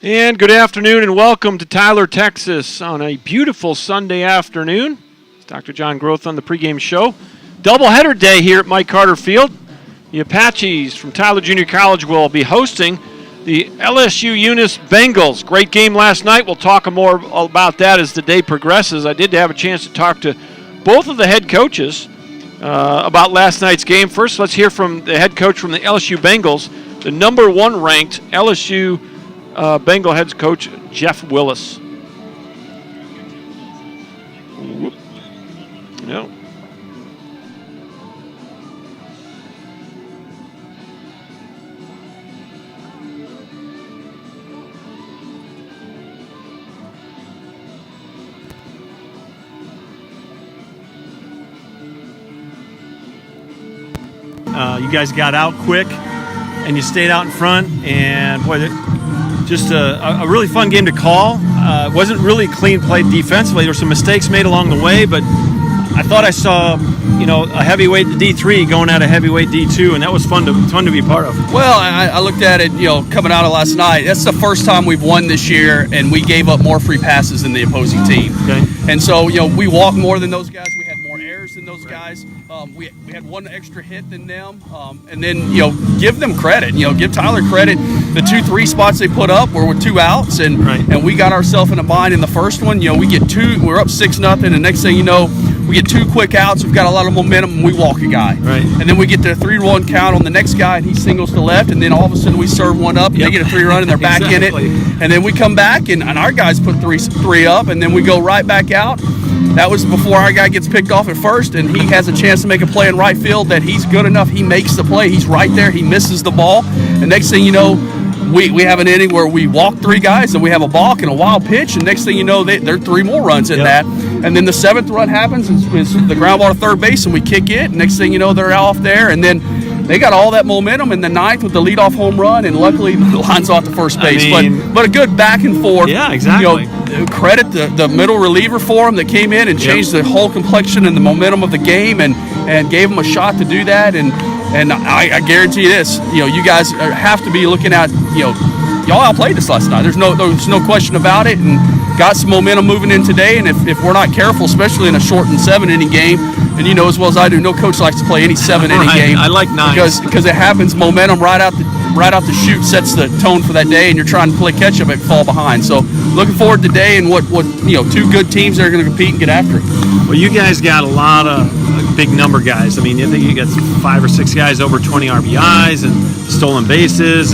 And good afternoon and welcome to Tyler, Texas on a beautiful Sunday afternoon. It's Dr. John Groth on the pregame show. Doubleheader day here at Mike Carter Field. The Apaches from Tyler Junior College will be hosting the LSU-Eunice Bengals. Great game last night. We'll talk more about that as the day progresses. I did have a chance to talk to both of the head coaches about last night's game. First, let's hear from the head coach from the LSU Bengals, the number one ranked LSU Bengal head coach Jeff Willis. Whoop. No. You guys got out quick, and you stayed out in front, and boy, just a really fun game to call. It wasn't really clean play defensively. There were some mistakes made along the way, but I thought I saw, a heavyweight D3 going out of heavyweight D2, and that was fun to be part of. Well, I looked at it, coming out of last night. That's the first time we've won this year, and we gave up more free passes than the opposing team. Okay. And so, we walked more than those guys. We had more errors than those guys. We had one extra hit than them. And then, give them credit. Give Tyler credit. The 2-3 spots they put up were with 2 outs, and we got ourselves in a bind in the first one. We get 2. We're up 6-0, and next thing you know, we get 2 quick outs. We've got a lot of momentum, and we walk a guy. Right. And then we get the 3-1 count on the next guy, and he singles to left, and then all of a sudden we serve one up, and they get a 3-run, and they're back Exactly. in it. And then we come back, and our guys put 3 up, and then we go right back out. That was before our guy gets picked off at first, and he has a chance to make a play in right field that he's good enough. He makes the play. He's right there. He misses the ball. And next thing you know, we have an inning where we walk 3 guys, and we have a balk and a wild pitch, and next thing you know, there are 3 more runs in that. And then the 7th run happens, is the ground ball to third base, and we kick it. And next thing you know, they're off there, and then they got all that momentum in the 9th with the leadoff home run, and luckily the line's off to first base. But a good back and forth. Yeah, exactly. Credit the middle reliever for him that came in and changed the whole complexion and the momentum of the game, and gave him a shot to do that. And I guarantee you this, you guys have to be looking at, y'all outplayed us last night. There's no question about it, and got some momentum moving in today. And if we're not careful, especially in a shortened 7-inning game, and you know as well as I do, no coach likes to play any 7-inning game. I like 9 because it happens. Momentum right out the chute sets the tone for that day, and you're trying to play catch up and fall behind. So looking forward to today and what 2 good teams that are going to compete and get after it. Well, you guys got a lot of big number guys. I mean, I think you got 5 or 6 guys over 20 RBIs and stolen bases,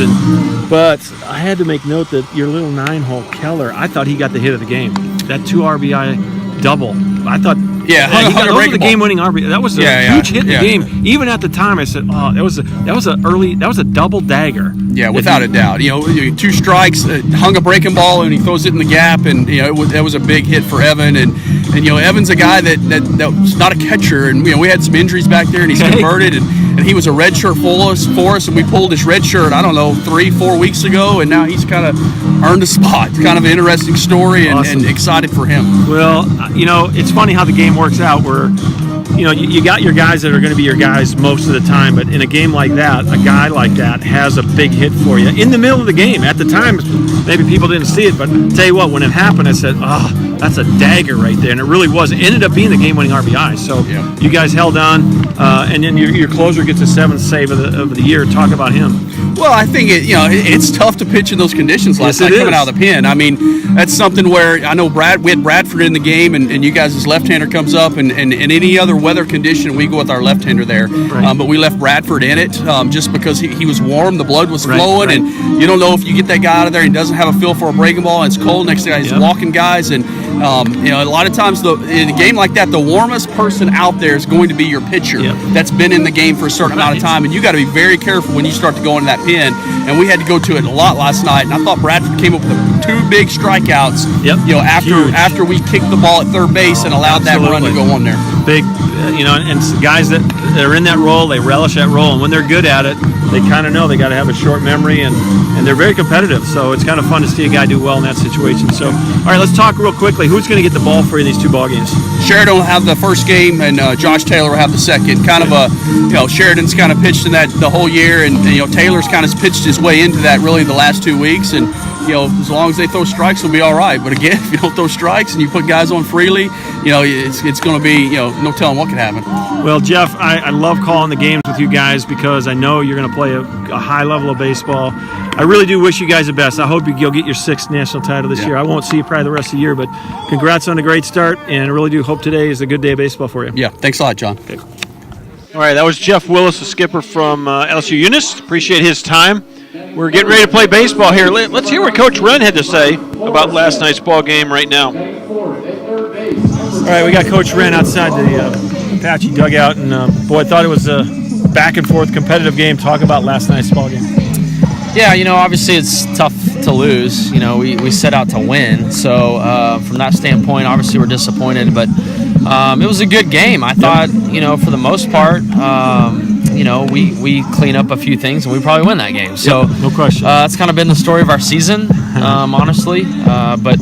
but I had to make note that your little 9-hole Keller, I thought he got the hit of the game. That 2 RBI double. I thought he got over the game-winning RBI. That was a huge hit in the game. Even at the time, I said, "Oh, that was a double dagger." Yeah, without a doubt. 2 strikes, hung a breaking ball, and he throws it in the gap, and that was a big hit for Evan. And Evan's a guy that was not a catcher, and we had some injuries back there, and he's converted, and he was a red shirt for us, and we pulled his red shirt, I don't know, 3-4 weeks ago, and now he's kind of earned a spot. Kind of an interesting story, and excited for him. Well, it's funny how the game works out where, you got your guys that are going to be your guys most of the time, but in a game like that, a guy like that has a big hit for you in the middle of the game. At the time, maybe people didn't see it, but tell you what, when it happened, I said, "Oh, that's a dagger right there," and it really was. It ended up being the game-winning RBI. So you guys held on, and then your closer gets a 7th save of the year. Talk about him. Well, I think it's tough to pitch in those conditions last night coming out of the pen. I mean, that's something where I know we had Bradford in the game, and you guys' left-hander comes up, and any other weather condition, we go with our left-hander there. Right. But we left Bradford in it just because he was warm, the blood was flowing, and you don't know if you get that guy out of there and he doesn't have a feel for a breaking ball, and it's cold next guy, he's walking guys, and a lot of times in a game like that, the warmest person out there is going to be your pitcher that's been in the game for a certain amount of time, and you got to be very careful when you start to go into that pen. And we had to go to it a lot last night, and I thought Bradford came up with 2 big strikeouts. After we kicked the ball at third base and allowed that run to go on there. Big, and guys that are in that role, they relish that role, and when they're good at it, they kind of know they got to have a short memory, and they're very competitive. So it's kind of fun to see a guy do well in that situation. So, all right, let's talk real quickly. Who's going to get the ball for you in these 2 ball games? Sheridan will have the first game, and Josh Taylor will have the second. Kind of Sheridan's kind of pitched in that the whole year, and Taylor's kind of pitched his way into that really the last 2 weeks, and as long as they throw strikes, we'll be all right. But again, if you don't throw strikes and you put guys on freely, it's going to be, no telling what can happen. Well, Jeff, I love calling the games with you guys because I know you're going to play a high level of baseball. I really do wish you guys the best. I hope you'll get your 6th national title this year. I won't see you probably the rest of the year, but congrats on a great start, and I really do hope today is a good day of baseball for you. Yeah, thanks a lot, John. Okay. All right, that was Jeff Willis, the skipper from LSU-Eunice. Appreciate his time. We're getting ready to play baseball here. Let's hear what Coach Wren had to say about last night's ball game right now. All right, we got Coach Wren outside the Apache dugout, and boy, I thought it was a back-and-forth competitive game. Talk about last night's ball game. Yeah, obviously it's tough to lose. We set out to win. So from that standpoint, obviously we're disappointed. But it was a good game. I thought, for the most part, we clean up a few things and we probably win that game. So no question. That's kind of been the story of our season, honestly. But,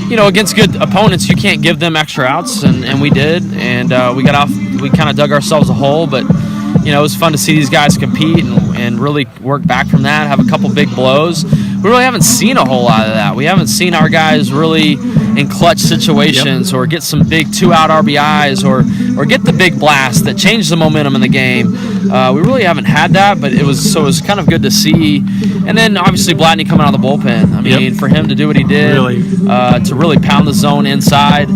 against good opponents, you can't give them extra outs, and we did. And we kind of dug ourselves a hole, but it was fun to see these guys compete and really work back from that, have a couple big blows. We really haven't seen a whole lot of that. We haven't seen our guys really in clutch situations or get some big 2-out RBIs or get the big blast that changed the momentum in the game. We really haven't had that, but it was kind of good to see. And then obviously Blatney coming out of the bullpen. I mean, for him to do what he did, to really pound the zone inside,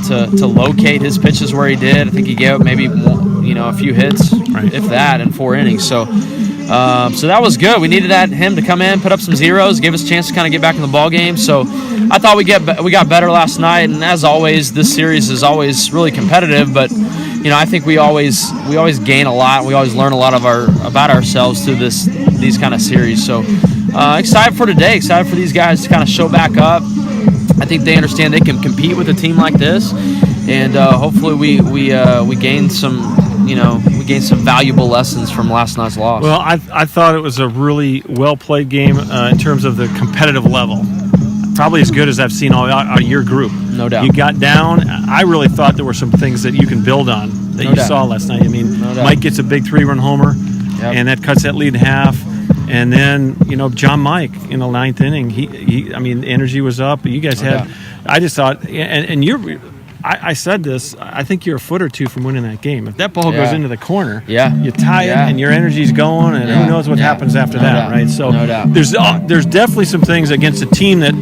to locate his pitches where he did. I think he gave up maybe a few hits, if that, in 4 innings. So that was good. We needed him to come in, put up some zeros, give us a chance to kind of get back in the ball game. So I thought we got better last night, and as always, this series is always really competitive. But I think we always gain a lot. We always learn a lot about ourselves through these kind of series. So excited for today. Excited for these guys to kind of show back up. I think they understand they can compete with a team like this, and hopefully we gain some. We gained some valuable lessons from last night's loss. Well, I thought it was a really well-played game in terms of the competitive level. Probably as good as I've seen all your group. No doubt. You got down. I really thought there were some things that you can build on that you saw last night. I mean, Mike gets a big 3-run homer, and that cuts that lead in half. And then, John Mike in the 9th inning, he the energy was up. You guys had – I just thought – and you're – I said this. I think you're a foot or two from winning that game. If that ball goes into the corner, you tie it, and your energy's going, and who knows what happens after that, right? So there's definitely some things against a team that,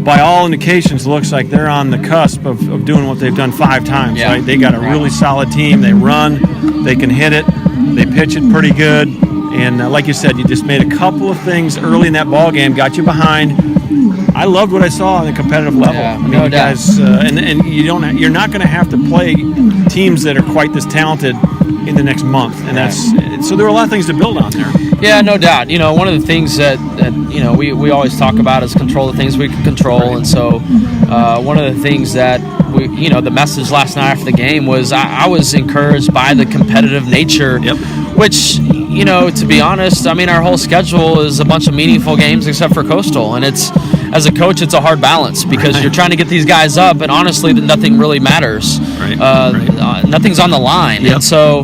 by all indications, looks like they're on the cusp of doing what they've done 5 times, right? They got a really solid team. They run, they can hit it, they pitch it pretty good, and like you said, you just made a couple of things early in that ball game, got you behind. I loved what I saw on the competitive level. You guys, and you're not going to have to play teams that are quite this talented in the next month, and so there are a lot of things to build on there. Yeah, no doubt. One of the things that we always talk about is control the things we can control, and so one of the things that the message last night after the game was I was encouraged by the competitive nature, which. To be honest, our whole schedule is a bunch of meaningful games except for Coastal, and as a coach, it's a hard balance because you're trying to get these guys up, and honestly, nothing really matters. Nothing's on the line, and so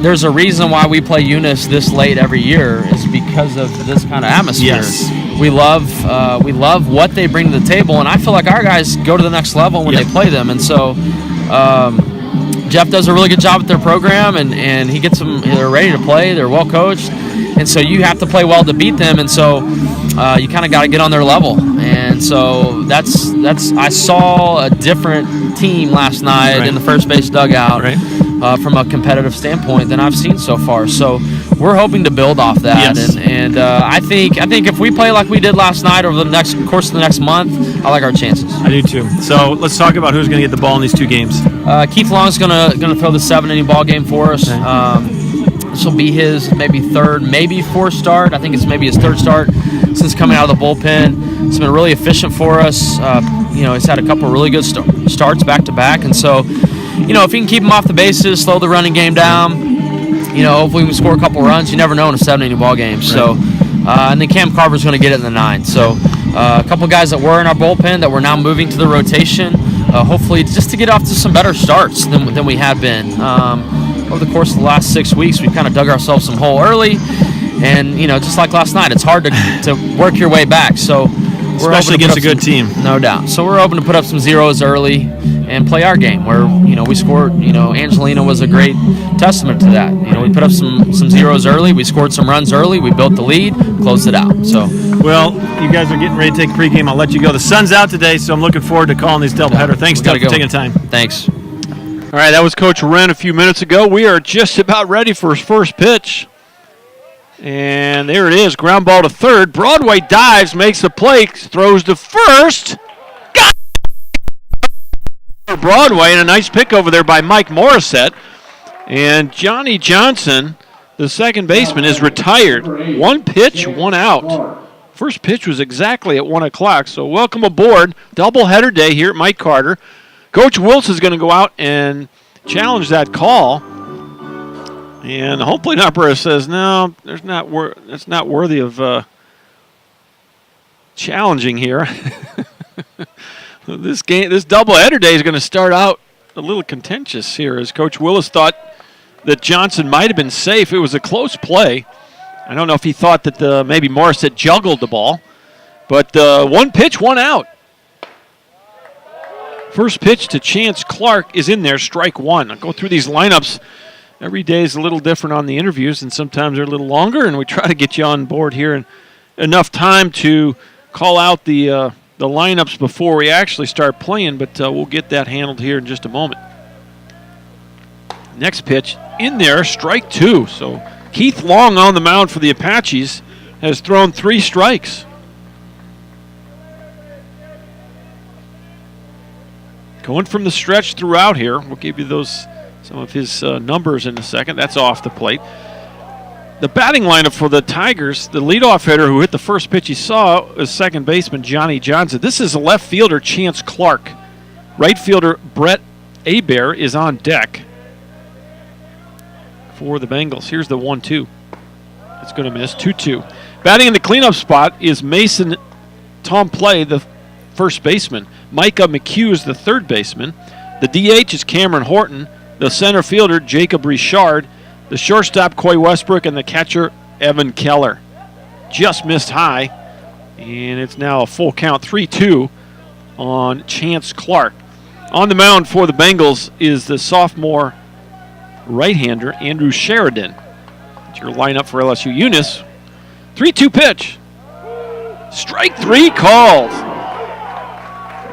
there's a reason why we play Eunice this late every year is because of this kind of atmosphere. Yes. We love what they bring to the table, and I feel like our guys go to the next level when they play them, and so. Jeff does a really good job with their program, and he gets them. They're ready to play. They're well coached, and so you have to play well to beat them. And so you kind of got to get on their level. And so that's. I saw a different team last night in the first base dugout from a competitive standpoint than I've seen so far. So we're hoping to build off that. Yes. And I think if we play like we did last night over the course of the next month, I like our chances. I do too. So let's talk about who's going to get the ball in these 2 games. Keith Long's gonna throw the 7-inning ball game for us. This will be his maybe 3rd, maybe 4th start. I think it's maybe his 3rd start since coming out of the bullpen. It's been really efficient for us. He's had a couple of really good starts back to back, and so if he can keep him off the bases, slow the running game down, hopefully we can score a couple runs. You never know in a 7-inning ball game. So, and then Cam Carver's going to get it in the 9th. So, a couple guys that were in our bullpen that we're now moving to the rotation. Hopefully, just to get off to some better starts than we have been. Over the course of the last 6 weeks, we've kind of dug ourselves some hole early, And, just like last night, it's hard to work your way back. So especially against a good team. No doubt. So we're hoping to put up some zeros early and play our game where, we scored. Angelina was a great testament to that. We put up some zeros early. We scored some runs early. We built the lead, closed it out. So, well, you guys are getting ready to take pregame. I'll let you go. The sun's out today, so I'm looking forward to calling these doubleheader. Thanks, Doug, for taking the time. Thanks. All right, that was Coach Wren a few minutes ago. We are just about ready for his first pitch. And there it is, ground ball to third. Broadway dives, makes the play, throws to first. Got it! Broadway, and a nice pick over there by Mike Morissette. And Johnny Johnson, the second baseman, is retired. One pitch, one out. First pitch was exactly at 1 o'clock, so welcome aboard. Doubleheader day here at Mike Carter. Coach Wilson is going to go out and challenge that call. And the home plate umpire says, no, it's not worthy of challenging here. This doubleheader day is going to start out a little contentious here, as Coach Willis thought that Johnson might have been safe. It was a close play. I don't know if he thought that maybe Morris had juggled the ball, but one pitch, one out. First pitch to Chance Clark is in there, strike one. I'll go through these lineups. Every day is a little different on the interviews, and sometimes they're a little longer, and we try to get you on board here in enough time to call out the lineups before we actually start playing, but we'll get that handled here in just a moment. Next pitch in there, strike two. So Keith Long on the mound for the Apaches has thrown 3 strikes. Going from the stretch throughout here. We'll give you some of his numbers in a second. That's off the plate. The batting lineup for the Tigers, the leadoff hitter who hit the first pitch he saw is second baseman Johnny Johnson. This is left fielder Chance Clark. Right fielder Brett Hebert is on deck for the Bengals. Here's the 1-2. It's going to miss. 2-2. Batting in the cleanup spot is Mason Tomplay, the first baseman. Micah McHugh is the third baseman. The DH is Cameron Horton. The center fielder, Jacob Richard. The shortstop, Coy Westbrook. And the catcher, Evan Keller. Just missed high. And it's now a full count, 3-2 on Chance Clark. On the mound for the Bengals is the sophomore right-hander, Andrew Sheridan. It's your lineup for LSU-Eunice. 3-2 pitch. Strike 3 called.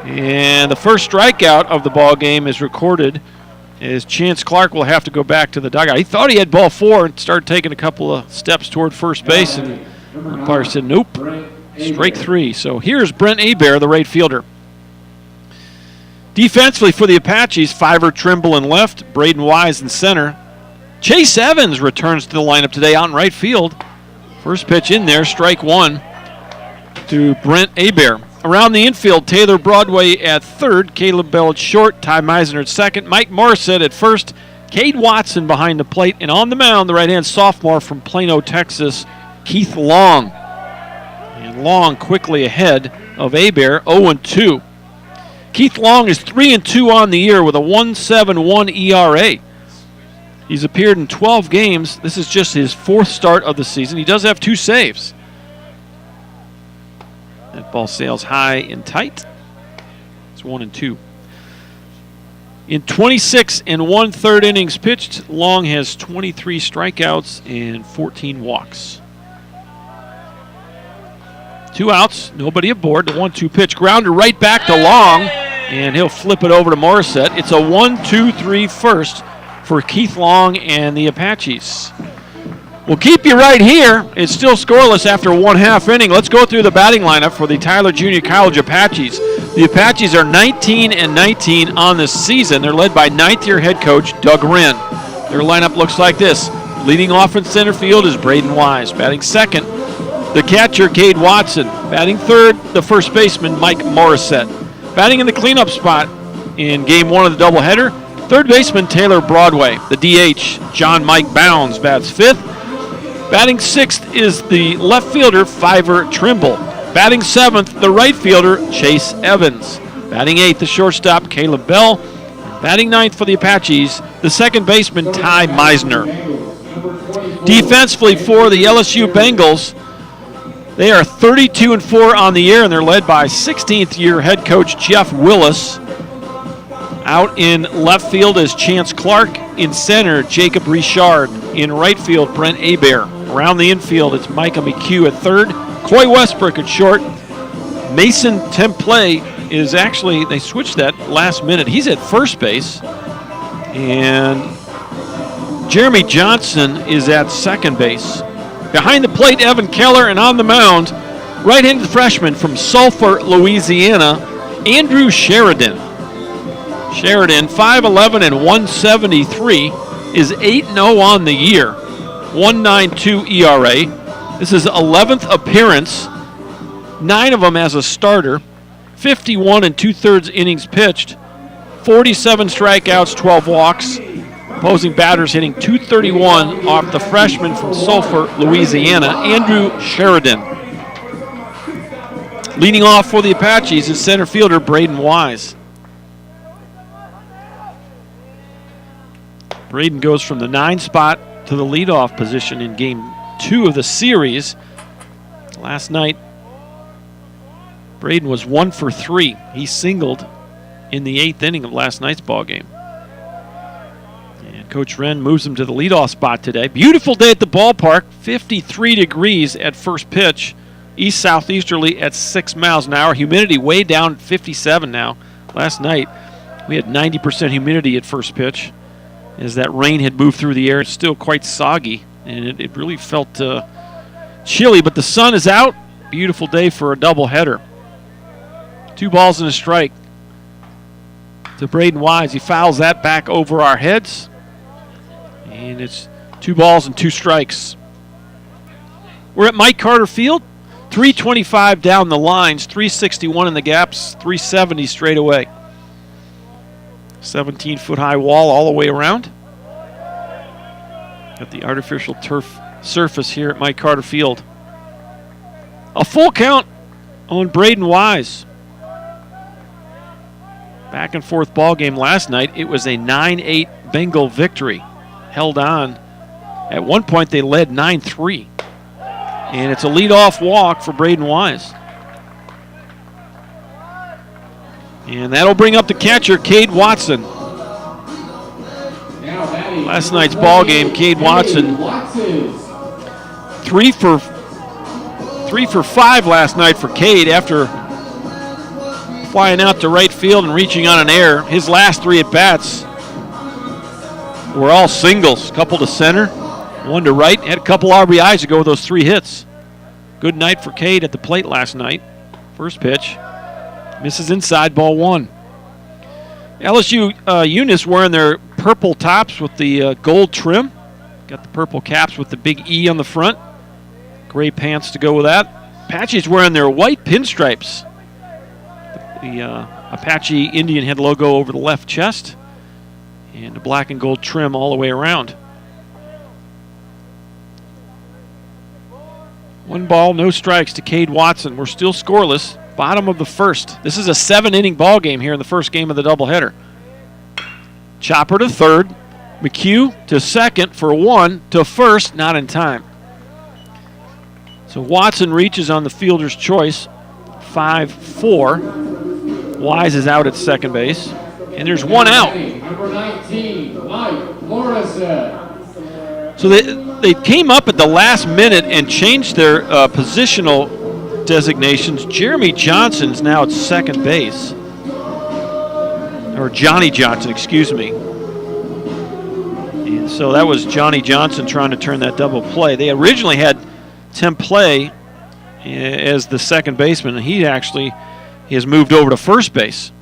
And the first strikeout of the ball game is recorded as Chance Clark will have to go back to the dugout. He thought he had ball 4 and started taking a couple of steps toward first base, and the umpire said, nope, strike 3. So here's Brent Hebert, the right fielder. Defensively for the Apaches, Fiver Trimble in left, Braden Wise in center. Chase Evans returns to the lineup today out in right field. First pitch in there, strike 1 to Brent Hebert. Around the infield, Taylor Broadway at third, Caleb Bell at short, Ty Meisner at second, Mike Morissette at first, Cade Watson behind the plate, and on the mound, the right-hand sophomore from Plano, Texas, Keith Long. And Long quickly ahead of Hebert, 0-2. Keith Long is 3-2 on the year with a 1.71 ERA. He's appeared in 12 games. This is just his 4th start of the season. He does have 2 saves. That ball sails high and tight. It's 1-2. In 26 1/3 innings pitched, Long has 23 strikeouts and 14 walks. 2 outs, nobody aboard. The 1-2 pitch, grounder right back to Long, and he'll flip it over to Morissette. It's a 1-2-3 first for Keith Long and the Apaches. We'll keep you right here. It's still scoreless after 1/2 inning. Let's go through the batting lineup for the Tyler Junior College Apaches. The Apaches are 19-19 on this season. They're led by 9th-year head coach Doug Wren. Their lineup looks like this. Leading off in center field is Braden Wise. Batting second, the catcher, Cade Watson. Batting third, the first baseman, Mike Morissette. Batting in the cleanup spot in Game 1 of the doubleheader, third baseman, Taylor Broadway. The DH, John Mike Bounds, bats fifth. Batting sixth is the left fielder, Fiver Trimble. Batting seventh, the right fielder, Chase Evans. Batting eighth, the shortstop, Caleb Bell. Batting ninth for the Apaches, the second baseman, Ty Meisner. Defensively for the LSU Bengals, they are 32-4 on the year, and they're led by 16th-year head coach Jeff Willis. Out in left field is Chance Clark. In center, Jacob Richard. In right field, Brent Hebert. Around the infield, it's Micah McHugh at third. Coy Westbrook at short. Mason Temple is actually, they switched that last minute. He's at first base. And Jeremy Johnson is at second base. Behind the plate, Evan Keller, and on the mound, right-handed freshman from Sulphur, Louisiana, Andrew Sheridan. Sheridan, 5'11 and 173, is 8-0 on the year, 1.92 ERA. This is 11th appearance, 9 of them as a starter, 51 and 2/3 innings pitched, 47 strikeouts, 12 walks. Opposing batters hitting .231 off the freshman from Sulphur, Louisiana, Andrew Sheridan. Leading off for the Apaches is center fielder Braden Wise. Braden goes from the 9 spot to the leadoff position in Game 2 of the series. Last night, Braden was 1 for 3. He singled in the 8th inning of last night's ball game. And Coach Wren moves him to the leadoff spot today. Beautiful day at the ballpark, 53 degrees at first pitch, east-southeasterly at 6 miles an hour. Humidity way down at 57 now. Last night, we had 90% humidity at first pitch. As that rain had moved through the air, it's still quite soggy, and it really felt chilly, but the sun is out. Beautiful day for a doubleheader. 2 balls and a strike to Braden Wise. He fouls that back over our heads, and it's 2 balls and 2 strikes. We're at Mike Carter Field, 325 down the lines, 361 in the gaps, 370 straight away. 17-foot-high wall all the way around. Got the artificial turf surface here at Mike Carter Field. A full count on Braden Wise. Back and forth ball game last night. It was a 9-8 Bengal victory. Held on. At one point they led 9-3. And it's a leadoff walk for Braden Wise. And that'll bring up the catcher, Cade Watson. Last night's ball game, Cade Watson, 3 for 5 last night for Cade after flying out to right field and reaching on an error. His last 3 at-bats were all singles. A couple to center, 1 to right. Had a couple RBIs to go with those 3 hits. Good night for Cade at the plate last night. First pitch. Misses inside, ball 1. LSU-Eunice wearing their purple tops with the gold trim. Got the purple caps with the big E on the front. Gray pants to go with that. Apaches wearing their white pinstripes. The Apache Indian head logo over the left chest. And the black and gold trim all the way around. 1 ball, no strikes to Cade Watson. We're still scoreless. Bottom of the first. This is a 7-inning ball game here in the first game of the doubleheader. Chopper to third. McHugh to second for 1 to first, not in time. So Watson reaches on the fielder's choice. 5-4. Wise is out at second base. And there's 1 out. Number 19, Mike Morrison. So they came up at the last minute and changed their positional designations. Jeremy Johnson's now at second base. Or Johnny Johnson, excuse me. And so that was Johnny Johnson trying to turn that double play. They originally had Temple as the second baseman, and he has moved over to first base.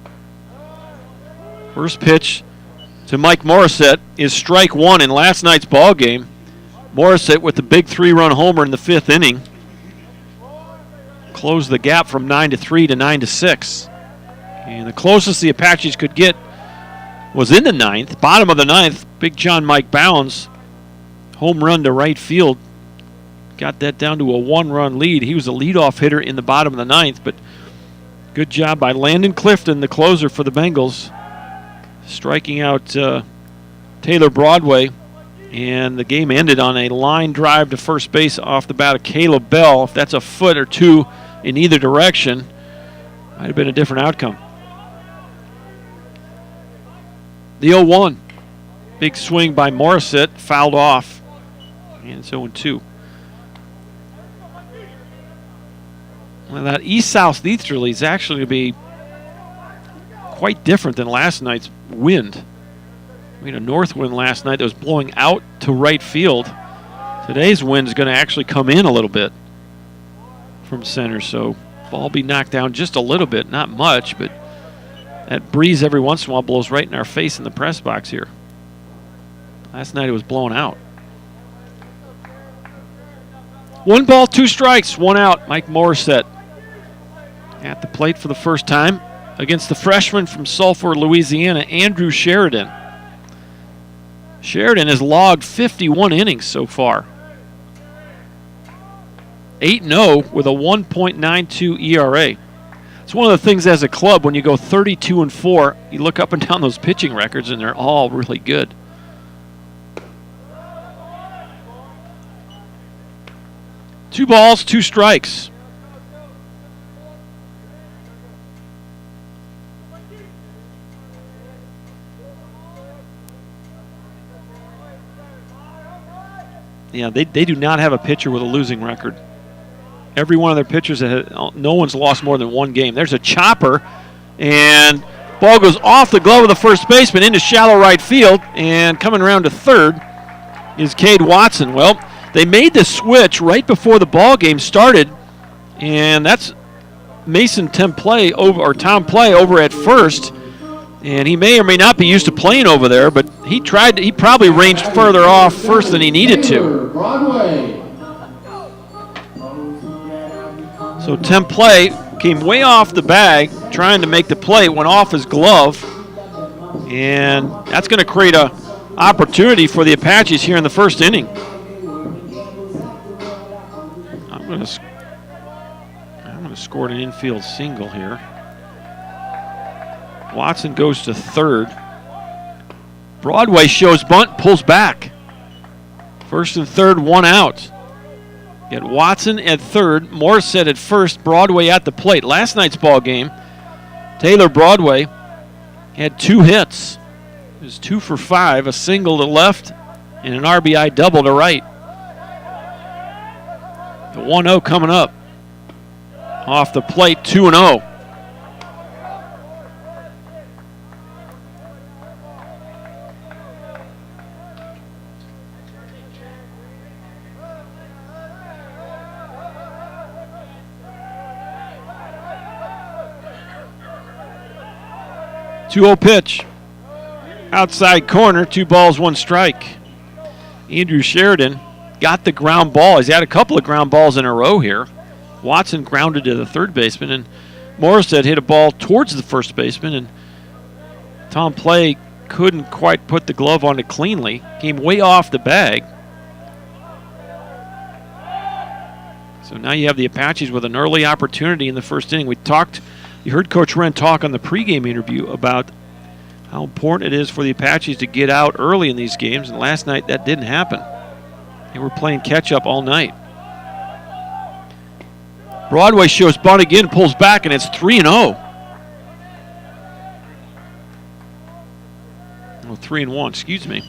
First pitch to Mike Morissette is strike 1 in last night's ball game. Morissette with the big 3-run homer in the 5th inning. Closed the gap from 9-3 to 9-6. And the closest the Apaches could get was in the 9th, bottom of the 9th. Big John Mike Bounds, home run to right field. Got that down to a 1-run lead. He was a leadoff hitter in the bottom of the 9th, but good job by Landon Clifton, the closer for the Bengals, striking out Taylor Broadway And the game ended on a line drive to first base off the bat of Caleb Bell. If that's a foot or two in either direction, might have been a different outcome. The 0-1. Big swing by Morissette, fouled off. And it's 0-2. Well, that east-south easterly is actually going to be quite different than last night's wind. We had a north wind last night that was blowing out to right field. Today's wind is going to actually come in a little bit from center, so ball will be knocked down just a little bit, not much, but that breeze every once in a while blows right in our face in the press box here. Last night it was blowing out. 1 ball, 2 strikes, 1 out. Mike Morissette at the plate for the first time against the freshman from Sulphur, Louisiana, Andrew Sheridan. Sheridan has logged 51 innings so far. 8-0 with a 1.92 ERA. It's one of the things as a club, when you go 32-4, you look up and down those pitching records and they're all really good. Two balls, 2 strikes. Yeah, they do not have a pitcher with a losing record. Every one of their pitchers, no one's lost more than 1 game. There's a chopper, and ball goes off the glove of the first baseman into shallow right field, and coming around to third is Cade Watson. Well, they made the switch right before the ball game started, and that's Mason Tom Play over at first. And he may or may not be used to playing over there, but he probably ranged further off first than he needed to. Broadway. So Template came way off the bag, trying to make the play, went off his glove, and that's going to create an opportunity for the Apaches here in the first inning. I'm going to score an infield single here. Watson goes to third. Broadway shows bunt, pulls back. First and third, 1 out. Get Watson at third, Morissette at first, Broadway at the plate. Last night's ball game, Taylor Broadway had 2 hits. It was 2 for 5, a single to left and an RBI double to right. The 1-0 coming up. Off the plate, 2-0. Two-0 pitch. Outside corner, 2 balls, 1 strike. Andrew Sheridan got the ground ball. He's had a couple of ground balls in a row here. Watson grounded to the third baseman, and Morissette hit a ball towards the first baseman, and Tom Play couldn't quite put the glove on it cleanly. Came way off the bag. So now you have the Apaches with an early opportunity in the first inning. You heard Coach Wren talk on the pregame interview about how important it is for the Apaches to get out early in these games, and last night that didn't happen. They were playing catch-up all night. Broadway shows bunt again, pulls back, and it's 3-0. Oh, 3-1, excuse me.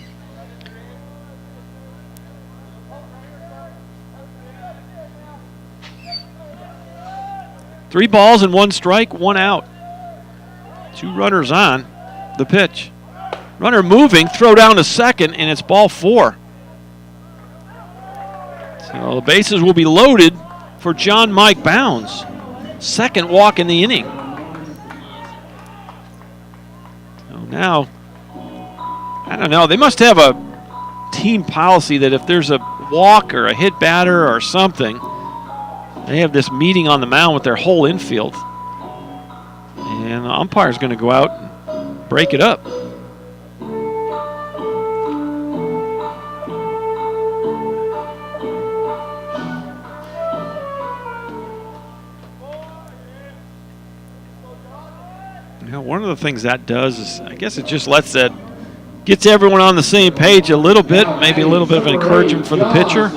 Three balls and 1 strike, 1 out. 2 runners on. The pitch. Runner moving, throw down to second, and it's ball 4. So the bases will be loaded for John Mike Bounds. Second walk in the inning. So now, I don't know, they must have a team policy that if there's a walk or a hit batter or something, they have this meeting on the mound with their whole infield. And the umpire's going to go out and break it up. One of the things that does is, I guess it just lets that Gets everyone on the same page a little bit, maybe a little bit of encouragement for the pitcher.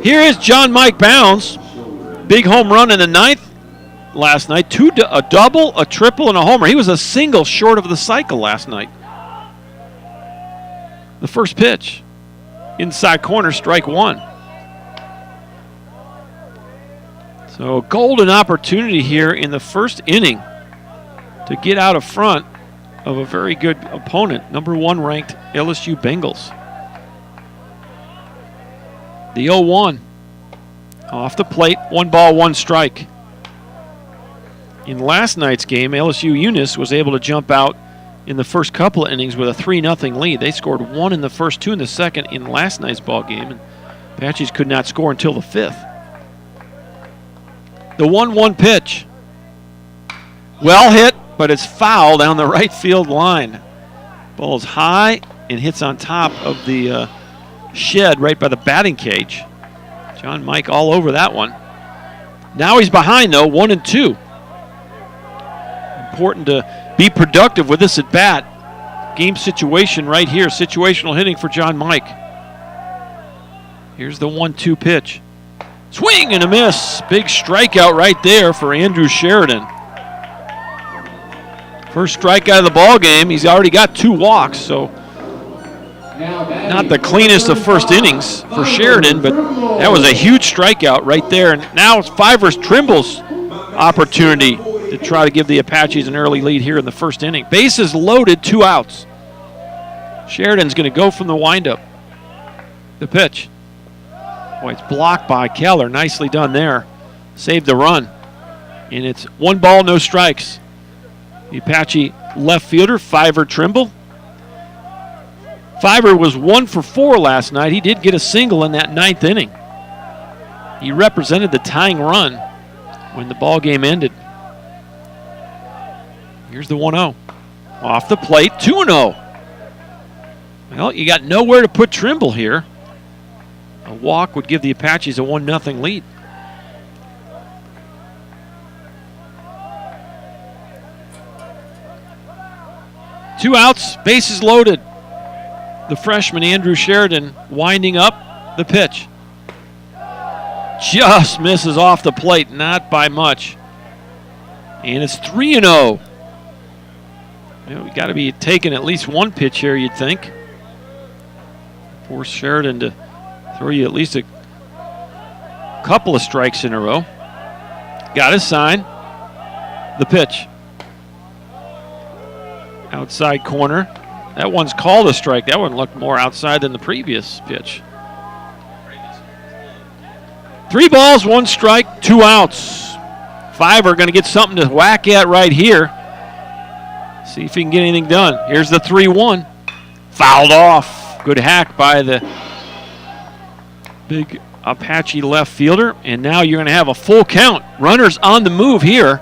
Here is John Mike Bounds. Big home run in the ninth last night. A double, a triple, and a homer. He was a single short of the cycle last night. The first pitch. Inside corner, strike one. So a golden opportunity here in the first inning to get out of front of a very good opponent, number 1 ranked LSU Bengals. The 0-1 off the plate, 1 ball, 1 strike. In last night's game, LSU-Eunice was able to jump out in the first couple of innings with a 3-0 lead. They scored 1 in the first, 2 in the second in last night's ball game, and Apaches could not score until the 5th. The 1-1 pitch. Well hit, but it's foul down the right field line. Ball's high and hits on top of the shed right by the batting cage. John Mike all over that one. Now he's behind, though, 1-2. Important to be productive with this at bat. Game situation right here. Situational hitting for John Mike. Here's the 1-2 pitch. Swing and a miss. Big strikeout right there for Andrew Sheridan. First strikeout of the ball game. He's already got 2 walks, so not the cleanest of first innings for Sheridan, but that was a huge strikeout right there. And now it's Fivers Trimble's opportunity to try to give the Apaches an early lead here in the first inning. Bases loaded, 2 outs. Sheridan's going to go from the windup. The pitch. Boy, it's blocked by Keller. Nicely done there. Saved the run. And it's 1 ball, no strikes. The Apache left fielder, Fiver Trimble. Fiver was 1 for 4 last night. He did get a single in that 9th inning. He represented the tying run when the ball game ended. Here's the 1-0. Off the plate, 2-0. Well, you got nowhere to put Trimble here. A walk would give the Apaches a 1-0 lead. Two outs, bases loaded. The freshman Andrew Sheridan winding up the pitch. Just misses off the plate, not by much. And it's 3-0. You know, we got to be taking at least 1 pitch here, you'd think. Force Sheridan to throw you at least a couple of strikes in a row. Got his sign. The pitch. Outside corner. That one's called a strike. That one looked more outside than the previous pitch. 3 balls, 1 strike, 2 outs. Fiver going to get something to whack at right here. See if he can get anything done. Here's the 3-1. Fouled off. Good hack by the big Apache left fielder. And now you're going to have a full count. Runners on the move here.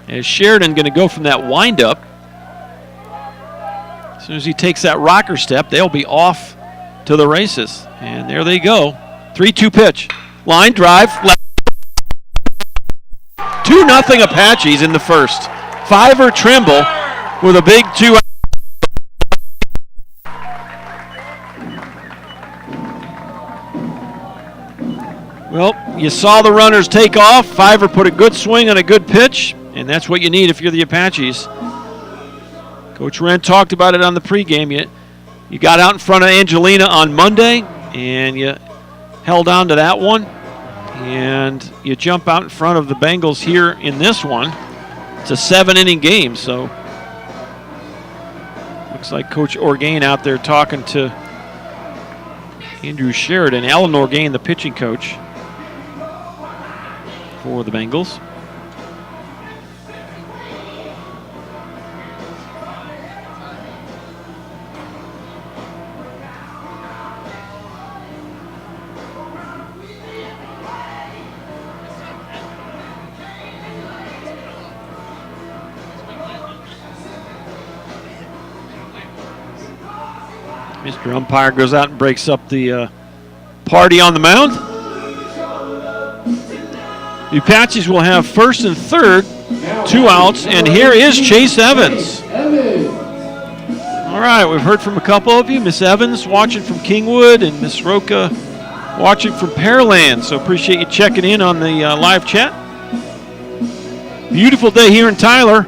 As Sheridan going to go from that windup. As soon as he takes that rocker step, they'll be off to the races. And there they go. 3-2 pitch. Line drive. 2-0 Apaches in the first. Fiver Trimble with a big 2 out. Well, you saw the runners take off. Fiver put a good swing on a good pitch, and that's what you need if you're the Apaches. Coach Wren talked about it on the pregame. You got out in front of Angelina on Monday, and you held on to that one. And you jump out in front of the Bengals here in this one. It's a 7-inning game, so looks like Coach Orgain out there talking to Andrew Sheridan. Alan Orgain, the pitching coach for the Bengals. Mr. Umpire goes out and breaks up the party on the mound. The Apaches will have first and third, 2 outs, and here is Chase Evans. All right, we've heard from a couple of you. Miss Evans watching from Kingwood and Miss Roca watching from Pearland. So appreciate you checking in on the live chat. Beautiful day here in Tyler.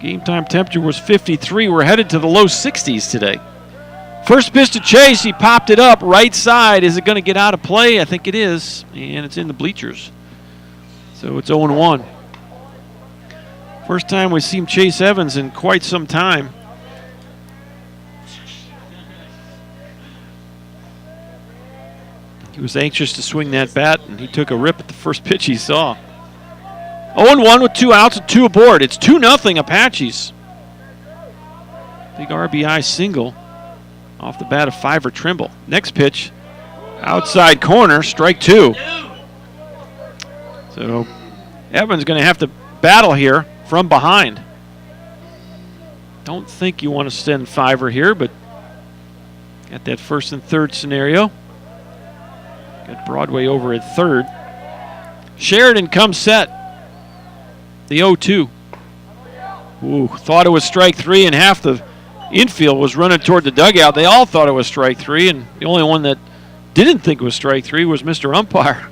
Game time temperature was 53. We're headed to the low 60s today. First pitch to Chase. He popped it up right side. Is it going to get out of play? I think it is. And it's in the bleachers. So it's 0-1. First time we've seen Chase Evans in quite some time. He was anxious to swing that bat, and he took a rip at the first pitch he saw. 0-1 with 2 outs and 2 aboard. It's 2-0 Apaches. Big RBI single off the bat of Fiver Trimble. Next pitch, outside corner, strike 2. So Evans going to have to battle here from behind. Don't think you want to send Fiver here, but got that first and third scenario. Got Broadway over at third. Sheridan comes set. The 0-2. Ooh, thought it was strike 3, and half the infield was running toward the dugout. They all thought it was strike 3, and the only one that didn't think it was strike 3 was Mr. Umpire.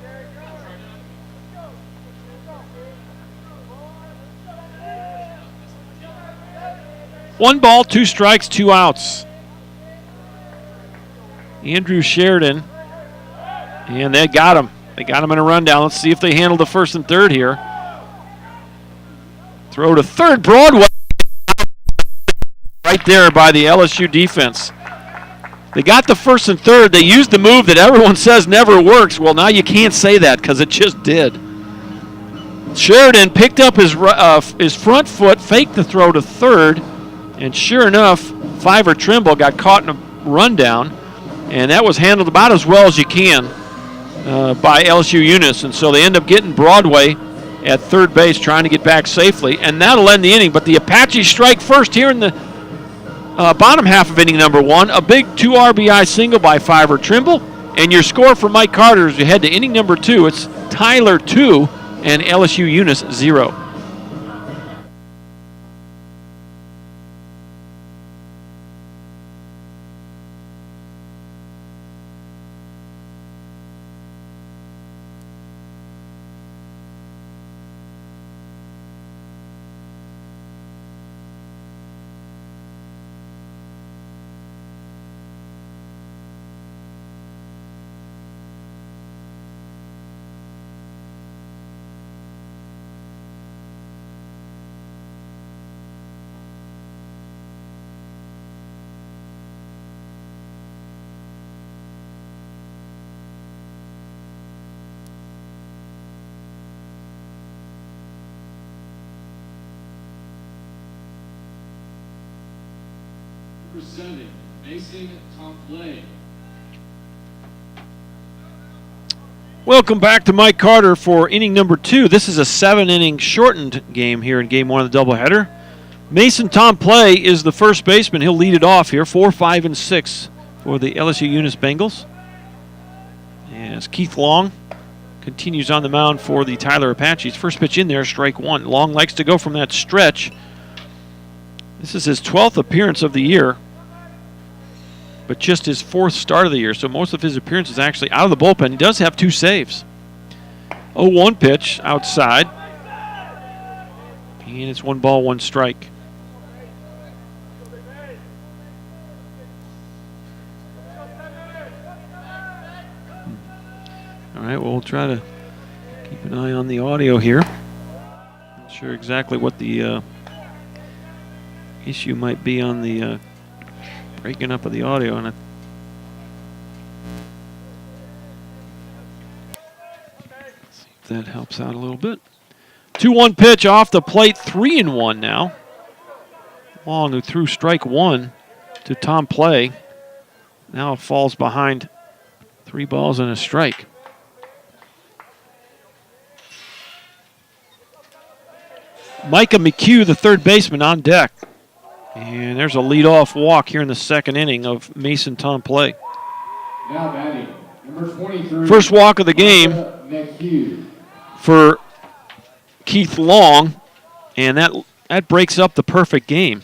One ball, 2 strikes, 2 outs. Andrew Sheridan, and they got him. They got him in a rundown. Let's see if they handle the first and third here. Throw to third, Broadway. Right there by the LSU defense. They got the first and third. They used the move that everyone says never works. Well, now you can't say that because it just did. Sheridan picked up his front foot, faked the throw to third, and sure enough, Fiver Trimble got caught in a rundown, and that was handled about as well as you can by LSU-Eunice, and so they end up getting Broadway at third base trying to get back safely, and that'll end the inning. But the Apaches strike first here in the bottom half of inning number 1. A big 2 RBI single by Fiver Trimble, and your score for Mike Carter as you head to inning number 2. It's Tyler 2 and LSU-Eunice 0. Presenting Mason Tomplay. Welcome back to Mike Carter for inning number 2. This is a 7-inning shortened game here in game 1 of the doubleheader. Mason Tomplay is the first baseman. He'll lead it off here, 4, 5, and 6 for the LSU-Eunice Bengals. As Keith Long continues on the mound for the Tyler Apaches. First pitch in there, strike 1. Long likes to go from that stretch. This is his 12th appearance of the year, but just his 4th start of the year, so most of his appearances actually out of the bullpen. He does have 2 saves. 0-1 pitch outside, and it's 1 ball, 1 strike. All right, well, we'll try to keep an eye on the audio here. Not sure exactly what the issue might be on the breaking up of the audio, and see if that helps out a little bit. 2-1 pitch off the plate, 3-1 now. Long, who threw strike 1 to Tomplay, now falls behind 3 balls and a strike. Micah McHugh, the third baseman, on deck. And there's a leadoff walk here in the second inning of Mason Tomplay. Now batting, number 23. First walk of the game for Keith Long, and that breaks up the perfect game.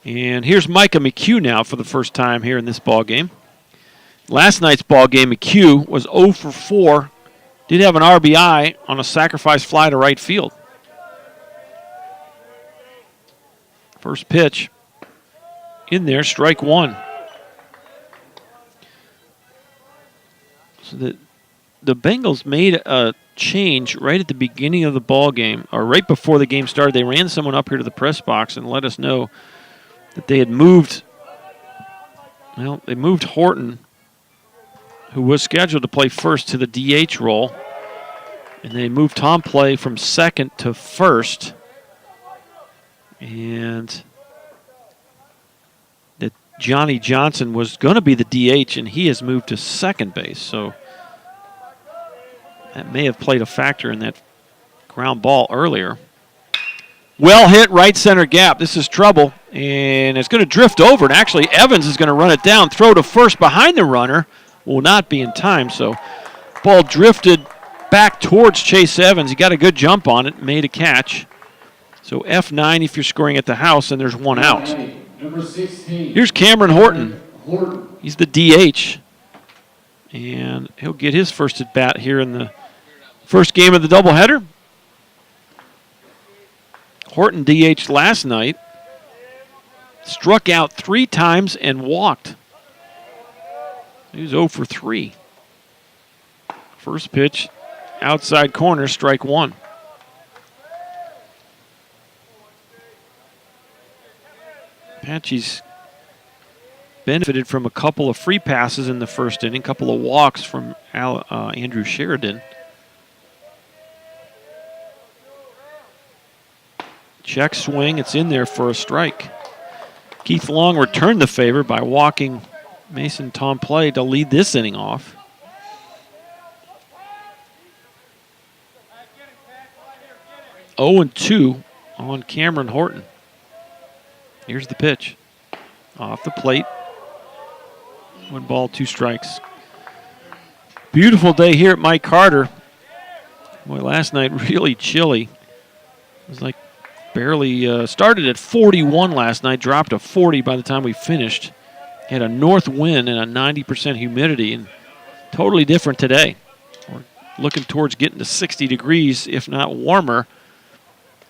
And here's Micah McHugh now for the first time here in this ball game. Last night's ball game, McHugh was 0 for 4. Did have an RBI on a sacrifice fly to right field. First pitch in there, strike one. So the Bengals made a change right at the beginning of the ball game, or right before the game started. They ran someone up here to the press box and let us know that they had moved. Well, they moved Horton, who was scheduled to play first, to the DH role. And they moved Tom Play from second to first. And that Johnny Johnson was going to be the DH, and he has moved to second base. So that may have played a factor in that ground ball earlier. Well hit right center gap. This is trouble. And it's going to drift over. And actually, Evans is going to run it down. Throw to first behind the runner. Will not be in time. So ball drifted back towards Chase Evans. He got a good jump on it. Made a catch. So F9 if you're scoring at the house, and there's one out. Number 16. Here's Cameron Horton. He's the DH. And he'll get his first at bat here in the first game of the doubleheader. Horton DH last night. Struck out 3 times and walked. He was 0 for 3. First pitch, outside corner, strike one. Apaches benefited from a couple of free passes in the first inning, a couple of walks from Andrew Sheridan. Check swing, it's in there for a strike. Keith Long returned the favor by walking Mason Tom Play to lead this inning off. Oh and 2 on Cameron Horton. Here's the pitch. Off the plate. 1 ball, 2 strikes. Beautiful day here at Mike Carter. Boy, last night really chilly. It was like barely started at 41 last night, dropped to 40 by the time we finished. Had a north wind and a 90% humidity, and totally different today. We're looking towards getting to 60 degrees, if not warmer,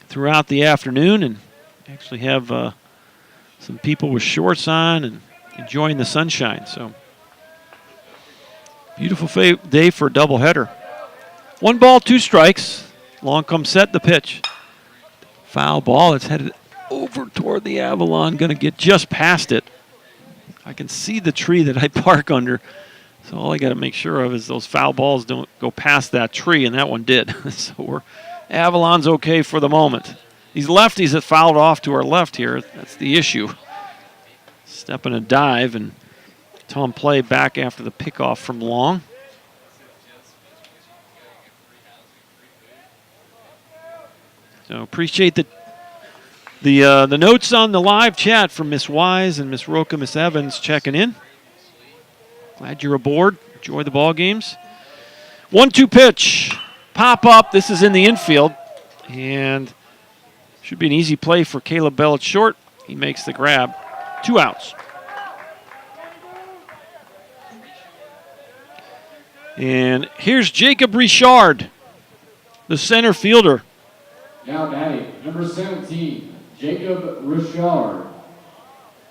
throughout the afternoon, and actually have some people with shorts on and enjoying the sunshine. So beautiful day for a doubleheader. 1 ball, 2 strikes. Long comes set, the pitch. Foul ball. It's headed over toward the Avalon. Going to get just past it. I can see the tree that I park under. So all I got to make sure of is those foul balls don't go past that tree, and that one did. So Avalon's okay for the moment. These lefties that fouled off to our left here, that's the issue. Step and a dive, and Tom Play back after the pickoff from Long. So appreciate the notes on the live chat from Miss Wise and Miss Roca, Miss Evans checking in. Glad you're aboard. Enjoy the ball games. 1-2 pitch. Pop up. This is in the infield. And should be an easy play for Caleb Bell at short. He makes the grab. 2 outs. And here's Jacob Richard, the center fielder. Now batting, number 17, Jacob Richard.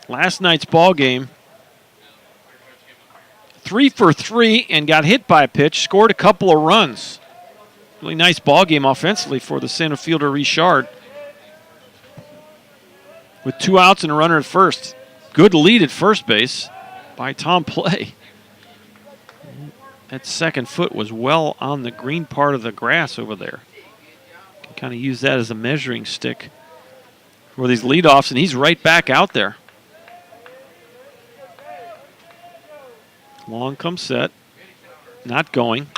Last night's ball game, 3 for 3 and got hit by a pitch, scored a couple of runs. Really nice ball game offensively for the center fielder Richard. With 2 outs and a runner at first. Good lead at first base by Tom Play. That second foot was well on the green part of the grass over there. Can kind of use that as a measuring stick for these leadoffs, and he's right back out there. Long comes set. Not going.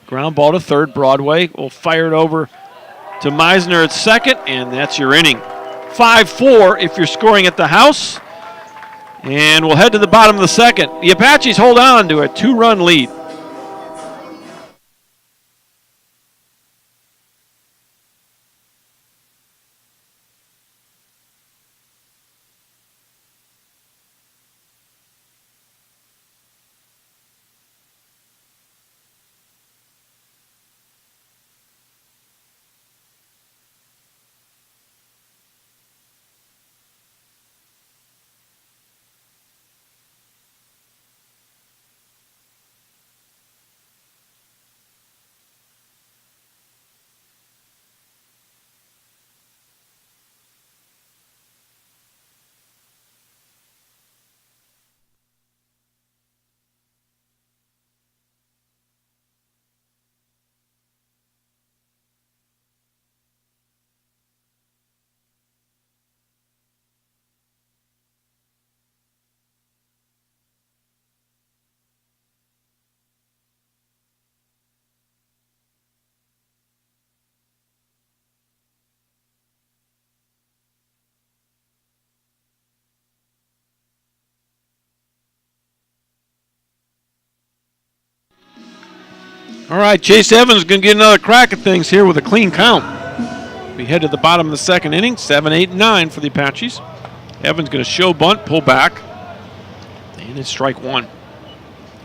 Ground ball to third. Broadway will fire it over to Meisner at second, and that's your inning. 5-4 if you're scoring at the house. And we'll head to the bottom of the second. The Apaches hold on to a 2-run lead. All right, Chase Evans is going to get another crack at things here with a clean count. We head to the bottom of the second inning, 7, 8, and 9 for the Apaches. Evans going to show bunt, pull back, and it's strike one.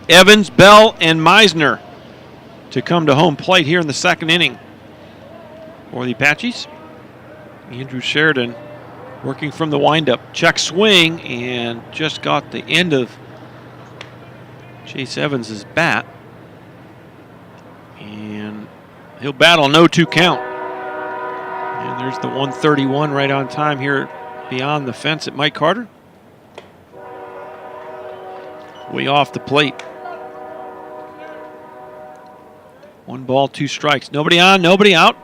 Evans, Bell, and Meisner to come to home plate here in the second inning for the Apaches. Andrew Sheridan working from the windup. Check swing, and just got the end of Chase Evans' bat. And he'll battle no 2 count. And there's the 131 right on time here beyond the fence at Mike Carter. Way off the plate. 1 ball, 2 strikes. Nobody on, nobody out.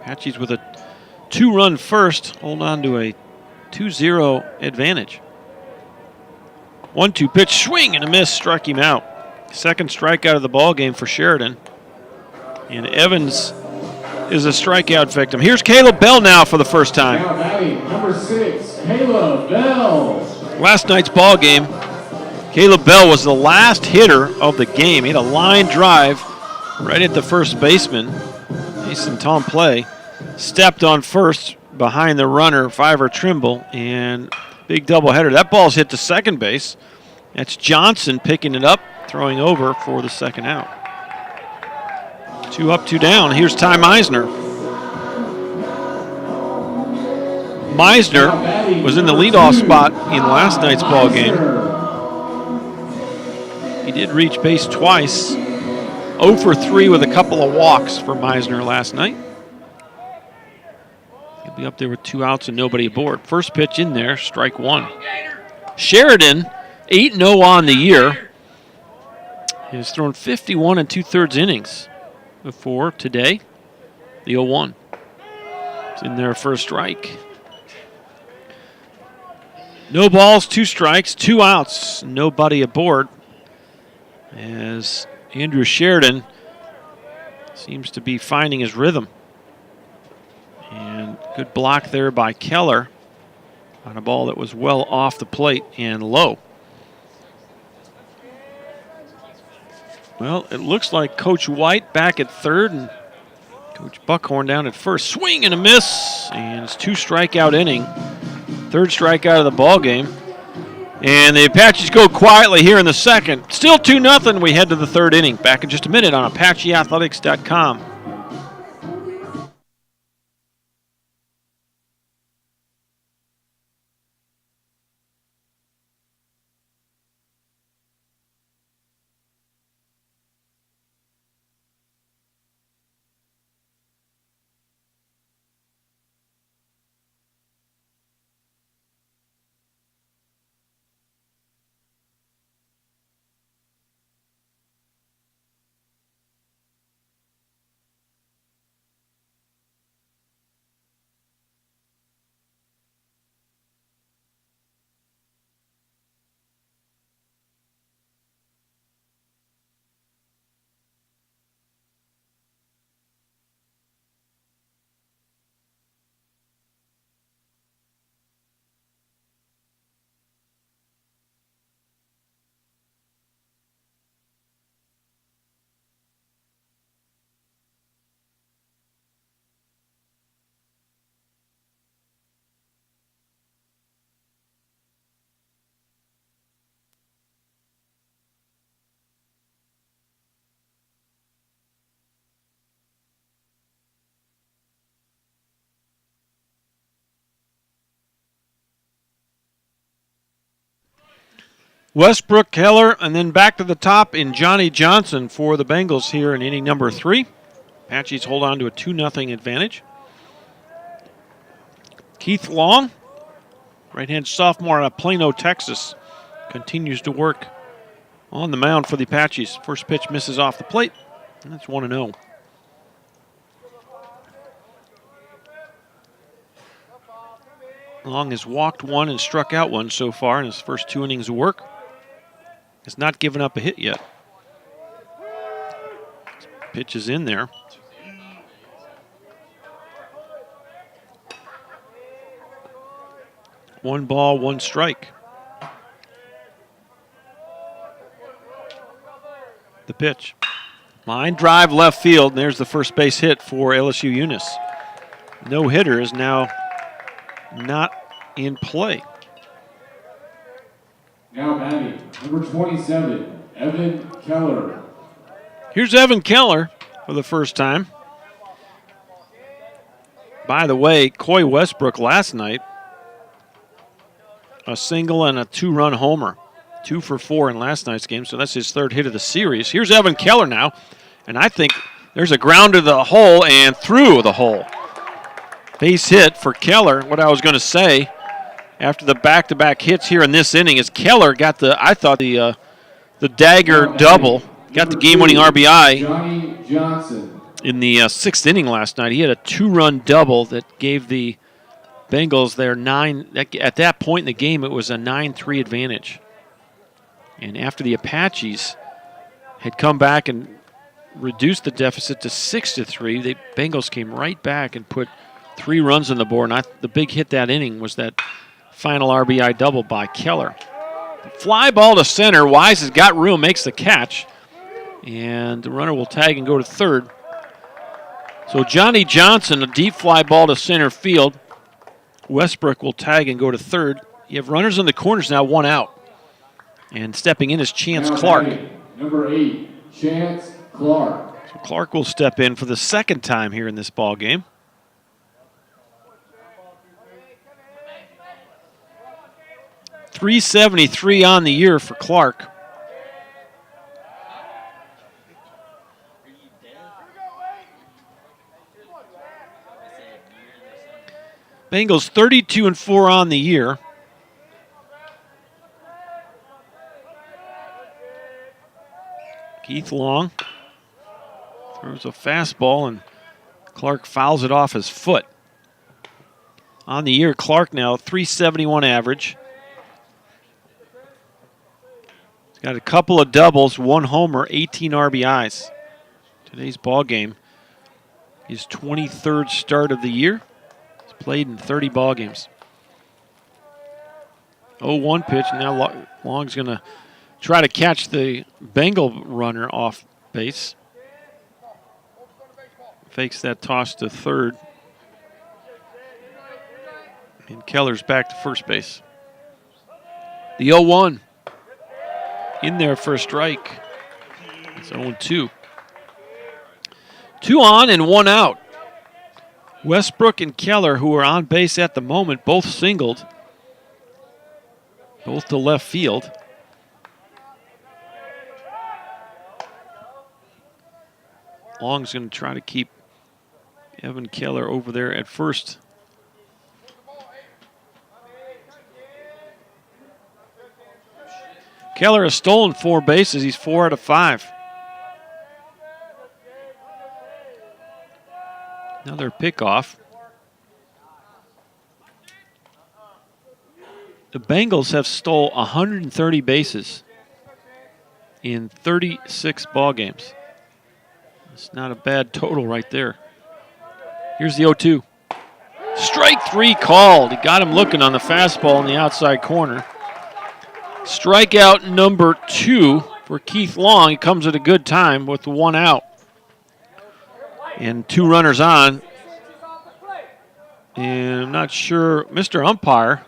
Apaches with a 2-run first, hold on to a 2-0 advantage. 1-2 pitch, swing and a miss, struck him out. Second strikeout of the ball game for Sheridan. And Evans is a strikeout victim. Here's Caleb Bell now for the first time. Now batting, number 6, Caleb Bell. Last night's ball game, Caleb Bell was the last hitter of the game. He had a line drive right at the first baseman, Mason Tomplay. Stepped on first behind the runner, Fiver Trimble, and big doubleheader. That ball's hit to second base. That's Johnson picking it up, throwing over for the second out. 2 up, 2 down. Here's Ty Meisner. Meisner was in the leadoff spot in last night's ball game. He did reach base twice. 0 for 3 with a couple of walks for Meisner last night. He'll be up there with 2 outs and nobody aboard. First pitch in there, strike 1. Sheridan, 8-0 on the year. He has thrown 51 2/3 innings before today. The 0-1. It's in there for a strike. No balls, 2 strikes, 2 outs, nobody aboard. As Andrew Sheridan seems to be finding his rhythm. And good block there by Keller on a ball that was well off the plate and low. Well, it looks like Coach White back at third and Coach Buckhorn down at first. Swing and a miss, and it's 2 strikeout inning. 3rd strikeout of the ball game. And the Apaches go quietly here in the second. Still 2-0. We head to the 3rd inning. Back in just a minute on ApacheAthletics.com. Westbrook, Keller, and then back to the top in Johnny Johnson for the Bengals here in inning number 3. Apaches hold on to a 2-0 advantage. Keith Long, right-hand sophomore out of Plano, Texas, continues to work on the mound for the Apaches. First pitch misses off the plate, and that's 1-0. Long has walked 1 and struck out 1 so far in his first 2 innings of work. Has not given up a hit yet. Pitch is in there. One ball, 1 strike. The pitch. Line drive left field, and there's the first base hit for LSU-Eunice. No hitter is now not in play. Now batting, number 27, Evan Keller. Here's Evan Keller for the first time. By the way, Coy Westbrook last night, a single and a 2-run homer. 2 for 4 in last night's game, so that's his third hit of the series. Here's Evan Keller now, and I think there's a ground to the hole and through the hole. Base hit for Keller. What I was going to say after the back-to-back hits here in this inning is Keller got the dagger double, got the game-winning RBI Johnny Johnson. in the 6th inning last night. He had a 2-run double that gave the Bengals their 9. At that point in the game, it was a 9-3 advantage. And after the Apaches had come back and reduced the deficit to 6-3, the Bengals came right back and put 3 runs on the board. And the big hit that inning was that final RBI double by Keller. Fly ball to center. Wise has got room, makes the catch. And the runner will tag and go to third. So Johnny Johnson, a deep fly ball to center field. Westbrook will tag and go to third. You have runners in the corners now, 1 out. And stepping in is Chance Now Clark. batting, number 8, Chance Clark. So Clark will step in for the second time here in this ball game. .373 on the year for Clark. Bengals 32-4 on the year. Keith Long throws a fastball, and Clark fouls it off his foot. On the year, Clark now .371 average. He's got a couple of doubles, 1 homer, 18 RBIs. Today's ball game, his 23rd start of the year. He's played in 30 ball games. 0-1 pitch. Now Long's going to try to catch the Bengal runner off base. Fakes that toss to third. And Keller's back to first base. The 0-1. In there for a strike. It's 0-2. 2 on and 1 out. Westbrook and Keller, who are on base at the moment, both singled. Both to left field. Long's going to try to keep Evan Keller over there at first. Keller has stolen 4 bases. He's 4 out of 5. Another pickoff. The Bengals have stole 130 bases in 36 ball games. It's not a bad total right there. Here's the 0-2. Strike 3 called. He got him looking on the fastball in the outside corner. Strikeout number 2 for Keith Long. He comes at a good time with 1 out. And 2 runners on. And I'm not sure, Mr. Umpire,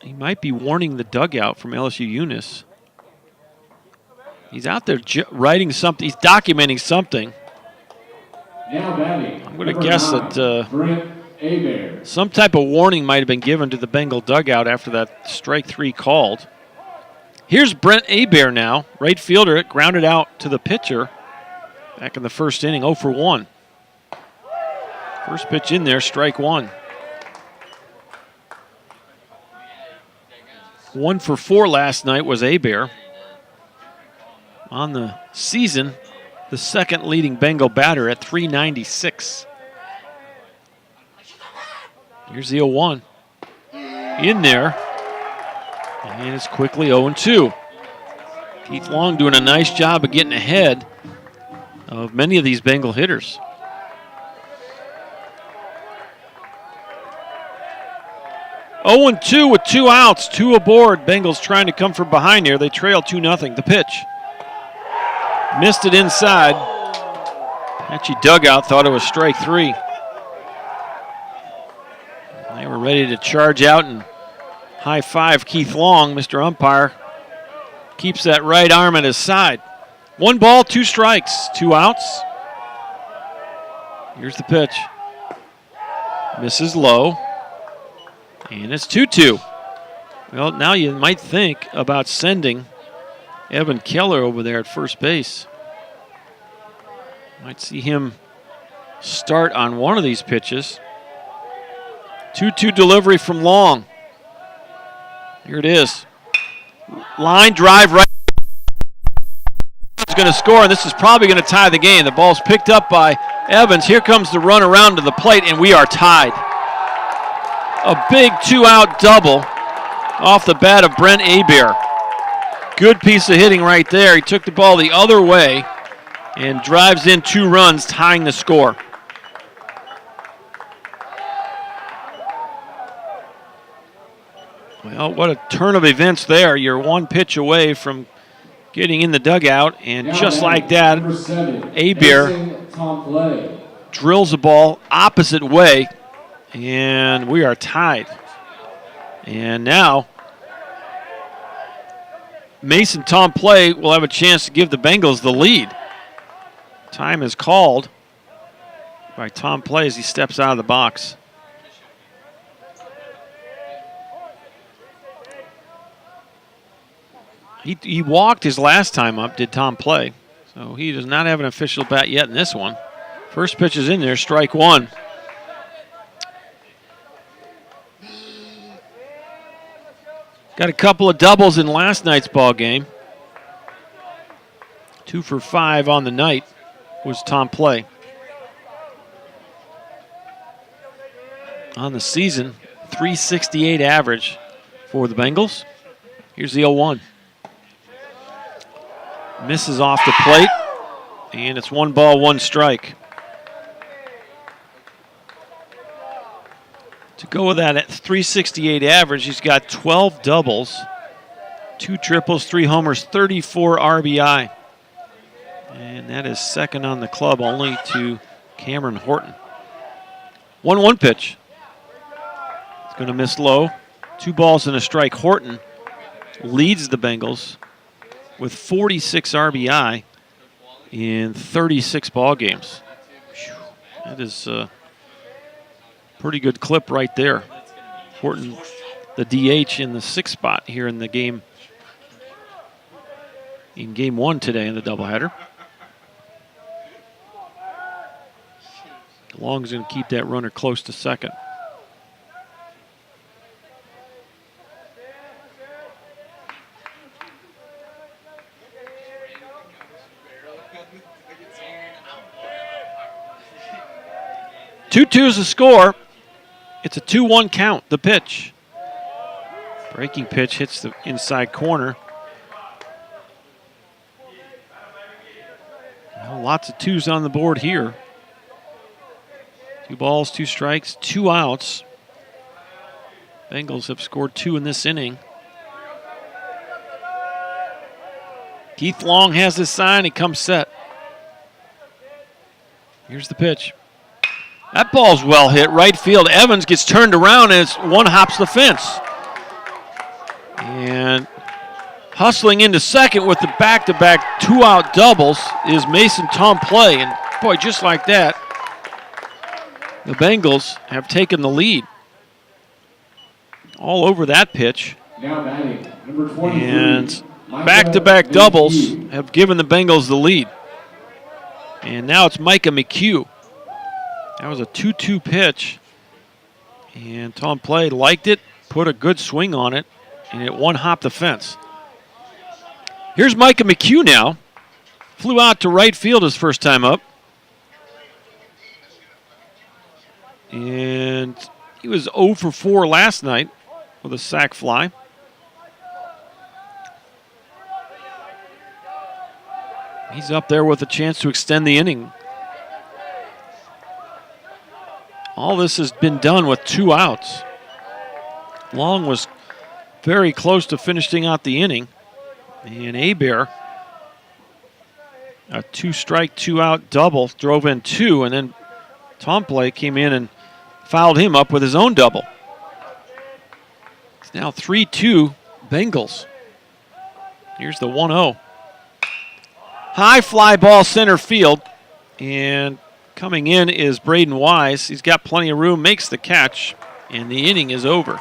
he might be warning the dugout from LSU-Eunice. He's out there writing something. He's documenting something. Now batting, I'm going to number guess 9, that Brent Abair. some type of warning might have been given to the Bengal dugout after that strike 3 called. Here's Brent Abair now, right fielder, grounded out to the pitcher back in the first inning, 0 for 1. First pitch in there, strike 1. 1 for 4 last night was Abair. On the season, the second leading Bengal batter at .396. Here's the 0-1. In there. And it's quickly 0-2. Keith Long doing a nice job of getting ahead of many of these Bengal hitters. 0-2 with 2 outs, 2 aboard. Bengals trying to come from behind here. They trail 2-0. The pitch. Missed it inside. Apache dugout thought it was strike 3. They were ready to charge out and high-five Keith Long. Mr. Umpire keeps that right arm at his side. 1 ball, 2 strikes, 2 outs. Here's the pitch. Misses low. And it's 2-2. Well, now you might think about sending Evan Keller over there at first base. Might see him start on one of these pitches. 2-2 delivery from Long. Here it is. Line drive right. Is going to score, and this is probably going to tie the game. The ball's picked up by Evans. Here comes the run around to the plate, and we are tied. A big 2-out double off the bat of Brent Hebert. Good piece of hitting right there. He took the ball the other way and drives in 2 runs, tying the score. Well, what a turn of events there. You're 1 pitch away from getting in the dugout, and just like that, Hebert drills the ball opposite way, and we are tied. And now Mason Tomplay will have a chance to give the Bengals the lead. Time is called by Tomplay as he steps out of the box. He walked his last time up, did Tomplay. So he does not have an official bat yet in this one. First pitch is in there, strike 1. Got a couple of doubles in last night's ball game. 2 for 5 on the night was Tomplay. On the season, .368 average for the Bengals. Here's the 0-1. Misses off the plate, and it's 1 ball, 1 strike. To go with that at .368 average, he's got 12 doubles, 2 triples, 3 homers, 34 RBI. And that is second on the club, only to Cameron Horton. 1-1 pitch. It's going to miss low. 2 balls and a strike. Horton leads the Bengals with 46 RBI in 36 ball games. That is a pretty good clip right there. Horton, the DH in the 6th spot here in the game, in game 1 today in the doubleheader. Long's going to keep that runner close to second. Two-two is the score. It's a 2-1 count. The pitch. Breaking pitch hits the inside corner. Well, lots of 2s on the board here. 2 balls, 2 strikes, 2 outs. Bengals have scored 2 in this inning. Keith Long has his sign. He comes set. Here's the pitch. That ball's well hit. Right field. Evans gets turned around and it's 1 hops the fence. And hustling into second with the back-to-back 2-out doubles is Mason Tomplay. And boy, just like that, the Bengals have taken the lead. All over that pitch. Now batting, number 23. And back-to-back doubles have given the Bengals the lead. And now it's Micah McHugh. That was a 2-2 pitch. And Tomplay liked it, put a good swing on it, and it 1-hopped the fence. Here's Micah McHugh now. Flew out to right field his first time up. And he was 0 for 4 last night with a sac fly. He's up there with a chance to extend the inning. All this has been done with 2 outs. Long was very close to finishing out the inning. And Hebert, a 2-strike, 2-out double, drove in 2, and then Tomplay came in and fouled him up with his own double. It's now 3-2 Bengals. Here's the 1-0. High fly ball center field, and coming in is Braden Wise. He's got plenty of room, makes the catch, and the inning is over.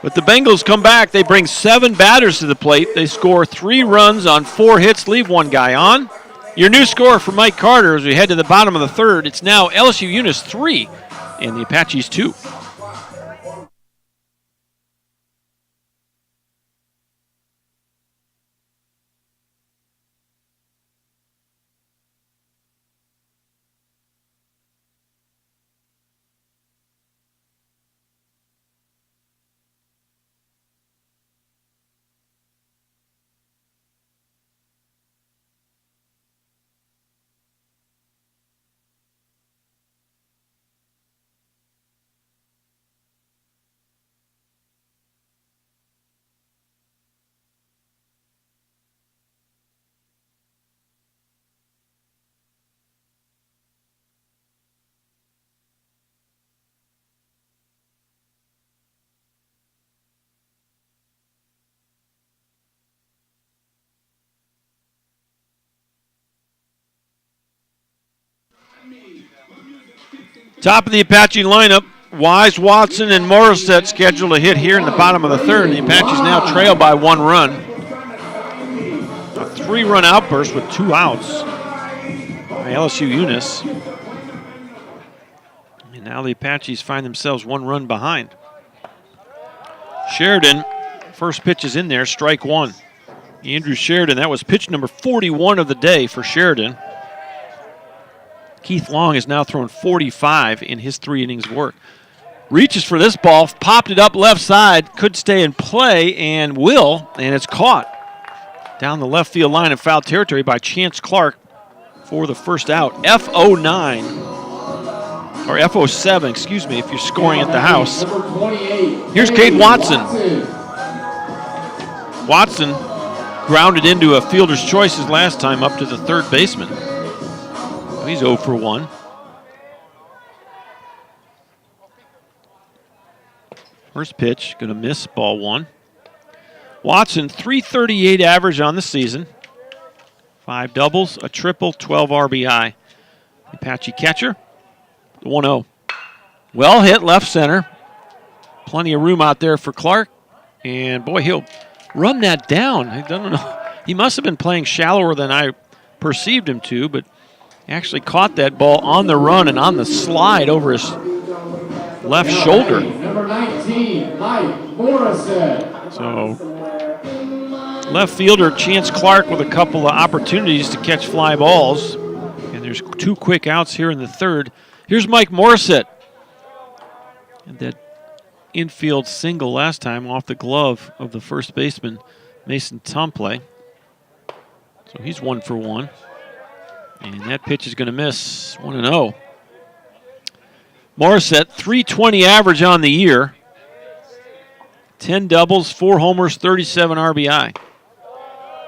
But the Bengals come back. They bring 7 batters to the plate. They score 3 runs on 4 hits, leave 1 guy on. Your new score for Mike Carter as we head to the bottom of the third. It's now LSU-Eunice 3 and the Apaches 2. Top of the Apache lineup, Wise, Watson, and Morissette scheduled to hit here in the bottom of the third. The Apaches now trail by 1 run. A 3-run outburst with 2 outs by LSU-Eunice. And now the Apaches find themselves 1 run behind. Sheridan, first pitch is in there, strike 1. Andrew Sheridan, that was pitch number 41 of the day for Sheridan. Keith Long has now thrown 45 in his 3 innings work. Reaches for this ball, popped it up left side, could stay in play, and will, and it's caught down the left field line in foul territory by Chance Clark for the first out. F09, or F07, excuse me, if you're scoring at the house. Here's Cade Watson. Watson grounded into a fielder's choices last time up to the third baseman. He's 0 for 1. First pitch, going to miss, ball 1. Watson, .338 average on the season. 5 doubles, a triple, 12 RBI. Apache catcher, 1-0. Well hit left center. Plenty of room out there for Clark. And boy, he'll run that down. I don't know. He must have been playing shallower than I perceived him to, but actually caught that ball on the run and on the slide over his left shoulder. Number 19, Mike Morissette. So, left fielder Chance Clark with a couple of opportunities to catch fly balls. And there's 2 quick outs here in the third. Here's Mike Morissette. And that infield single last time off the glove of the first baseman, Mason Tomplay. So he's 1 for 1. And that pitch is going to miss, 1-0. Morissette, .320 average on the year. 10 doubles, 4 homers, 37 RBI.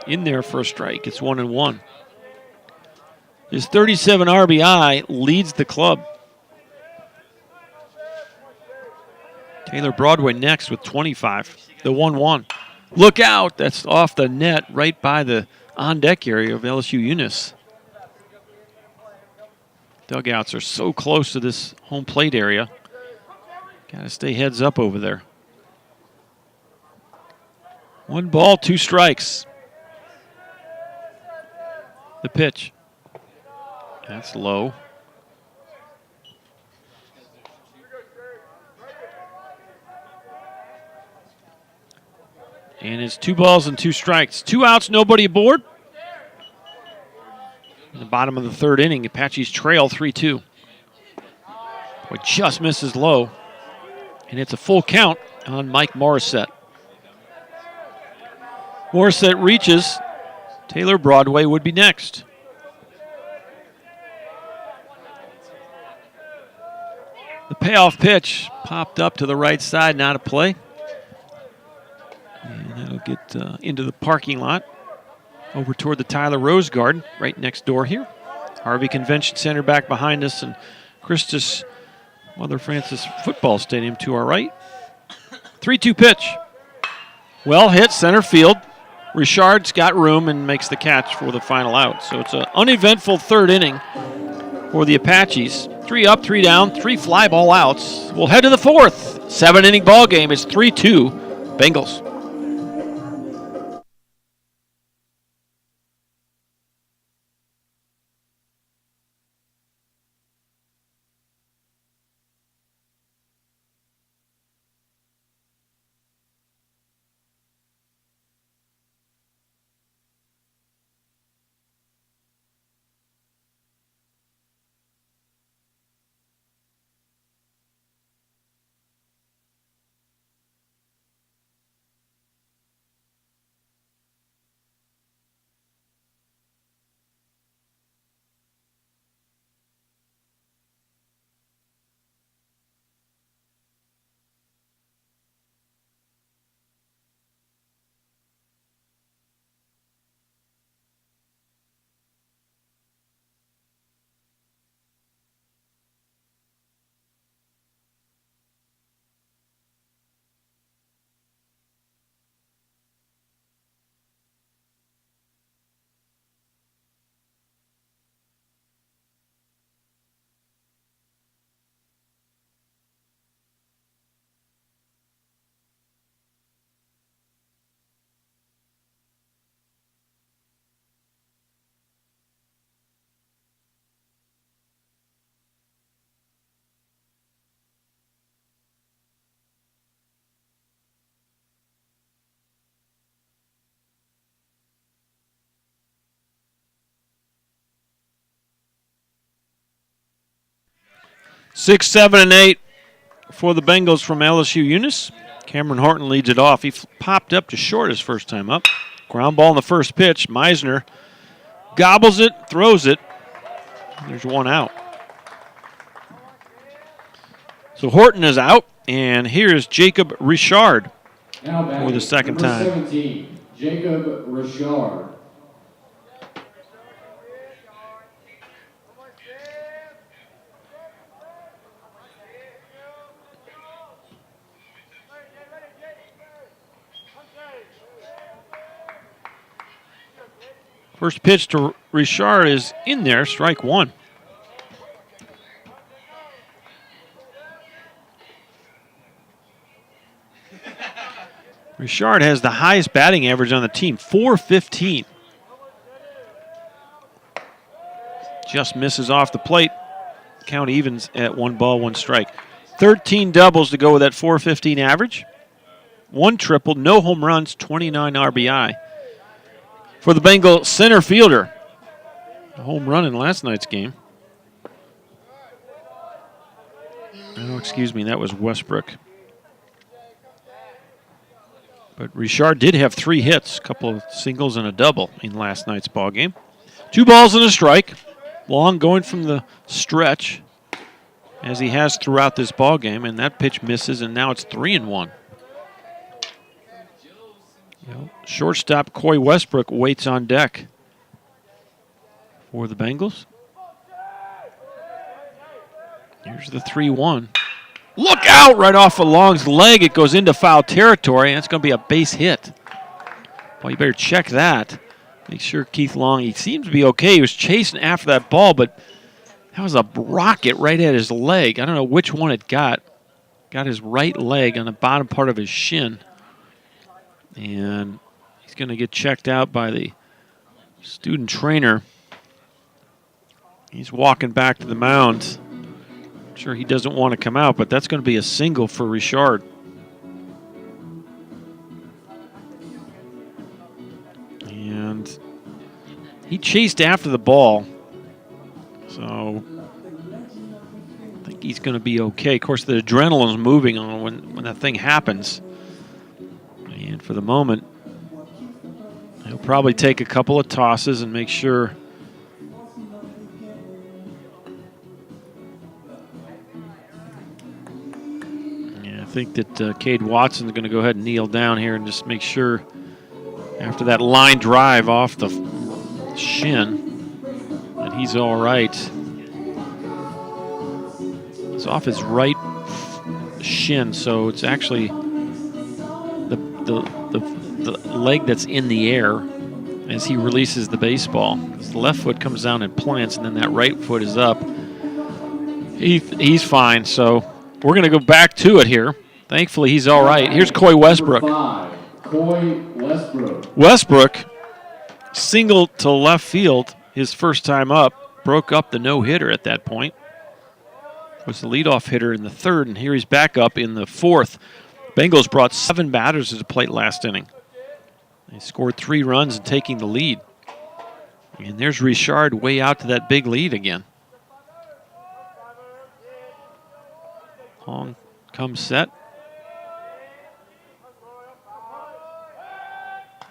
In there for a strike, it's 1-1. His 37 RBI leads the club. Taylor Broadway next with 25, the 1-1. Look out, that's off the net right by the on-deck area of LSU-Eunice. Dugouts are so close to this home plate area. Got to stay heads up over there. 1 ball, 2 strikes. The pitch. That's low. And it's 2 balls and 2 strikes. 2 outs, nobody aboard. In the bottom of the third inning, Apaches trail 3-2. Boy, just misses low. And it's a full count on Mike Morissette. Morissette reaches. Taylor Broadway would be next. The payoff pitch popped up to the right side, not a play. And that'll get into the parking lot over toward the Tyler Rose Garden, right next door here. Harvey Convention Center back behind us, and Christus Mother Francis Football Stadium to our right. 3-2 pitch. Well hit, center field. Richard's got room and makes the catch for the final out. So it's an uneventful third inning for the Apaches. 3 up, 3 down, 3 fly ball outs. We'll head to the fourth. 7-inning ball game. It's 3-2 Bengals. Six, 7, and 8 for the Bengals from LSU-Eunice. Cameron Horton leads it off. He popped up to short his first time up. Ground ball in the first pitch. Meisner gobbles it, throws it. There's one out. So Horton is out, and here's Jacob Richard for the second time. 17, Jacob Richard. First pitch to Richard is in there, strike one. Richard has the highest batting average on the team, .415. Just misses off the plate. Count evens at 1 ball, 1 strike. 13 doubles to go with that .415 average. 1 triple, no home runs, 29 RBI. For the Bengal center fielder, a home run in last night's game. Oh, excuse me, that was Westbrook. But Richard did have 3 hits, a couple of singles and a double in last night's ball game. 2 balls and a strike. Long going from the stretch, as he has throughout this ball game, and that pitch misses, and now it's 3-1. Shortstop Coy Westbrook waits on deck for the Bengals. Here's the 3-1. Look out right off of Long's leg. It goes into foul territory, and it's going to be a base hit. Well, you better check that. Make sure Keith Long, he seems to be okay. He was chasing after that ball, but that was a rocket right at his leg. I don't know which one it got. Got his right leg on the bottom part of his shin. And he's going to get checked out by the student trainer. He's walking back to the mound. I'm sure he doesn't want to come out, but that's going to be a single for Richard. And he chased after the ball. So I think he's going to be okay. Of course, the adrenaline's moving on when that thing happens. And for the moment, he'll probably take a couple of tosses and make sure think that Cade Watson's going to go ahead and kneel down here and just make sure after that line drive off the shin that he's all right. It's off his right shin, so it's actually the leg that's in the air as he releases the baseball. The left foot comes down and plants, and then that right foot is up. He's fine, so we're going to go back to it here. Thankfully, he's all right. Here's Coy Westbrook. Westbrook single to left field his first time up, broke up the no-hitter at that point. Was the leadoff hitter in the third, and here he's back up in the fourth. Bengals brought 7 batters to the plate last inning. They scored 3 runs and taking the lead. And there's Richard way out to that big lead again. Long comes set.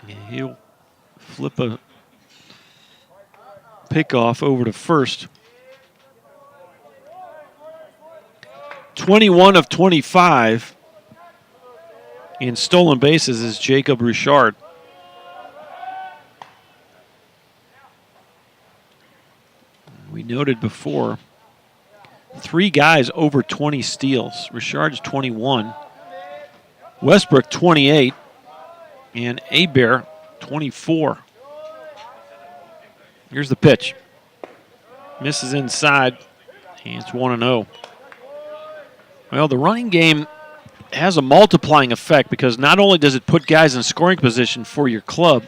And he'll flip a pickoff over to first. 21 of 25 in stolen bases is Jacob Richard. We noted before, 3 guys over 20 steals. Richard's 21, Westbrook 28, and Hebert 24. Here's the pitch. Misses inside, and it's 1-0. Well, the running game has a multiplying effect because not only does it put guys in scoring position for your club,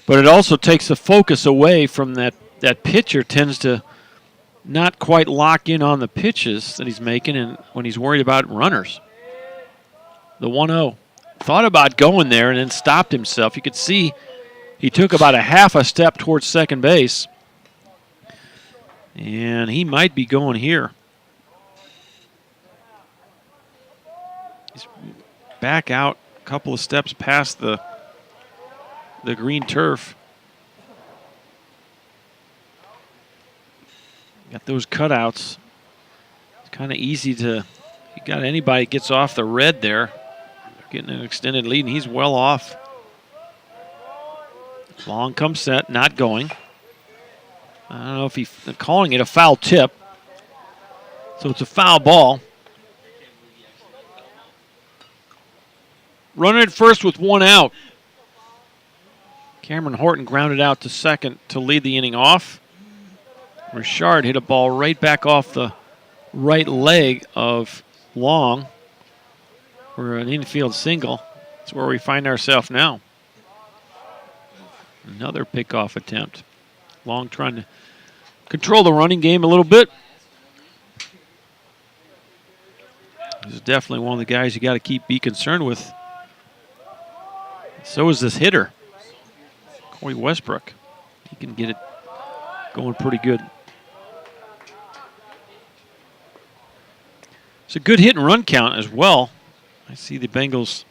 but it also takes the focus away from that pitcher tends to not quite lock in on the pitches that he's making and when he's worried about runners. The 1-0. Thought about going there and then stopped himself. You could see he took about a half a step towards second base. And he might be going here. He's back out a couple of steps past the green turf. Got those cutouts. It's kind of easy to, you got anybody gets off the red there, getting an extended lead, and he's well off. Long comes set, not going. I don't know if he's calling it a foul tip. So it's a foul ball. Runner at first with 1 out. Cameron Horton grounded out to second to lead the inning off. Richard hit a ball right back off the right leg of Long for an infield single. That's where we find ourselves now. Another pickoff attempt. Long trying to control the running game a little bit. This is definitely one of the guys you got to be concerned with. So is this hitter, Coy Westbrook. He can get it going pretty good. It's a good hit and run count as well. I see the Bengals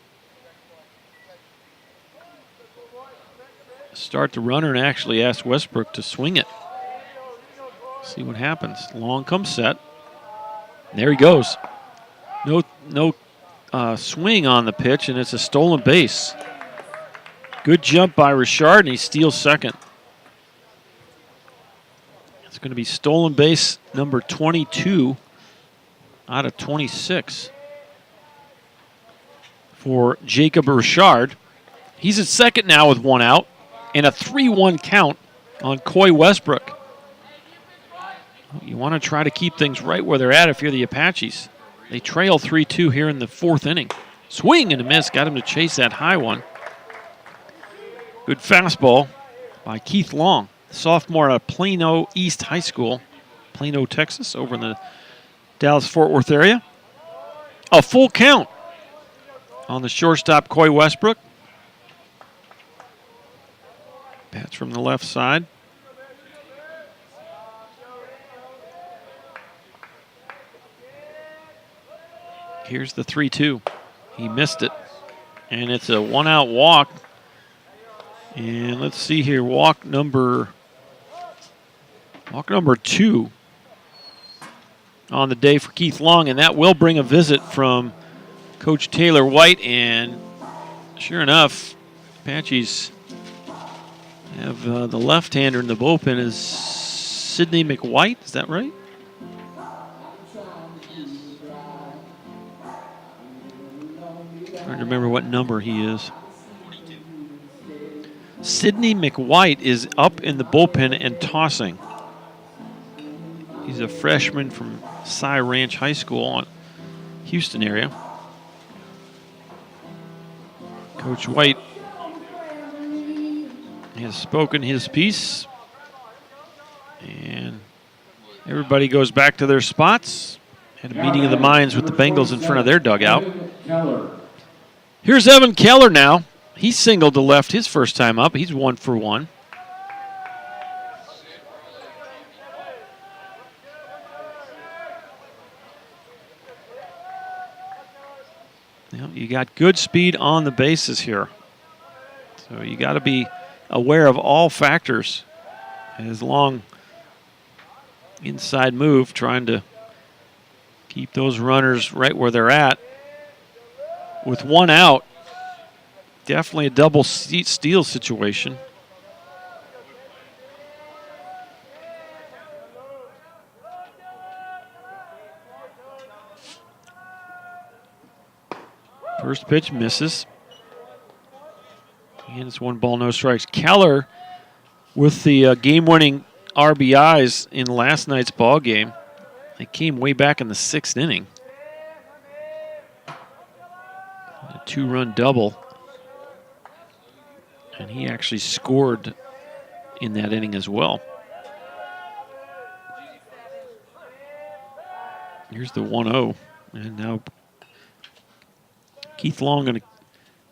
start the runner and actually ask Westbrook to swing it. See what happens. Long comes set. There he goes. No swing on the pitch, and it's a stolen base. Good jump by Richard, and he steals second. It's going to be stolen base number 22 out of 26 for Jacob Richard. He's at second now with 1 out and a 3-1 count on Coy Westbrook. You want to try to keep things right where they're at if you're the Apaches. They trail 3-2 here in the 4th inning. Swing and a miss. Got him to chase that high one. Good fastball by Keith Long, sophomore out of Plano East High School, Plano, Texas, over in the Dallas-Fort Worth area. A full count on the shortstop, Coy Westbrook. Bats from the left side. Here's the 3-2. He missed it. And it's a 1-out walk. And let's see here, walk number 2 on the day for Keith Long, and that will bring a visit from Coach Taylor White, and sure enough, Apaches have the left-hander in the bullpen is Sidney McWhite. Is that right? Trying to remember what number he is. Sidney McWhite is up in the bullpen and tossing. He's a freshman from Cy Ranch High School in Houston area. Coach White has spoken his piece, and everybody goes back to their spots. Had a meeting of the minds with the Bengals in front of their dugout. Here's Evan Keller now. He singled to left his first time up. He's 1 for 1. Now, you got good speed on the bases here. So you got to be aware of all factors. His long inside move, trying to keep those runners right where they're at. With one out, definitely a double steal situation. First pitch misses. And it's 1 ball, no strikes. Keller with the game-winning RBIs in last night's ball game. They came way back in the 6th inning. A 2-run double. And he actually scored in that inning as well. Here's the 1-0. And now Keith Long going to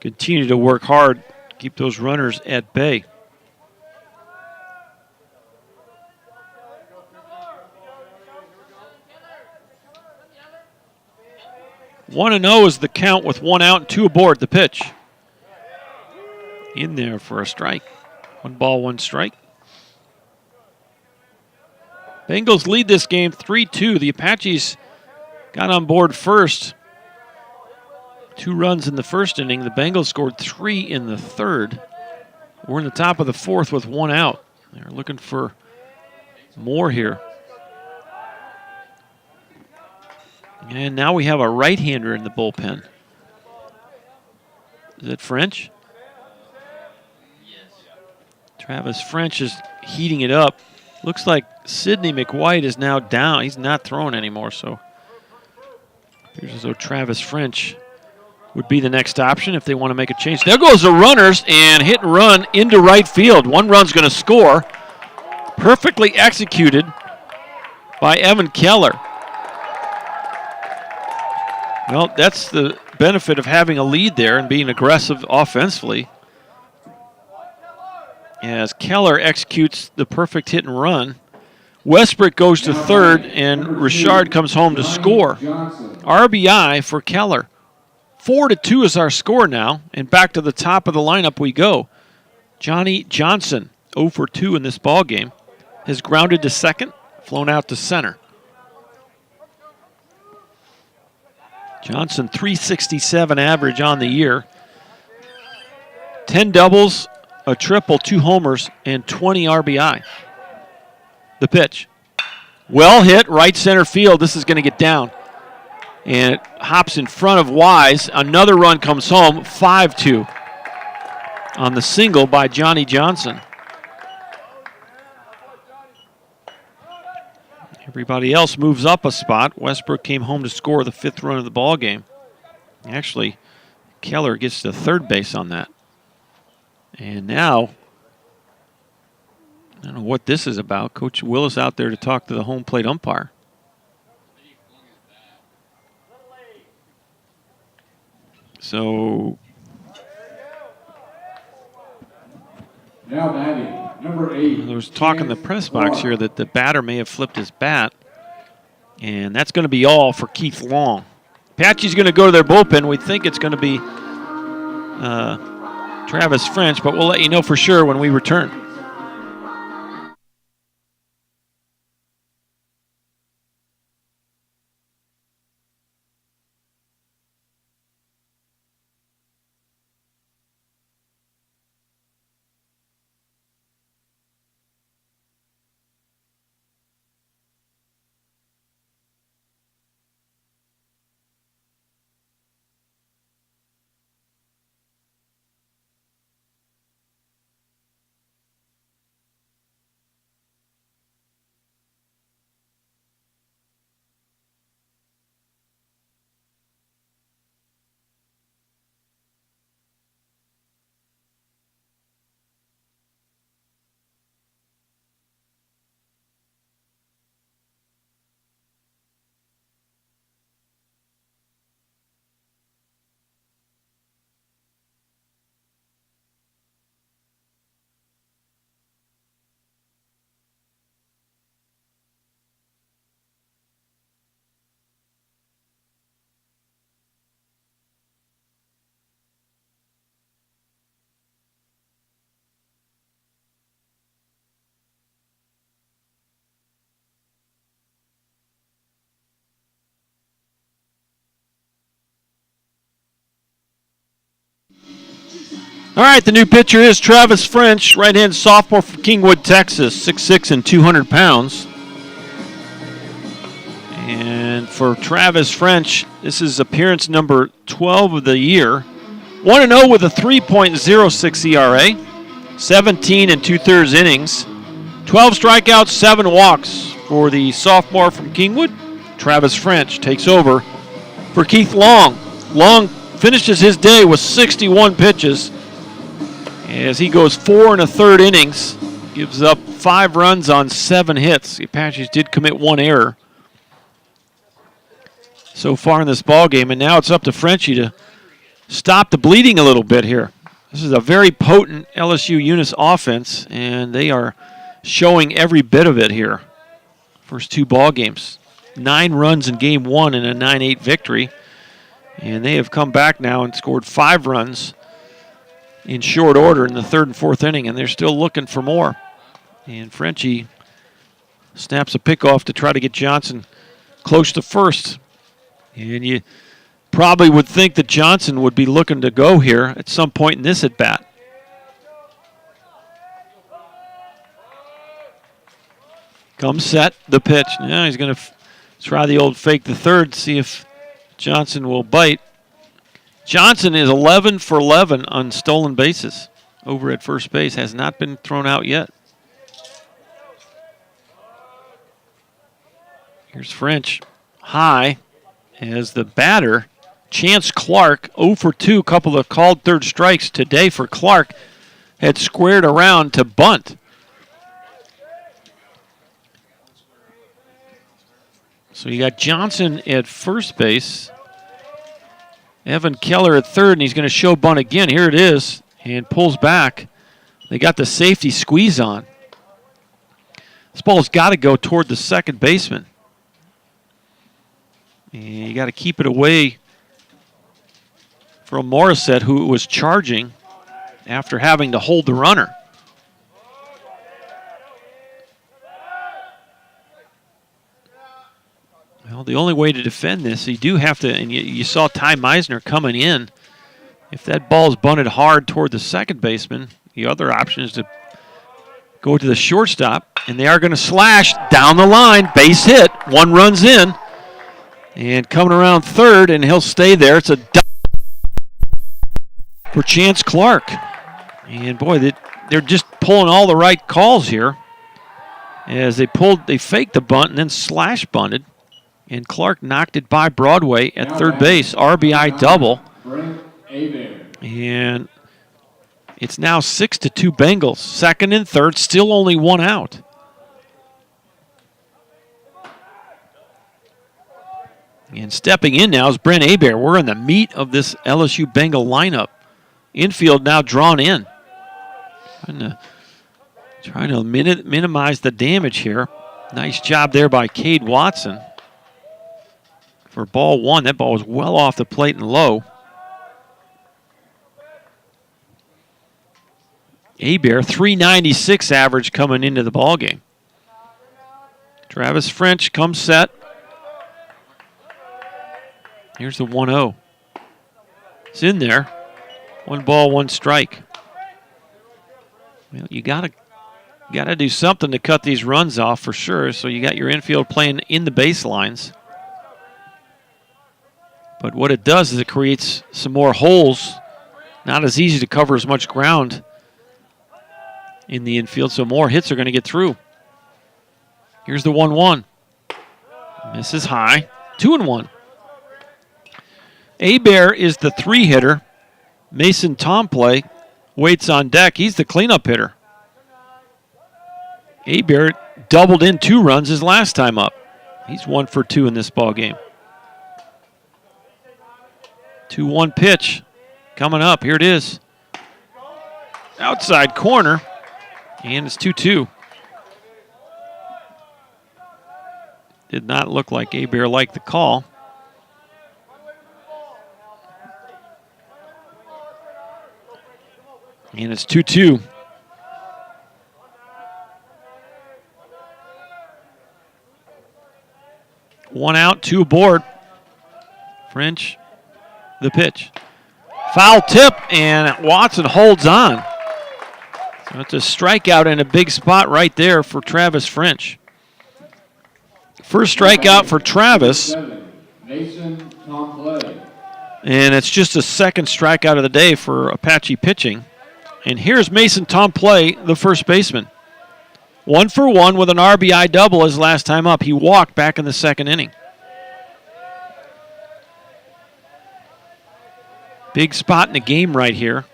continue to work hard, keep those runners at bay. One and 0 is the count with 1 out and 2 aboard. The pitch in there for a strike. 1 ball, 1 strike. Bengals lead this game 3-2. The Apaches got on board first. 2 runs in the first inning. The Bengals scored 3 in the third. We're in the top of the 4th with 1 out. They're looking for more here. And now we have a right-hander in the bullpen. Is it French? Travis French is heating it up. Looks like Sidney McWhite is now down. He's not throwing anymore, so appears as though Travis French would be the next option if they want to make a change. There goes the runners, and hit and run into right field. 1 run's going to score. Perfectly executed by Evan Keller. Well, that's the benefit of having a lead there and being aggressive offensively. As Keller executes the perfect hit and run. Westbrook goes to third, and Richard comes home to score. RBI for Keller. 4-2 is our score now, and back to the top of the lineup we go. Johnny Johnson, 0 for 2 in this ball game, has grounded to second, flown out to center. Johnson, 367 average on the year. 10 doubles, a triple, 2 homers, and 20 RBI. The pitch. Well hit, right center field. This is going to get down. And it hops in front of Wise. Another run comes home, 5-2 on the single by Johnny Johnson. Everybody else moves up a spot. Westbrook came home to score the 5th run of the ball game. Actually, Keller gets to third base on that. And now, I don't know what this is about. Coach Willis out there to talk to the home plate umpire. So Now batting, number 8. there was talk in the press box here that the batter may have flipped his bat. And that's going to be all for Keith Long. Apache's going to go to their bullpen. We think it's going to be Travis French, but we'll let you know for sure when we return. All right, the new pitcher is Travis French, right-hand sophomore from Kingwood, Texas, 6'6" and 200 pounds. And for Travis French, this is appearance number 12 of the year. 1-0 with a 3.06 ERA, 17 and 2/3 innings, 12 strikeouts, 7 walks for the sophomore from Kingwood. Travis French takes over for Keith Long. Long finishes his day with 61 pitches as he goes 4 1/3 innings, gives up 5 runs on 7 hits. The Apaches did commit 1 error so far in this ball game, and now it's up to Frenchie to stop the bleeding a little bit here. This is a very potent LSU-Eunice offense, and they are showing every bit of it here. First 2 ball games, 9 runs in game 1 and a 9-8 victory, and they have come back now and scored 5 runs in short order in the 3rd and 4th inning, and they're still looking for more. And Frenchie snaps a pickoff to try to get Johnson close to first. And you probably would think that Johnson would be looking to go here at some point in this at-bat. Comes set, the pitch. Now he's going to try the old fake the third, see if Johnson will bite. Johnson is 11 for 11 on stolen bases over at first base. Has not been thrown out yet. Here's French. High as the batter, Chance Clark, 0 for 2, couple of called third strikes today for Clark, had squared around to bunt. So you got Johnson at first base, Evan Keller at third, and he's going to show bunt again. Here it is, and pulls back. They got the safety squeeze on. This ball's got to go toward the second baseman. And you got to keep it away from Morissette, who was charging after having to hold the runner. Well, the only way to defend this, you do have to, and you saw Ty Meisner coming in. If that ball is bunted hard toward the second baseman, the other option is to go to the shortstop, and they are going to slash down the line, base hit, 1 run's in. And coming around third, and he'll stay there. It's a double for Chance Clark. And boy, they're just pulling all the right calls here. As they faked the bunt and then slash bunted. And Clark knocked it by Broadway at third base. RBI double. And it's now 6-2 Bengals. Second and third, still only 1 out. And stepping in now is Brent Hebert. We're in the meat of this LSU Bengal lineup. Infield now drawn in. Trying to minimize the damage here. Nice job there by Cade Watson. For ball 1, that ball was well off the plate and low. Hebert, 396 average coming into the ball game. Travis French comes set. Here's the 1-0. It's in there. 1 ball, 1 strike. Well, you gotta do something to cut these runs off for sure. So you got your infield playing in the baselines. But what it does is it creates some more holes. Not as easy to cover as much ground in the infield, so more hits are going to get through. Here's the 1-1. Misses high. 2-1. Hebert is the 3-hitter. Mason Tomplay waits on deck. He's the cleanup hitter. Hebert doubled in 2 runs his last time up. He's 1 for 2 in this ball game. 2-1 pitch coming up. Here it is. Outside corner. And it's 2-2. Did not look like Hebert liked the call. And it's 2-2. One out, 2 aboard. French, the pitch. Foul tip, and Watson holds on. So it's a strikeout in a big spot right there for Travis French. First strikeout for Travis. Mason Tomplay. And it's just a second strikeout of the day for Apache pitching. And here's Mason Tomplay, the first baseman. 1 for 1 with an RBI double his last time up. He walked back in the second inning. Big spot in the game right here.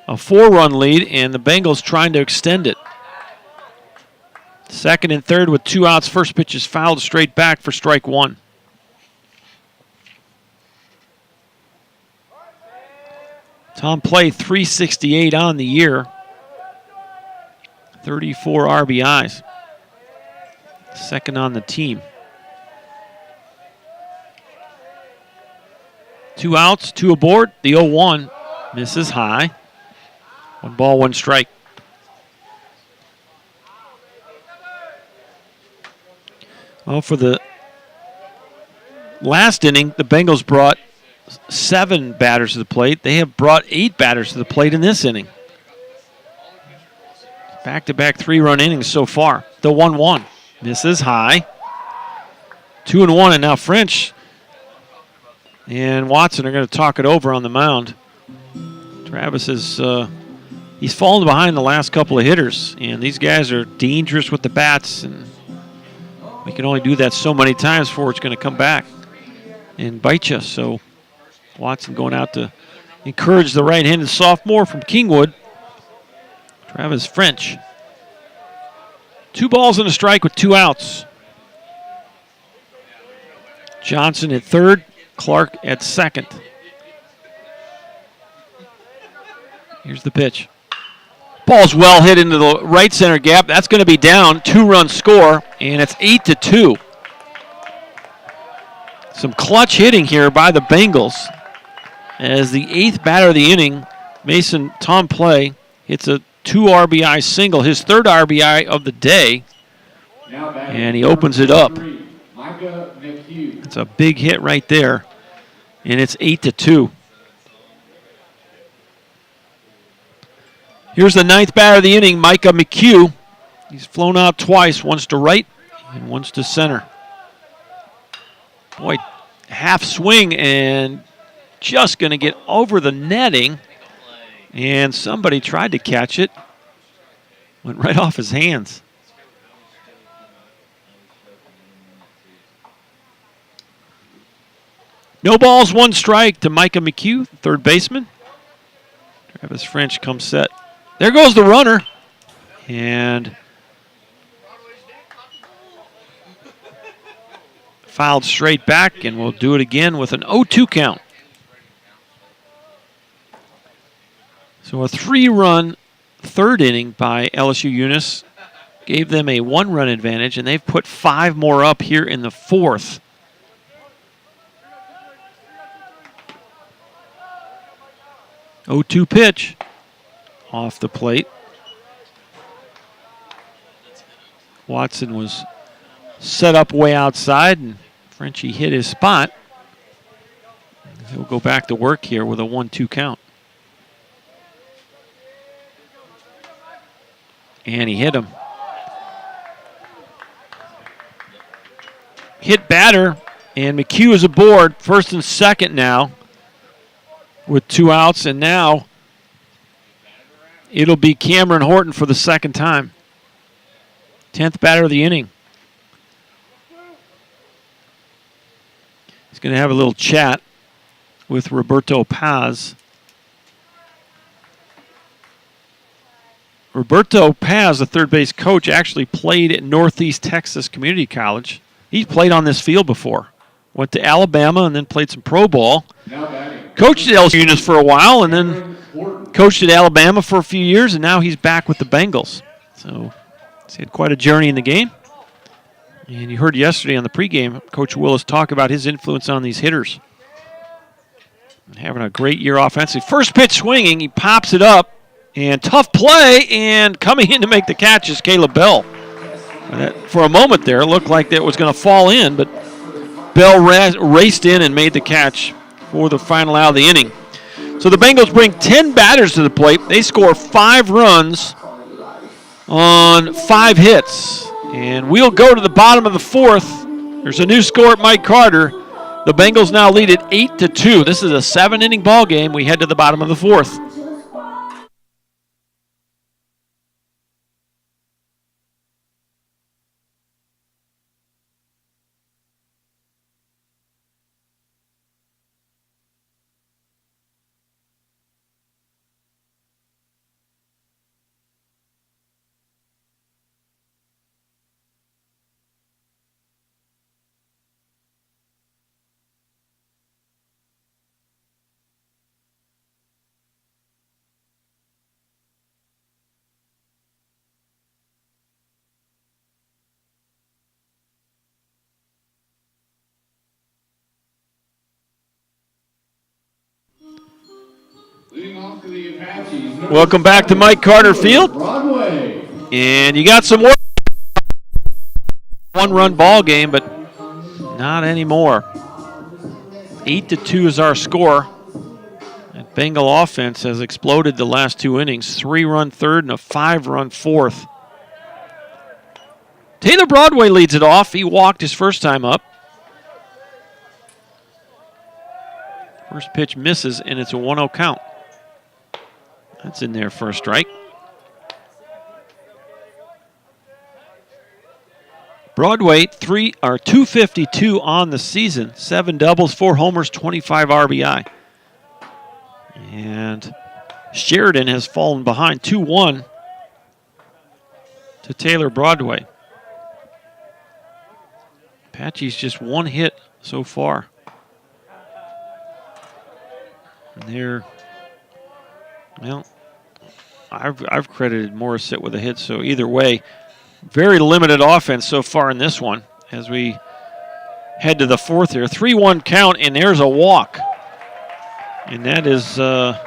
A 4-run lead, and the Bengals trying to extend it. Second and third with 2 outs. First pitch is fouled straight back for strike 1. Tomplay 368 on the year. 34 RBIs. Second on the team. 2 outs, 2 aboard. The 0-1 misses high. 1 ball, 1 strike. Well, for the last inning, the Bengals brought 7 batters to the plate. They have brought 8 batters to the plate in this inning. Back-to-back 3-run innings so far. The 1-1 misses high. 2-1, and now French and Watson are going to talk it over on the mound. Travis is he's fallen behind the last couple of hitters, and these guys are dangerous with the bats, and we can only do that so many times before it's going to come back and bite you. So Watson going out to encourage the right-handed sophomore from Kingwood, Travis French. 2 balls and a strike with 2 outs. Johnson at third, Clark at second. Here's the pitch. Ball's well hit into the right center gap. That's going to be down. 2-run score, and it's 8-2. Some clutch hitting here by the Bengals. As the 8th batter of the inning, Mason Tomplay hits a 2 RBI single, his 3rd RBI of the day, and he opens it up. It's a big hit right there, and it's 8-2. Here's the 9th batter of the inning, Micah McHugh. He's flown out twice, once to right and once to center. Boy, half swing and just going to get over the netting. And somebody tried to catch it. Went right off his hands. No balls, 1 strike to Micah McHugh, third baseman. Travis French comes set. There goes the runner. And fouled straight back, and we'll do it again with an 0-2 count. So a 3-run third inning by LSU-Eunice gave them a 1-run advantage, and they've put 5 more up here in the 4th. Oh, 2 pitch off the plate. Watson was set up way outside, and Frenchie hit his spot. He'll go back to work here with a 1-2 count. And he hit him. Hit batter, and McHugh is aboard, first and second now with 2 outs, and now it'll be Cameron Horton for the second time. 10th batter of the inning. He's going to have a little chat with Roberto Paz. Roberto Paz, the third base coach, actually played at Northeast Texas Community College. He's played on this field before. Went to Alabama and then played some pro ball. Coached at LSU-Eunice for a while and then coached at Alabama for a few years, and now he's back with the Bengals. So he's had quite a journey in the game. And you heard yesterday on the pregame, Coach Willis talk about his influence on these hitters. And having a great year offensively. First pitch swinging, he pops it up. And tough play, and coming in to make the catch is Caleb Bell. For a moment there, it looked like that was going to fall in, but Bell raced in and made the catch for the final out of the inning. So the Bengals bring 10 batters to the plate. They score 5 runs on 5 hits. And we'll go to the bottom of the 4th. There's a new score at Mike Carter. The Bengals now lead it 8-2. This is a 7-inning ball game. We head to the bottom of the 4th. Welcome back to Mike Carter Field. Broadway. And you got some more. 1-run ball game, but not anymore. 8-2 is our score. That Bengal offense has exploded the last 2 innings. 3-run third and a 5-run fourth. Taylor Broadway leads it off. He walked his first time up. First pitch misses, and it's a 1-0 count. That's in there for a strike. Broadway 252 on the season, 7 doubles, 4 homers, 25 RBI. And Sheridan has fallen behind 2-1 to Taylor Broadway. Apache's just 1 hit so far. And they're, well, I've credited Morissette with a hit, so either way, very limited offense so far in this one as we head to the 4th here. 3-1 count, and there's a walk. And that is the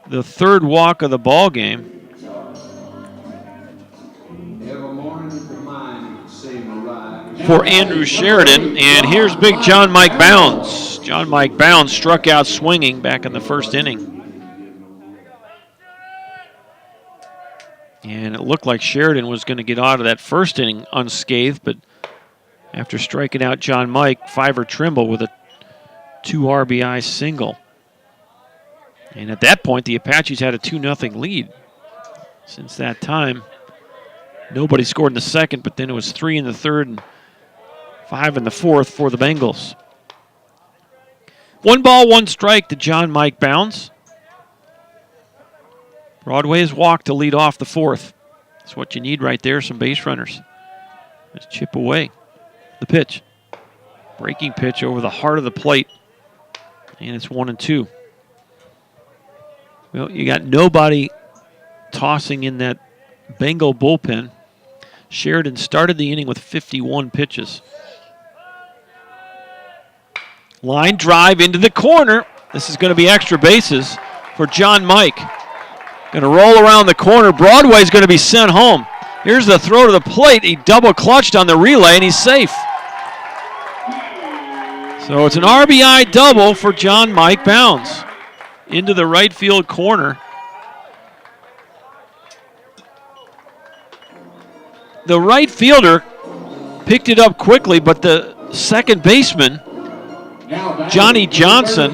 3rd walk of the ball game. For Andrew Sheridan, and here's big John Mike Bounds. John Mike Bounds struck out swinging back in the 1st inning. And it looked like Sheridan was going to get out of that 1st inning unscathed, but after striking out John Mike, Fiver Trimble with a 2 RBI single. And at that point, the Apaches had a 2-0 lead. Since that time, nobody scored in the 2nd, but then it was 3 in the 3rd and 5 in the 4th for the Bengals. 1 ball, 1 strike to John Mike Bounds. Broadway has walked to lead off the 4th. That's what you need right there, some base runners. Just chip away. The pitch. Breaking pitch over the heart of the plate. And it's 1-2. Well, you got nobody tossing in that Bengal bullpen. Sheridan started the inning with 51 pitches. Line drive into the corner. This is going to be extra bases for John Mike. Going to roll around the corner. Broadway's going to be sent home. Here's the throw to the plate. He double clutched on the relay, and he's safe. So it's an RBI double for John Mike Bounds into the right field corner. The right fielder picked it up quickly, but the second baseman, Johnny Johnson,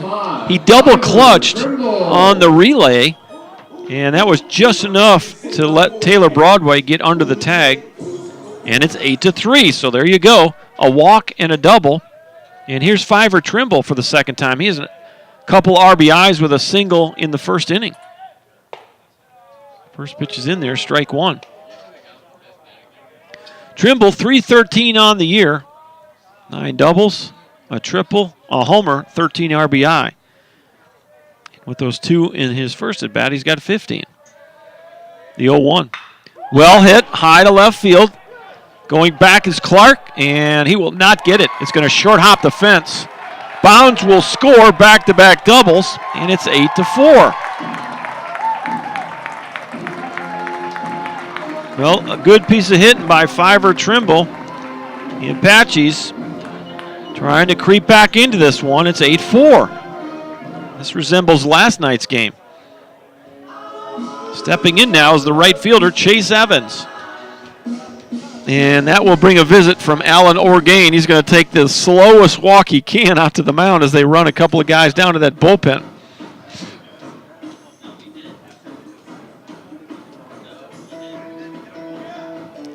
he double clutched on the relay, and that was just enough to let Taylor Broadway get under the tag. And it's 8-3, so there you go. A walk and a double. And here's Fiver Trimble for the 2nd time. He has a couple RBIs with a single in the 1st inning. First pitch is in there, strike 1. Trimble, 313 on the year. 9 doubles, a triple, a homer, 13 RBI. With those 2 in his first at bat, he's got 15. The 0-1. Well hit, high to left field. Going back is Clark, and he will not get it. It's going to short hop the fence. Bounds will score back-to-back doubles, and it's 8-4. Well, a good piece of hitting by Fiver Trimble. The Apaches trying to creep back into this one. It's 8-4. This resembles last night's game. Stepping in now is the right fielder, Chase Evans. And that will bring a visit from Alan Orgain. He's going to take the slowest walk he can out to the mound as they run a couple of guys down to that bullpen.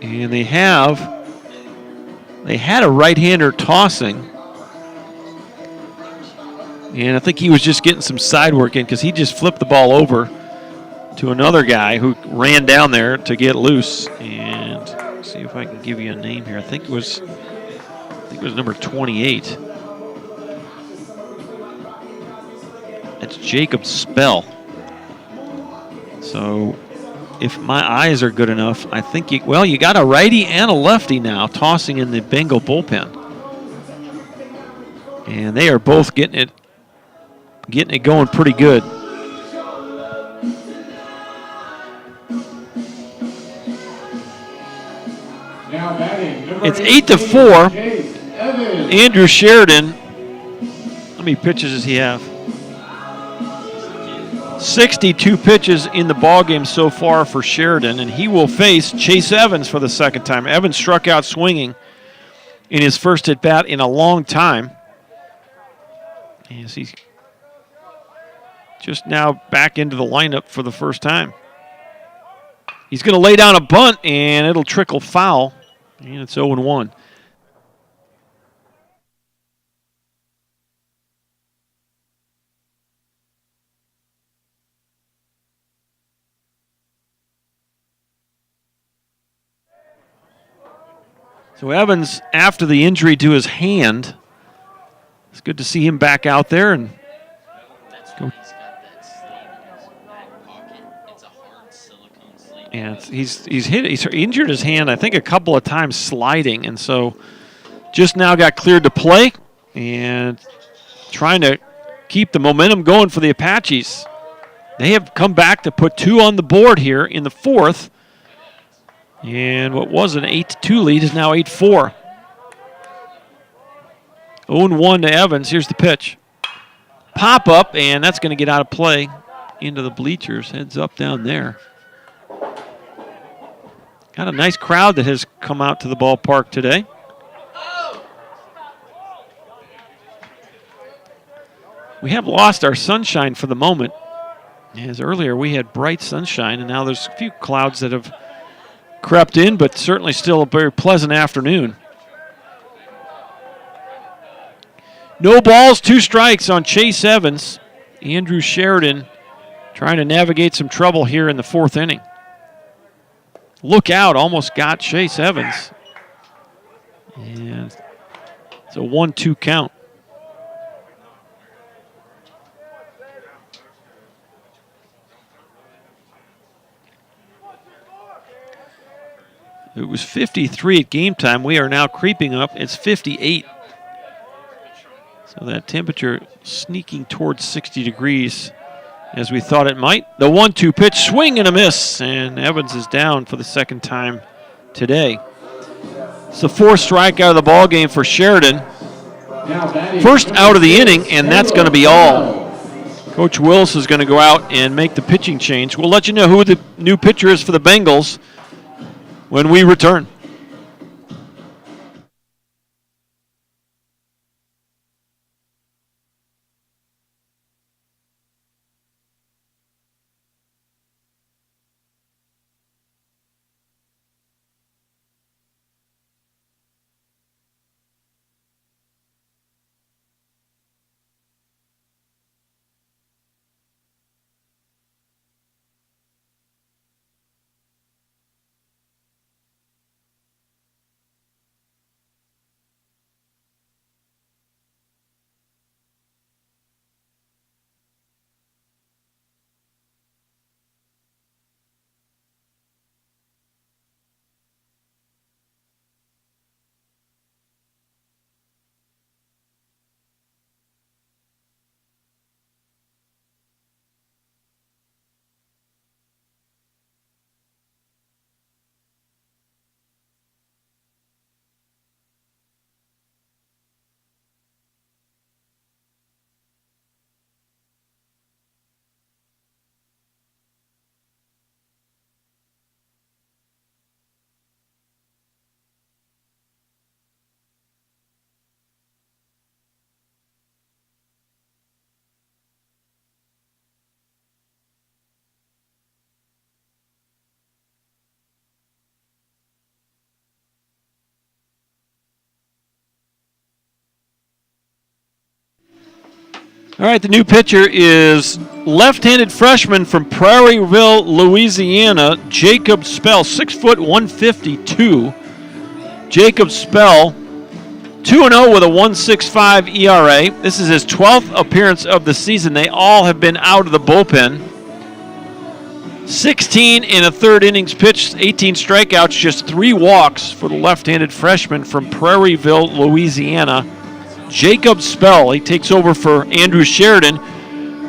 And they had a right-hander tossing. And I think he was just getting some side work in because he just flipped the ball over to another guy who ran down there to get loose. And see if I can give you a name here. I think it was number 28. That's Jacob Spell. So if my eyes are good enough, I think you got a righty and a lefty now tossing in the Bengal bullpen. And they are both getting it going pretty good. It's 8-4. Andrew Sheridan. How many pitches does he have? 62 pitches in the ballgame so far for Sheridan, and he will face Chase Evans for the second time. Evans struck out swinging in his first at-bat in a long time. As he's just now back into the lineup for the first time. He's going to lay down a bunt, and it'll trickle foul, and it's 0-1. So Evans, after the injury to his hand, it's good to see him back out there and go. And he's injured his hand, I think, a couple of times sliding, and so just now got cleared to play and trying to keep the momentum going for the Apaches. They have come back to put 2 on the board here in the fourth. And what was an 8-2 lead is now 8-4. 0-1 to Evans. Here's the pitch. Pop up, and that's going to get out of play into the bleachers. Heads up down there. Got a nice crowd that has come out to the ballpark today. We have lost our sunshine for the moment. As earlier we had bright sunshine, and now there's a few clouds that have crept in, but certainly still a very pleasant afternoon. No balls, 2 strikes on Chase Evans. Andrew Sheridan trying to navigate some trouble here in the 4th inning. Look out, almost got Chase Evans. And it's a 1-2 count. It was 53 at game time. We are now creeping up. It's 58. So that temperature sneaking towards 60 degrees as we thought it might. The 1-2 pitch, swing and a miss, and Evans is down for the second time today. It's the 4th strikeout of the ball game for Sheridan. First out of the inning, and that's going to be all. Coach Willis is going to go out and make the pitching change. We'll let you know who the new pitcher is for the Bengals when we return. All right, the new pitcher is left-handed freshman from Prairieville, Louisiana, Jacob Spell, 6 foot 152. Jacob Spell, 2-0 with a 1.65 ERA. This is his 12th appearance of the season. They all have been out of the bullpen. 16 in a third innings pitched, 18 strikeouts, just 3 walks for the left-handed freshman from Prairieville, Louisiana, Jacob Spell. He takes over for Andrew Sheridan.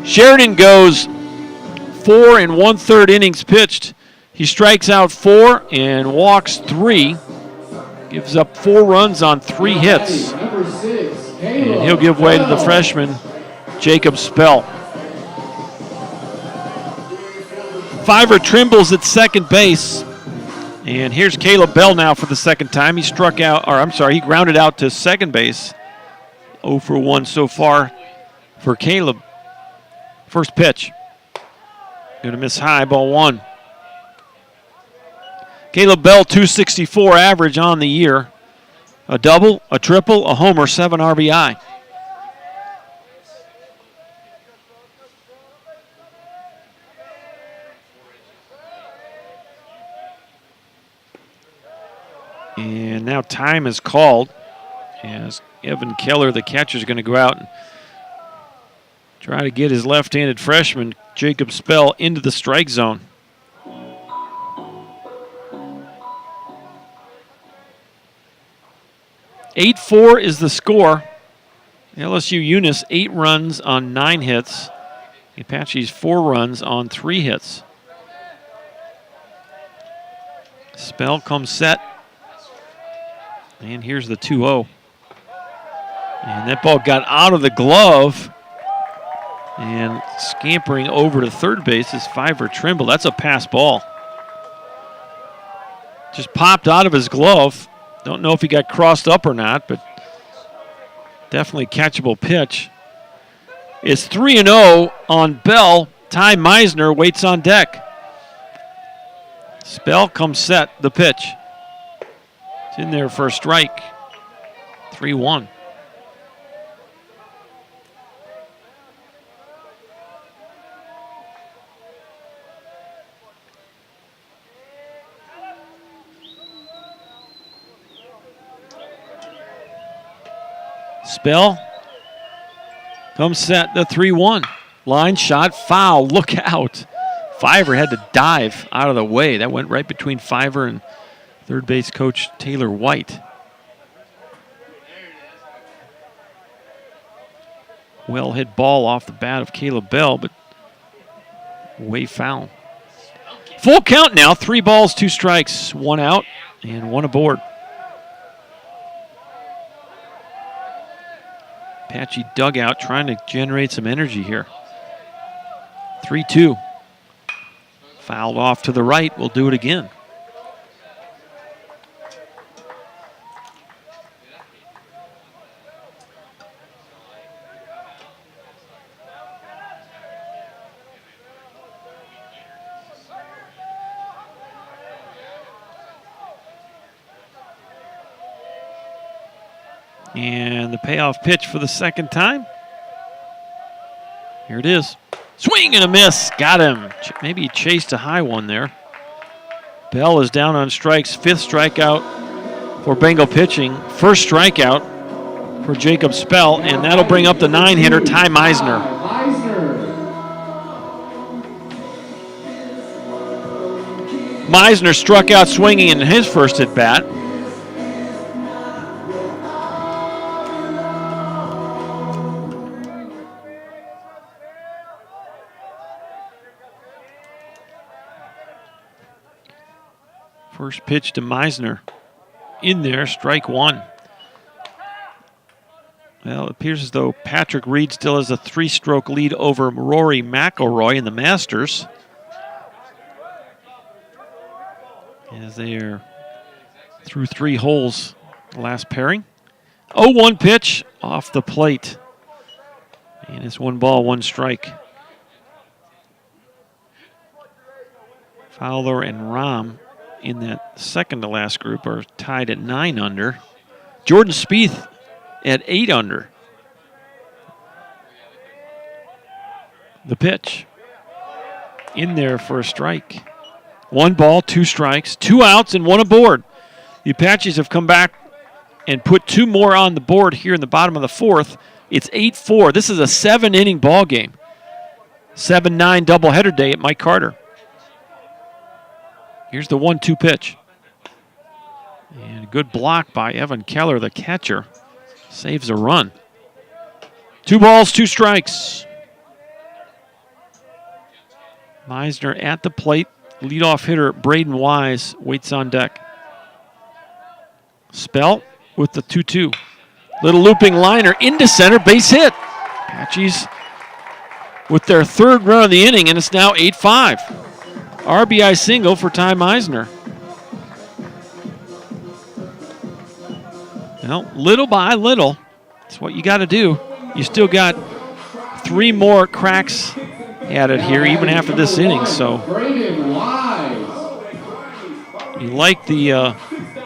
Sheridan goes 4 in 1/3 innings pitched. He strikes out 4 and walks 3. Gives up 4 runs on 3 hits. And he'll give way to the freshman, Jacob Spell. Fiver Trimble's at second base. And here's Caleb Bell now for the second time. He he grounded out to second base. 0 for 1 so far for Caleb. First pitch. Going to miss high, ball 1. Caleb Bell, 264 average on the year. A double, a triple, a homer, 7 RBI. And now time is called as Evan Keller, the catcher, is going to go out and try to get his left-handed freshman, Jacob Spell, into the strike zone. 8-4 is the score. LSU-Eunice 8 runs on 9 hits. The Apaches 4 runs on 3 hits. Spell comes set. And here's the 2-0. And that ball got out of the glove. And scampering over to third base is Fiver Trimble. That's a pass ball. Just popped out of his glove. Don't know if he got crossed up or not, but definitely catchable pitch. It's 3-0 on Bell. Ty Meisner waits on deck. Spell comes set, the pitch. It's in there for a strike. 3-1. Spell comes set, the 3-1. Line shot, foul, look out. Fiver had to dive out of the way. That went right between Fiver and third base coach Taylor White. Well hit ball off the bat of Caleb Bell, but way foul. Full count now, 3 balls, 2 strikes, 1 out, and 1 aboard. Apache dugout trying to generate some energy here. 3-2. Fouled off to the right. We'll do it again. And the payoff pitch for the second time. Here it is. Swing and a miss. Got him. Maybe he chased a high one there. Bell is down on strikes. 5th strikeout for Bengal pitching. 1st strikeout for Jacob Spell. And that'll bring up the 9-hitter, Ty Meisner. Meisner struck out swinging in his first at bat. First pitch to Meisner. In there, strike 1. Well, it appears as though Patrick Reed still has a 3-stroke lead over Rory McIlroy in the Masters, as they are through 3 holes the last pairing. 0-1 pitch off the plate. And it's 1 ball, 1 strike. Fowler and Rahm in that second to last group are tied at 9 under. Jordan Spieth at 8 under. The pitch. In there for a strike. 1 ball, 2 strikes, 2 outs, and 1 aboard. The Apaches have come back and put 2 more on the board here in the bottom of the 4th. It's 8-4. This is a 7-inning ball game. 7-9 doubleheader day at Mike Carter. Here's the 1-2 pitch. And a good block by Evan Keller, the catcher. Saves a run. 2 balls, 2 strikes. Meisner at the plate. Leadoff hitter Braden Wise waits on deck. Spell with the 2-2. Little looping liner into center, base hit. Apaches with their 3rd run of the inning, and it's now 8-5. RBI single for Ty Meisner. Well, little by little, that's what you got to do. You still got 3 more cracks at it here, even after this inning. So you like the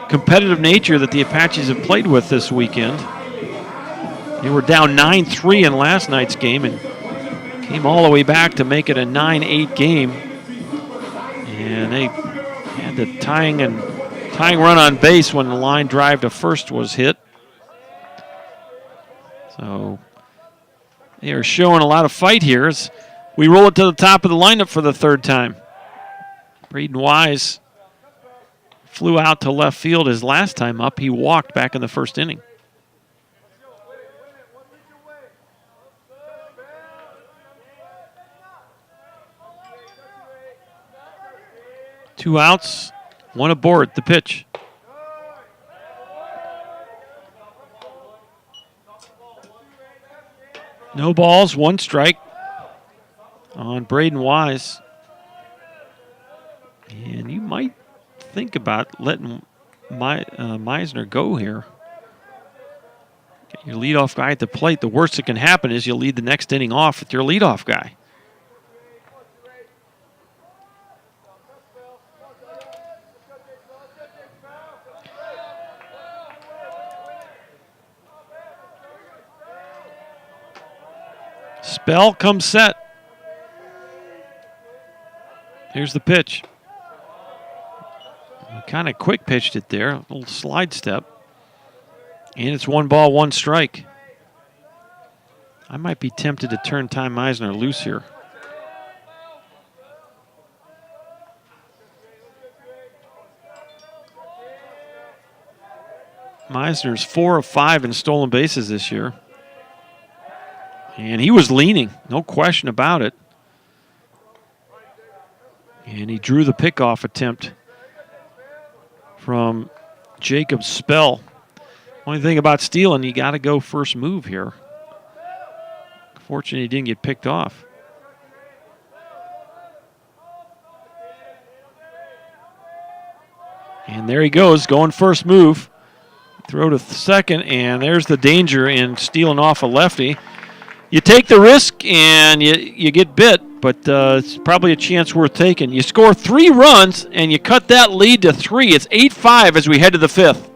competitive nature that the Apaches have played with this weekend. They were down 9-3 in last night's game and came all the way back to make it a 9-8 game. And they had the tying run on base when the line drive to first was hit. So they are showing a lot of fight here as we roll it to the top of the lineup for the 3rd time. Braden Wise flew out to left field his last time up. He walked back in the 1st inning. Two outs, 1 aboard. The pitch. No balls, 1 strike on Braden Wise. And you might think about letting Meisner go here. Get your leadoff guy at the plate. The worst that can happen is you'll lead the next inning off with your leadoff guy. Spell comes set. Here's the pitch. Kind of quick pitched it there, a little slide step. And it's 1 ball, 1 strike. I might be tempted to turn Ty Meisner loose here. Meisner's 4 of 5 in stolen bases this year. And he was leaning, no question about it. And he drew the pickoff attempt from Jacob Spell. Only thing about stealing, you got to go first move here. Fortunately, he didn't get picked off. And there he goes, going first move. Throw to second, and there's the danger in stealing off a lefty. You take the risk, and you get bit, but it's probably a chance worth taking. You score 3 runs, and you cut that lead to 3. It's 8-5 as we head to the 5th.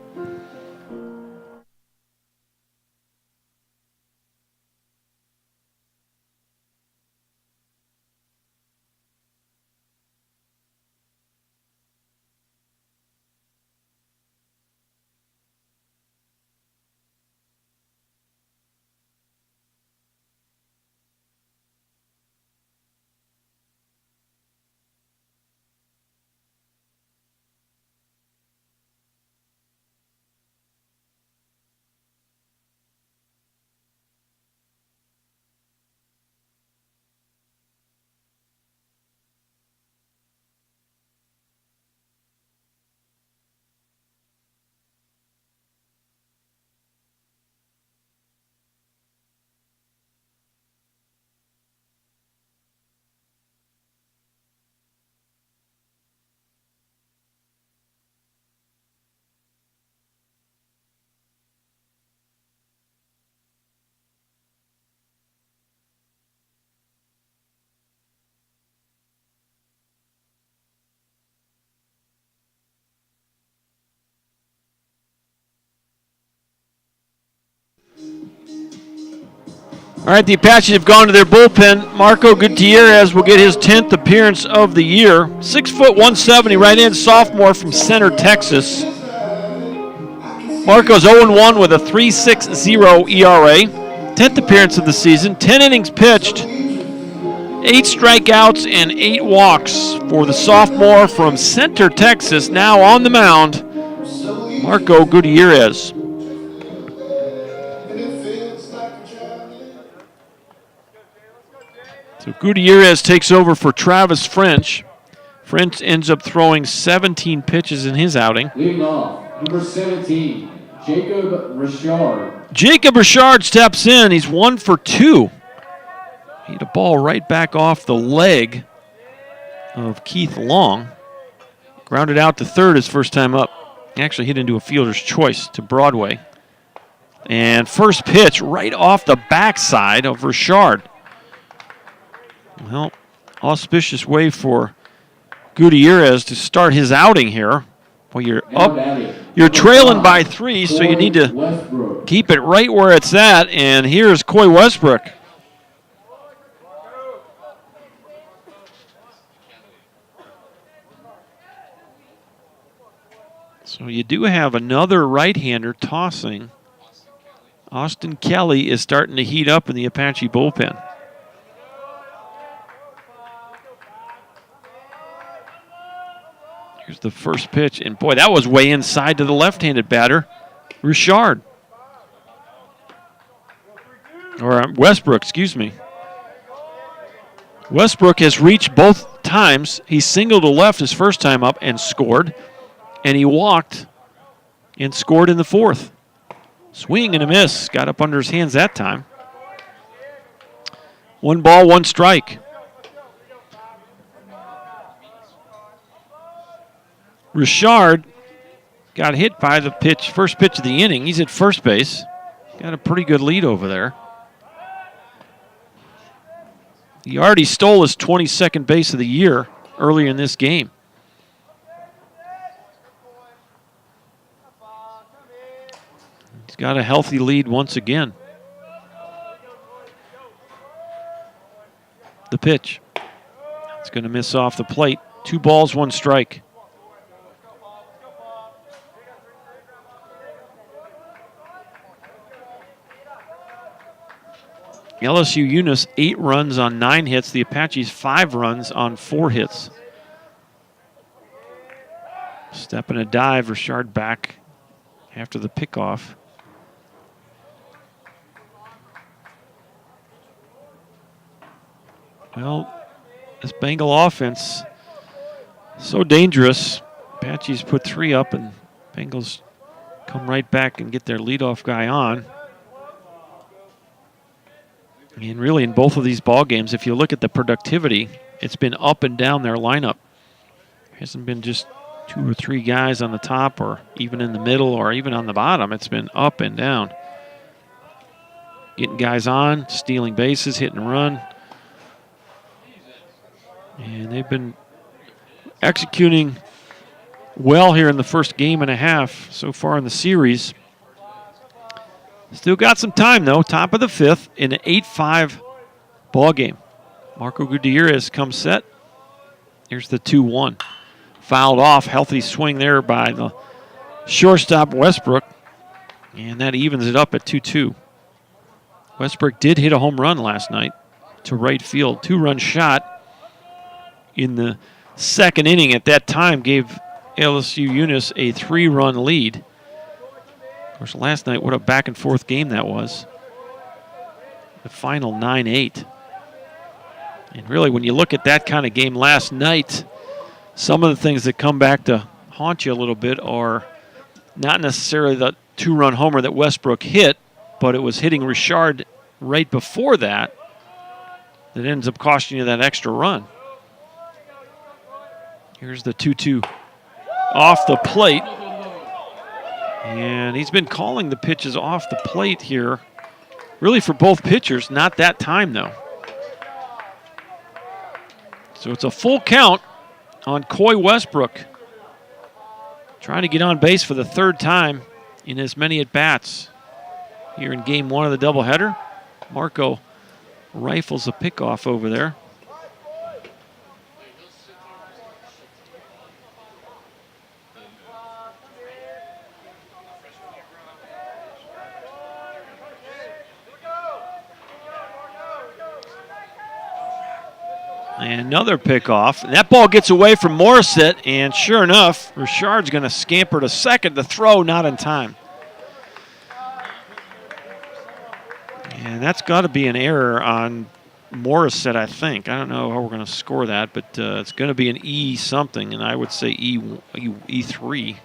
All right, the Apaches have gone to their bullpen. Marco Gutierrez will get his 10th appearance of the year. 6 foot 170, right-hand sophomore from Center, Texas. Marco's 0-1 with a 3.60 ERA. 10th appearance of the season. 10 innings pitched. 8 strikeouts and 8 walks for the sophomore from Center, Texas. Now on the mound, Marco Gutierrez. So Gutierrez takes over for Travis French. French ends up throwing 17 pitches in his outing. Leading off, number 17, Jacob Richard. Jacob Richard steps in. He's 1 for 2. He hit a ball right back off the leg of Keith Long. Grounded out to third his first time up. Actually hit into a fielder's choice to Broadway. And first pitch right off the backside of Richard. Well, auspicious way for Gutierrez to start his outing here. Well, you're trailing by 3, so you need to keep it right where it's at. And here's Coy Westbrook. So you do have another right-hander tossing. Austin Kelly is starting to heat up in the Apache bullpen. Here's the first pitch, and boy, that was way inside to the left-handed batter, Richard. Or Westbrook, excuse me. Westbrook has reached both times. He singled to left his first time up and scored, and he walked and scored in the fourth. Swing and a miss. Got up under his hands that time. 1 ball, 1 strike. Richard got hit by the first pitch of the inning. He's at first base. Got a pretty good lead over there. He already stole his 22nd base of the year earlier in this game. He's got a healthy lead once again. The pitch. It's going to miss off the plate. 2 balls, 1 strike. LSU-Eunice 8 runs on 9 hits. The Apaches 5 runs on 4 hits. Step and a dive. Richard back after the pickoff. Well, this Bengal offense so dangerous. Apaches put 3 up, and Bengals come right back and get their leadoff guy on. And really, in both of these ball games, if you look at the productivity, it's been up and down their lineup. It hasn't been just 2 or 3 guys on the top or even in the middle or even on the bottom. It's been up and down. Getting guys on, stealing bases, hit and run. And they've been executing well here in the first game and a half so far in the series. Still got some time, though. Top of the 5th in an 8-5 ball game. Marco Gutierrez comes set. Here's the 2-1. Fouled off. Healthy swing there by the shortstop, Westbrook. And that evens it up at 2-2. Westbrook did hit a home run last night to right field. 2-run shot in the second inning at that time gave LSU-Eunice a 3-run lead. Of course, last night, what a back-and-forth game that was. The final 9-8. And really, when you look at that kind of game last night, some of the things that come back to haunt you a little bit are not necessarily the 2-run homer that Westbrook hit, but it was hitting Richard right before that that ends up costing you that extra run. Here's the 2-2 off the plate. And he's been calling the pitches off the plate here, really for both pitchers. Not that time, though. So it's a full count on Coy Westbrook. Trying to get on base for the 3rd time in as many at-bats here in Game 1 of the doubleheader. Marco rifles a pickoff over there. And another pickoff. And that ball gets away from Morissette, and sure enough, Richard's going to scamper to second. The throw not in time. And that's got to be an error on Morissette, I think. I don't know how we're going to score that, but it's going to be an E something, and I would say E3.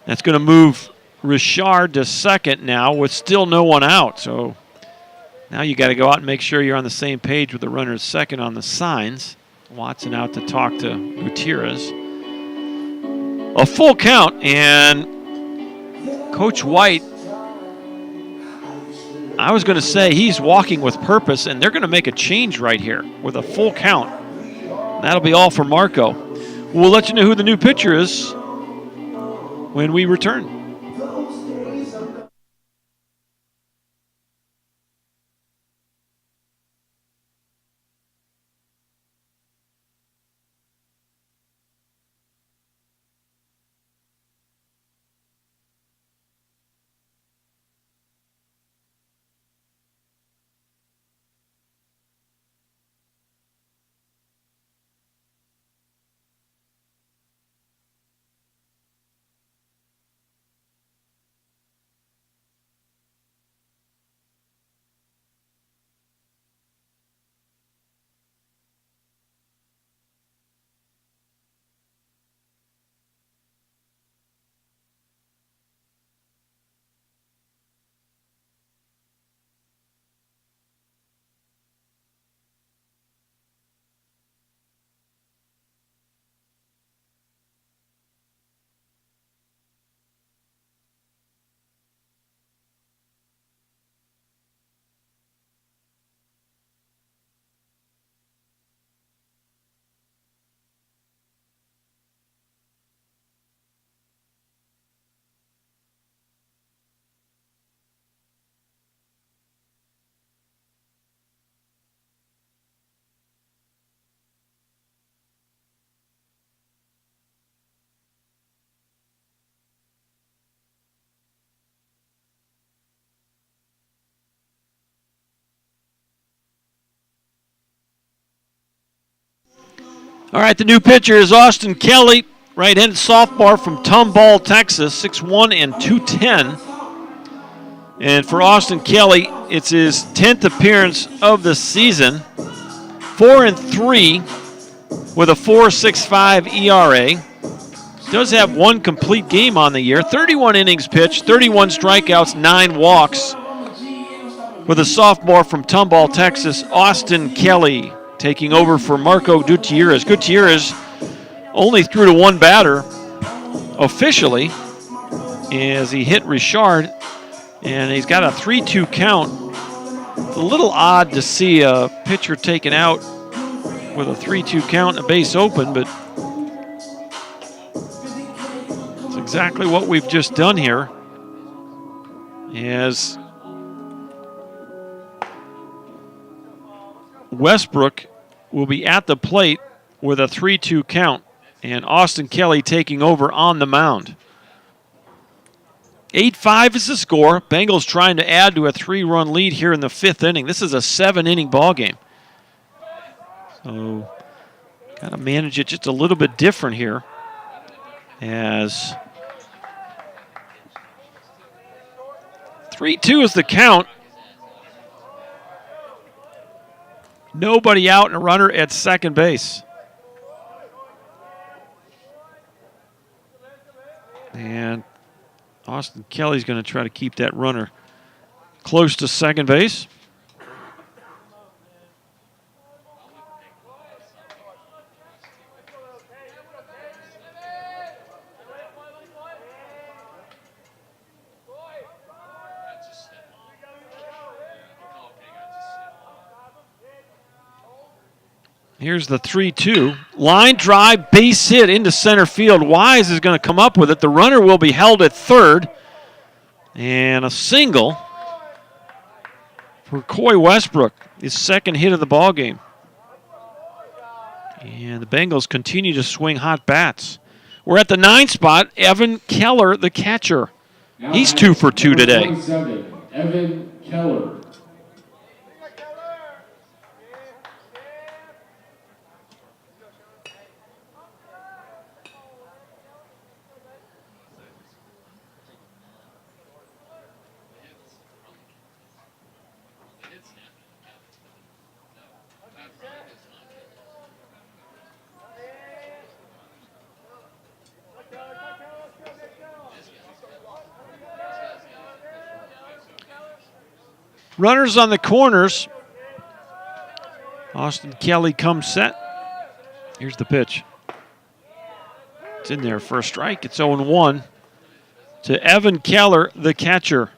That's going to move Richard to second now with still no one out. So now you got to go out and make sure you're on the same page with the runner second on the signs. Watson out to talk to Gutierrez. A full count, and Coach White, I was going to say he's walking with purpose, and they're going to make a change right here with a full count. That'll be all for Marco. We'll let you know who the new pitcher is when we return. All right, the new pitcher is Austin Kelly, right-handed sophomore from Tomball, Texas, 6'1" and 210. And for Austin Kelly, it's his 10th appearance of the season, 4-3 with a 4.65 ERA. Does have one complete game on the year, 31 innings pitched, 31 strikeouts, 9 walks. With a sophomore from Tomball, Texas, Austin Kelly, taking over for Marco Gutierrez. Gutierrez only threw to one batter officially as he hit Richard, and he's got a 3-2 count. It's a little odd to see a pitcher taken out with a 3-2 count and a base open, but it's exactly what we've just done here. As Westbrook will be at the plate with a 3-2 count, and Austin Kelly taking over on the mound. 8-5 is the score. Bengals trying to add to a 3-run lead here in the 5th inning. This is a 7-inning ball game. So got to manage it just a little bit different here, as 3-2 is the count. Nobody out and a runner at second base. And Austin Kelly's going to try to keep that runner close to second base. Here's the 3-2. Line drive, base hit into center field. Wise is going to come up with it. The runner will be held at third. And a single for Coy Westbrook, his second hit of the ball game. And the Bengals continue to swing hot bats. We're at the 9 spot. Evan Keller, the catcher. He's 2 for 2 today. 27, Evan Keller. Runners on the corners. Austin Kelly comes set. Here's the pitch. It's in there for a strike. It's 0-1 to Evan Keller, the catcher.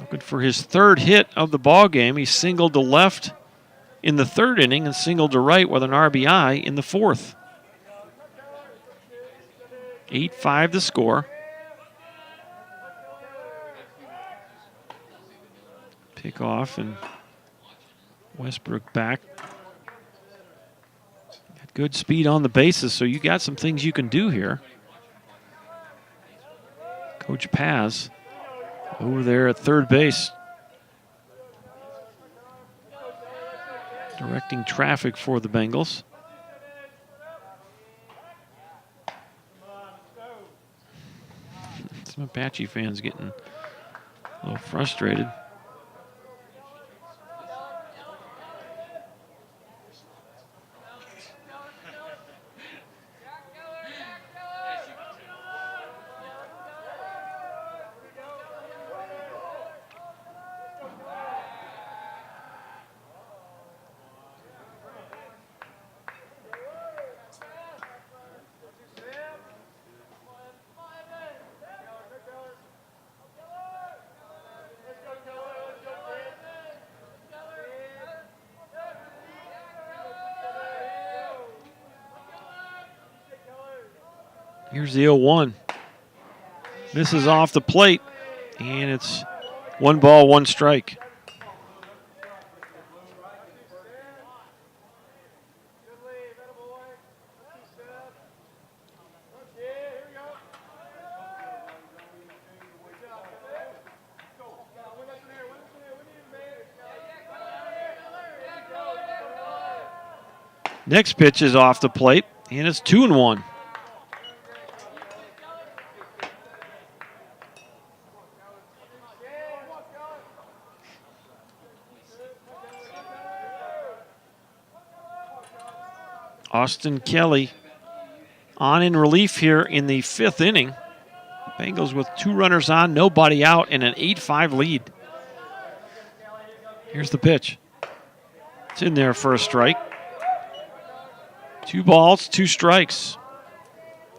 Looking for his third hit of the ball game. He singled to left in the third inning and singled to right with an RBI in the fourth. 8-5 the score. Pick off and Westbrook back. Got good speed on the bases, so you got some things you can do here. Coach Paz over there at third base, directing traffic for the Bengals. Some Apache fans getting a little frustrated. Here's the 0-1. This is off the plate, and it's 1 ball, 1 strike. Next pitch is off the plate, and it's 2-1. Austin Kelly on in relief here in the 5th inning. Bengals with 2 runners on, nobody out, and an 8-5 lead. Here's the pitch. It's in there for a strike. 2 balls, 2 strikes.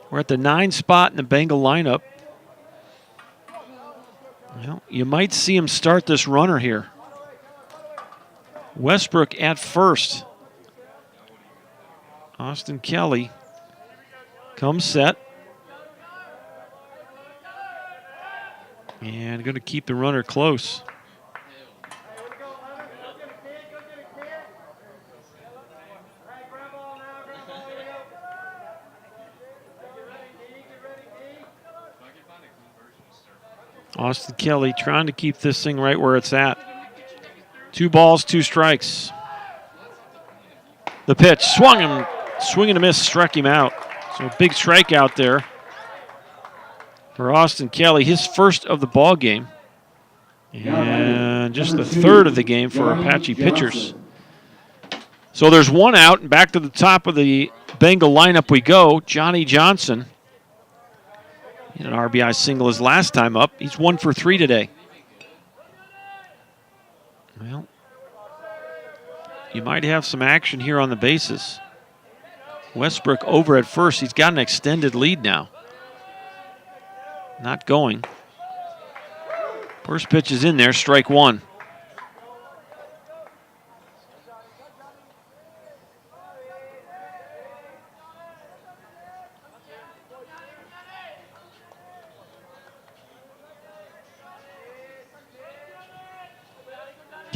We're at the 9 spot in the Bengal lineup. Well, you might see him start this runner here. Westbrook at first. Austin Kelly comes set. And going to keep the runner close. Austin Kelly trying to keep this thing right where it's at. 2 balls, 2 strikes. The pitch, swung and a miss, struck him out. So a big strikeout there for Austin Kelly, his first of the ball game. And just the third of the game for Apache pitchers. So there's 1 out, and back to the top of the Bengal lineup we go. Johnny Johnson. He had an RBI single his last time up. He's 1 for 3 today. Well, you might have some action here on the bases. Westbrook over at first. He's got an extended lead now. Not going. First pitch is in there, strike 1.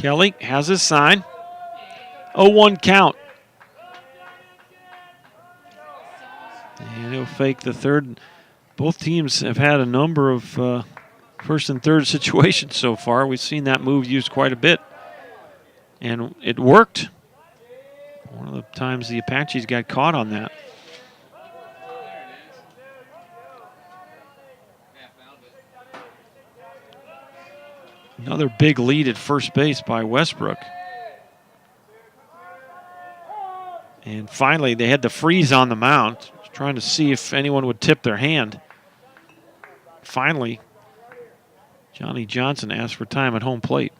Kelly has his sign. 0-1 count. And he'll fake the third. Both teams have had a number of first and third situations so far. We've seen that move used quite a bit. And it worked. One of the times the Apaches got caught on that. Another big lead at first base by Westbrook. And finally, they had the freeze on the mound, trying to see if anyone would tip their hand. Finally, Johnny Johnson asked for time at home plate.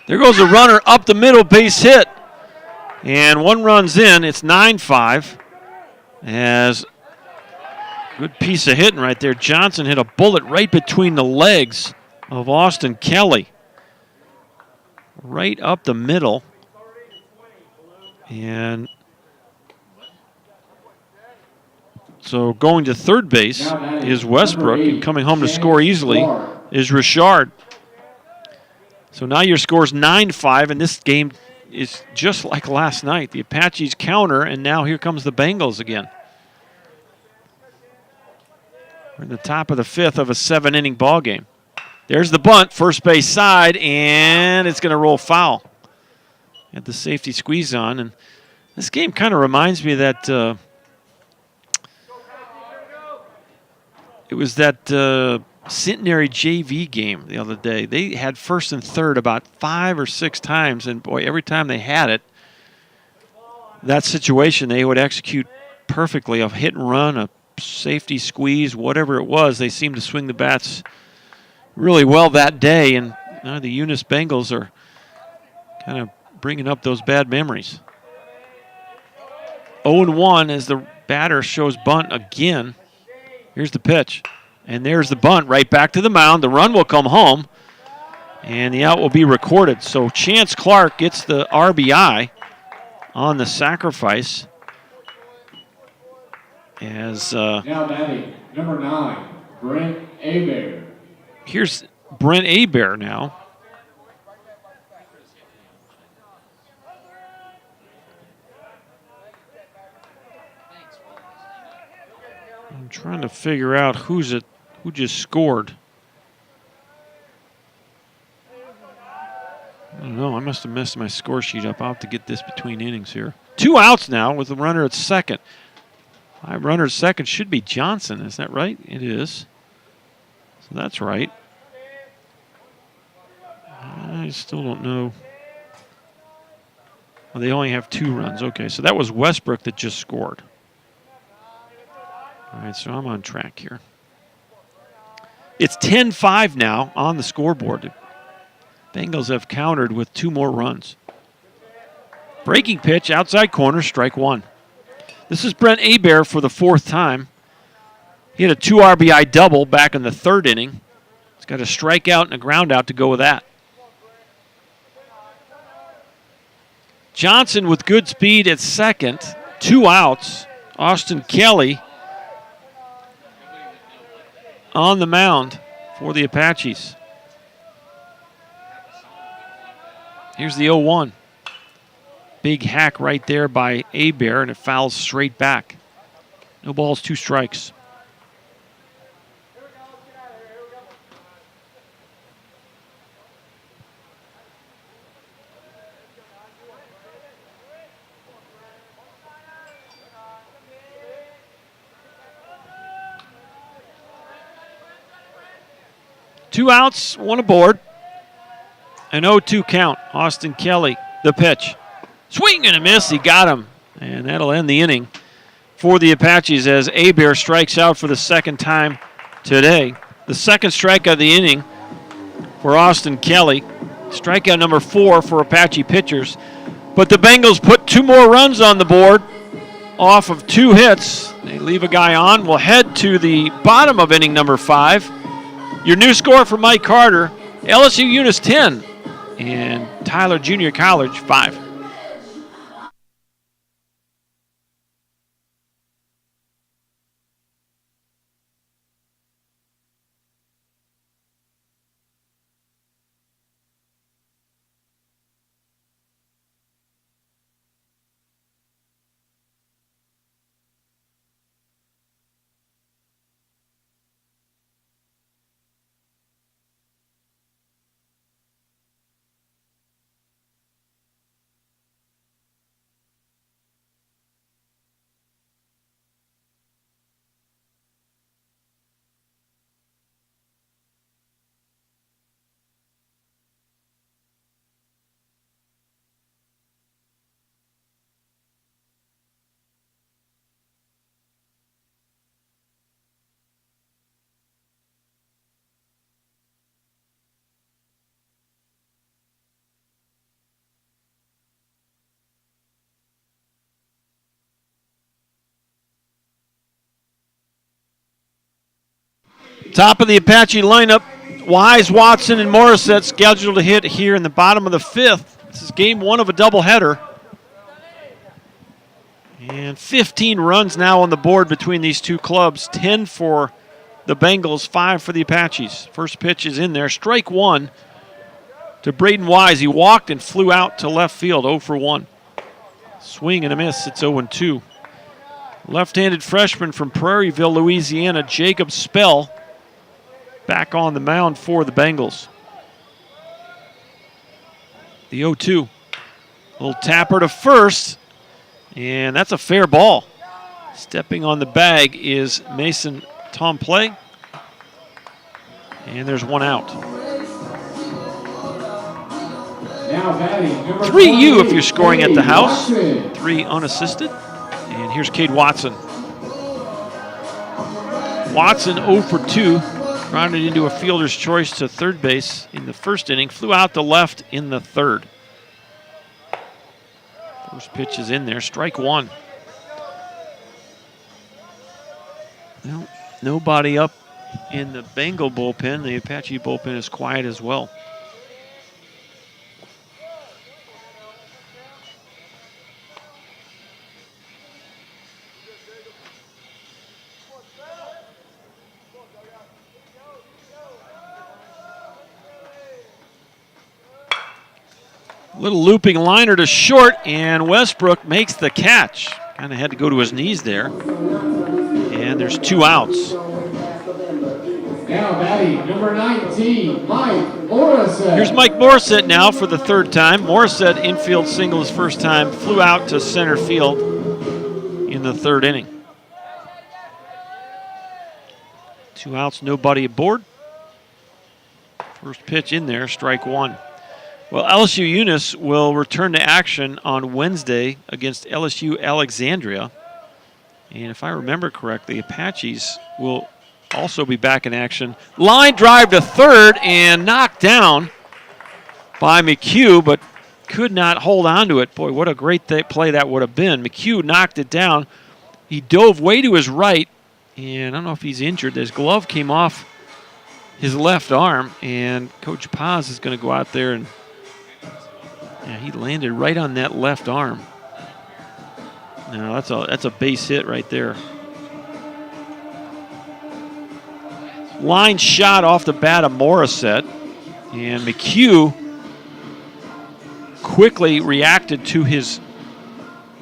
There goes a runner up the middle, base hit. And one run's in. It's 9-5. As good piece of hitting right there. Johnson hit a bullet right between the legs of Austin Kelly. Right up the middle. And so going to third base is Westbrook. And coming home to score easily is Richard. So now your score's 9-5, and this game is just like last night. The Apaches counter, and now here comes the Bengals again. We're in the top of the fifth of a 7-inning ball game. There's the bunt, first base side, and it's going to roll foul. Had the safety squeeze on, and this game kind of reminds me of that. It was that Centenary JV game the other day. They had first and third about 5 or 6 times, and boy, every time they had it, that situation, they would execute perfectly a hit and run, a safety squeeze, whatever it was. They seemed to swing the bats really well that day, and now the Eunice Bengals are kind of bringing up those bad memories. 0-1 as the batter shows bunt again. Here's the pitch. And there's the bunt right back to the mound. The run will come home, and the out will be recorded. So Chance Clark gets the RBI on the sacrifice. As Now batting, number 9, Brent Abear. Here's Brent Abear now. I'm trying to figure out who just scored. I don't know. I must have messed my score sheet up. I'll have to get this between innings here. 2 outs now with the runner at second. 5 runners second should be Johnson. Is that right? It is. So that's right. I still don't know. Well, they only have 2 runs. Okay, so that was Westbrook that just scored. All right, so I'm on track here. It's 10-5 now on the scoreboard. The Bengals have countered with 2 more runs. Breaking pitch, outside corner, strike 1. This is Brent Abear for the 4th time. He had a 2 RBI double back in the 3rd inning. He's got a strikeout and a ground out to go with that. Johnson with good speed at second. 2 outs. Austin Kelly on the mound for the Apaches. Here's the 0-1. Big hack right there by Abear, and it fouls straight back. No balls, 2 strikes. Two outs, 1 aboard. An 0-2 count. Austin Kelly, the pitch. Swing and a miss. He got him. And that'll end the inning for the Apaches as Abear strikes out for the 2nd time today. The 2nd strikeout of the inning for Austin Kelly. Strikeout number 4 for Apache pitchers. But the Bengals put 2 more runs on the board off of 2 hits. They leave a guy on. We'll head to the bottom of inning number 5. Your new score for Mike Carter, LSU-Eunice 10 and Tyler Junior College 5. Top of the Apache lineup, Wise, Watson, and Morissette scheduled to hit here in the bottom of the 5th. This is game 1 of a doubleheader. And 15 runs now on the board between these two clubs. 10 for the Bengals, 5 for the Apaches. First pitch is in there. Strike 1 to Braden Wise. He walked and flew out to left field, 0 for 1. Swing and a miss, it's 0-2. Left-handed freshman from Prairieville, Louisiana, Jacob Spell, back on the mound for the Bengals. The 0-2. Little tapper to first, and that's a fair ball. Stepping on the bag is Mason Tomplay, and there's one out. Now batting, number 3U if you're scoring at the Cade house. Watson. 3 unassisted. And here's Cade Watson. Watson 0 for 2. Grounded into a fielder's choice to third base in the first inning. Flew out to left in the third. First pitch is in there. Strike 1. Well, nobody up in the Bengal bullpen. The Apache bullpen is quiet as well. Little looping liner to short, and Westbrook makes the catch. Kind of had to go to his knees there. And there's 2 outs. Now batting, number 19, Mike Morissette. Here's Mike Morissette now for the 3rd time. Morissette infield single his first time, flew out to center field in the 3rd inning. 2 outs, nobody aboard. First pitch in there, strike 1. Well, LSU-Eunice will return to action on Wednesday against LSU Alexandria. And if I remember correctly, Apaches will also be back in action. Line drive to third and knocked down by McHugh, but could not hold on to it. Boy, what a great play that would have been. McHugh knocked it down. He dove way to his right, and I don't know if he's injured. His glove came off his left arm, and Coach Paz is going to go out there and he landed right on that left arm. Now that's a base hit right there. Line shot off the bat of Morissette, and McHugh quickly reacted to his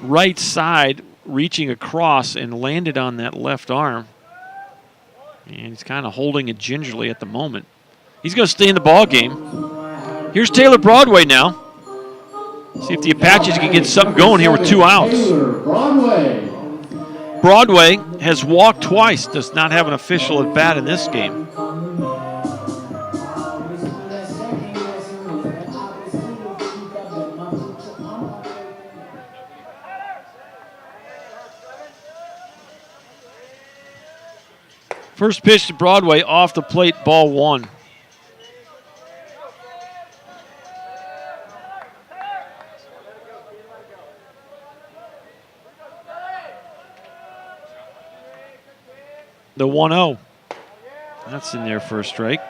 right side, reaching across and landed on that left arm. And he's kind of holding it gingerly at the moment. He's going to stay in the ball game. Here's Taylor Broadway now. See if the Apaches can get something going here with 2 outs. Broadway has walked twice, does not have an official at bat in this game. First pitch to Broadway off the plate, ball 1. The 1-0. That's in there for a strike.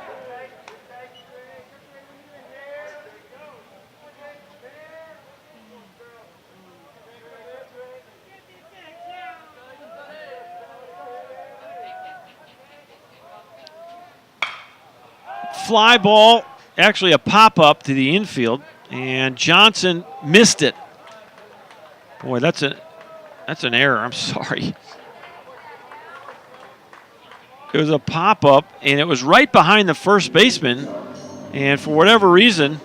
Fly ball, actually a pop-up to the infield, and Johnson missed it. Boy, that's an error. I'm sorry. It was a pop-up, and it was right behind the first baseman, and for whatever reason,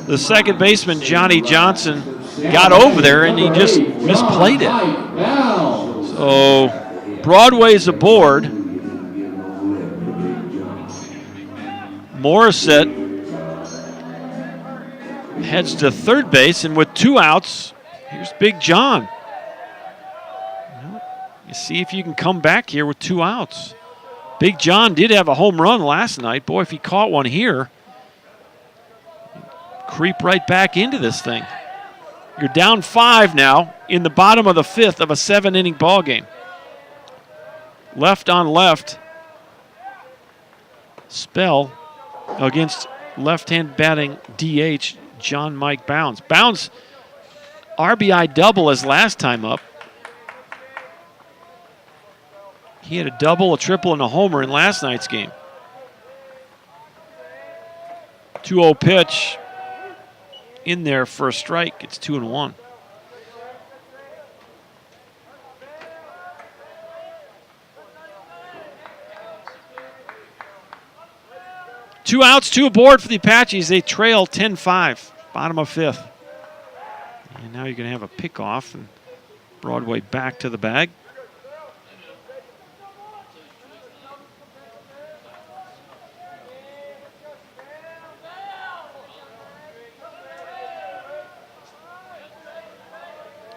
the second baseman, Johnny Johnson, got over there, and he just misplayed it. So Broadway's aboard. Morissette heads to third base, and with 2 outs, here's Big John. You see if you can come back here with 2 outs. Big John did have a home run last night. Boy, if he caught one here, creep right back into this thing. You're down 5 now in the bottom of the 5th of a 7-inning ball game. Left on left. Spell against left-hand batting DH John Mike Bounds. Bounds RBI double as last time up. He had a double, a triple, and a homer in last night's game. 2-0 pitch in there for a strike. It's 2-1. Two outs, 2 aboard for the Apaches. They trail 10-5, bottom of 5th. And now you're going to have a pickoff, and Broadway back to the bag.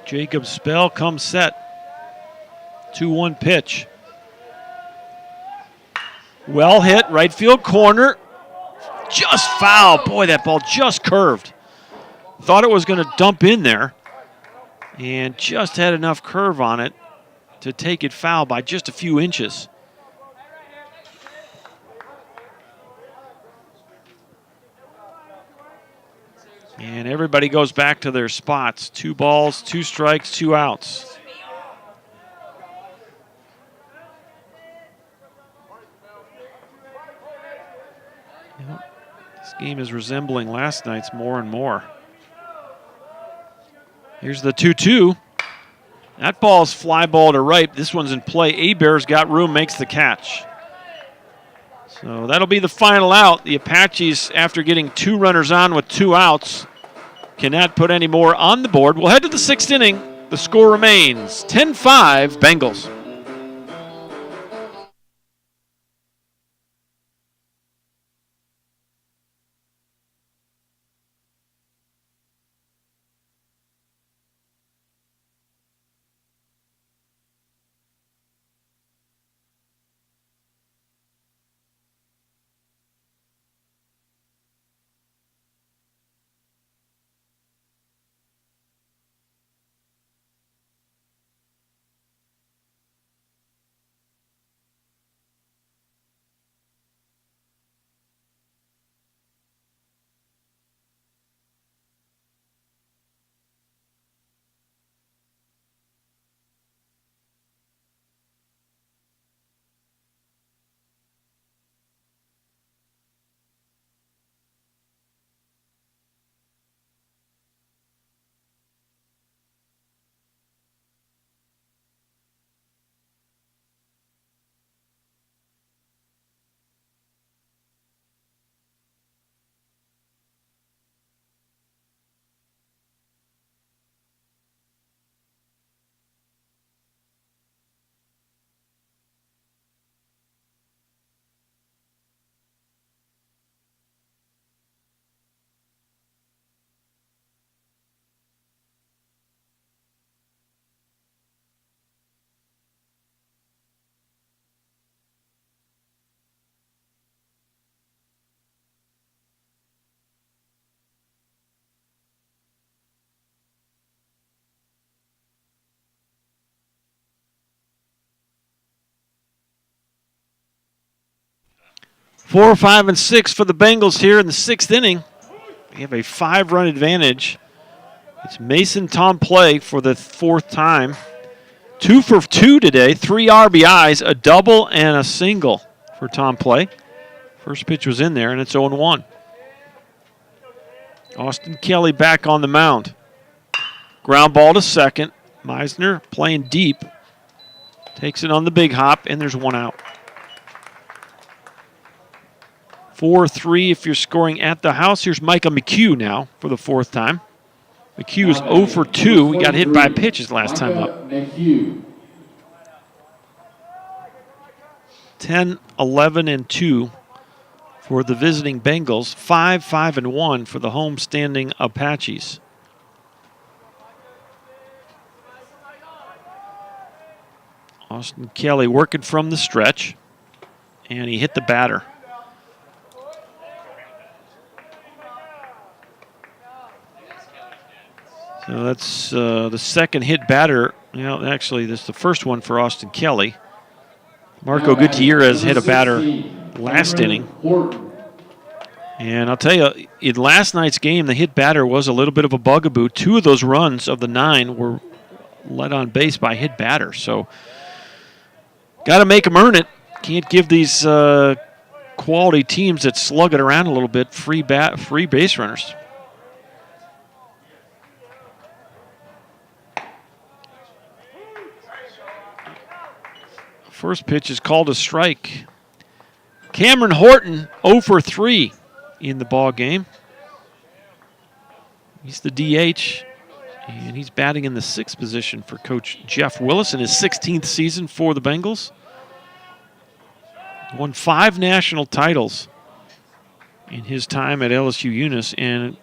Jacob Spell comes set. 2-1 pitch. Well hit, right field corner. Just foul. Boy, that ball just curved. Thought it was going to dump in there and just had enough curve on it to take it foul by just a few inches. And everybody goes back to their spots. 2 balls, 2 strikes, 2 outs. This game is resembling last night's more and more. Here's the 2-2. That ball's fly ball to right. This one's in play. Hebert's got room, makes the catch. So that'll be the final out. The Apaches, after getting 2 runners on with 2 outs, cannot put any more on the board. We'll head to the 6th inning. The score remains 10-5 Bengals. 4, 5, and 6 for the Bengals here in the 6th inning. We have a 5-run advantage. It's Mason Tomplay for the 4th time. 2 for 2 today, 3 RBIs, a double and a single for Tomplay. First pitch was in there, and it's 0-1. Austin Kelly back on the mound. Ground ball to second. Meisner playing deep. Takes it on the big hop, and there's 1 out. 4-3 if you're scoring at the house. Here's Micah McHugh now for the 4th time. McHugh is 0 for 2. He got hit by pitches last time up. 10, 11, and 2 for the visiting Bengals. 5, 5, and 1 for the home-standing Apaches. Austin Kelly working from the stretch, and he hit the batter. So that's the second hit batter. Actually, this is the first one for Austin Kelly. Marco Gutierrez hit a batter last inning. And I'll tell you, in last night's game, the hit batter was a little bit of a bugaboo. 2 of those runs of the 9 were led on base by hit batter. So got to make them earn it. Can't give these quality teams that slug it around a little bit free base runners. First pitch is called a strike. Cameron Horton 0 for 3 in the ball game. He's the DH, and he's batting in the 6th position for Coach Jeff Willis in his 16th season for the Bengals. Won 5 national titles in his time at LSU-Eunice, and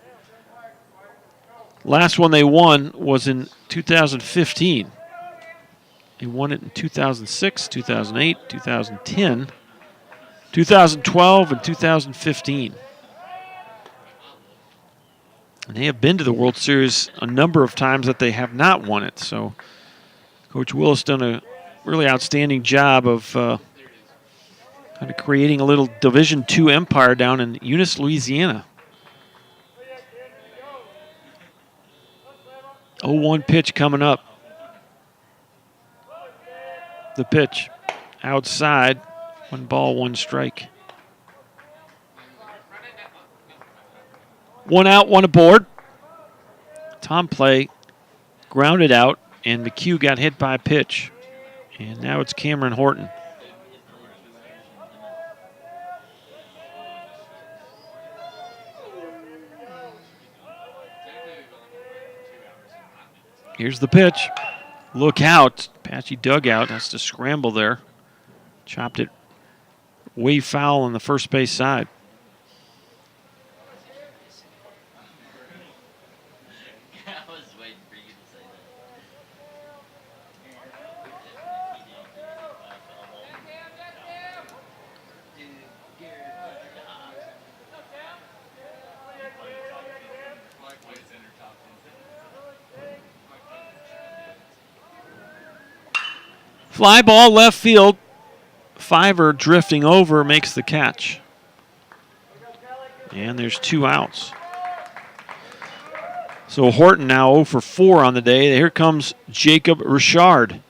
last one they won was in 2015. He won it in 2006, 2008, 2010, 2012, and 2015. And they have been to the World Series a number of times that they have not won it. So Coach Willis done a really outstanding job of kind of creating a little Division II empire down in Eunice, Louisiana. 0-1 pitch coming up. The pitch outside, 1 ball, 1 strike. 1 out, 1 aboard. Tomplay grounded out, and McHugh got hit by a pitch. And now it's Cameron Horton. Here's the pitch. Look out. Apache dugout has to scramble there. Chopped it way foul on the first base side. Fly ball left field. Fiver drifting over makes the catch. And there's 2 outs. So Horton now 0 for 4 on the day. Here comes Jacob Richard.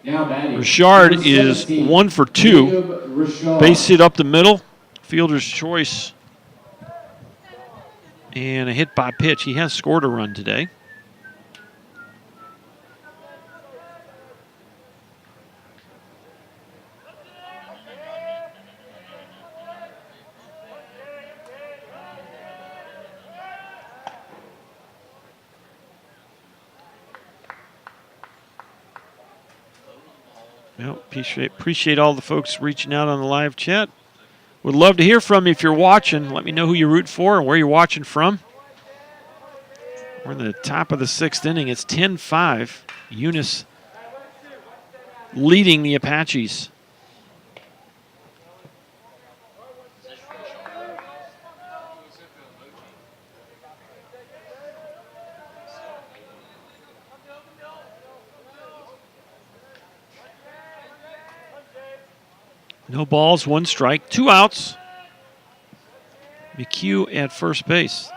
Richard is 1 for 2. Base hit up the middle. Fielder's choice. And a hit by pitch. He has scored a run today. Well, appreciate all the folks reaching out on the live chat. Would love to hear from you if you're watching. Let me know who you root for and where you're watching from. We're in the top of the 6th inning. It's 10-5. Eunice leading the Apaches. No balls, 1 strike, 2 outs. McHugh at first base.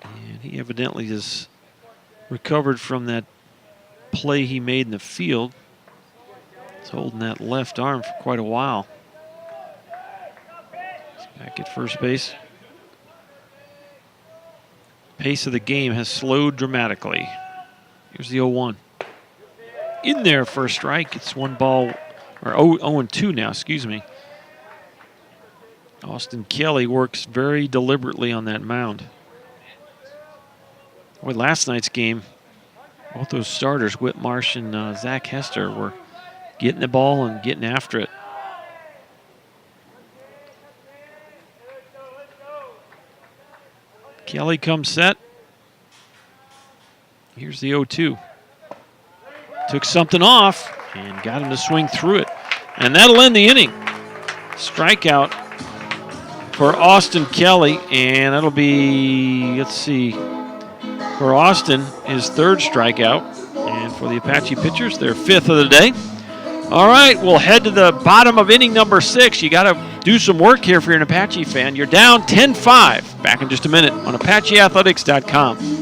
And he evidently has recovered from that play he made in the field. He's holding that left arm for quite a while. He's back at first base. Pace of the game has slowed dramatically. Here's the 0-1. In there for a strike. It's 1 ball, or 0-2 now, excuse me. Austin Kelly works very deliberately on that mound. Boy, last night's game, both those starters, Whit Marsh and Zach Hester, were getting the ball and getting after it. Kelly comes set. Here's the 0-2. Took something off and got him to swing through it. And that'll end the inning. Strikeout for Austin Kelly, and that'll be, let's see, for Austin, his 3rd strikeout. And for the Apache pitchers, their 5th of the day. All right, we'll head to the bottom of inning number 6. You got to do some work here if you're an Apache fan. You're down 10-5. Back in just a minute on ApacheAthletics.com.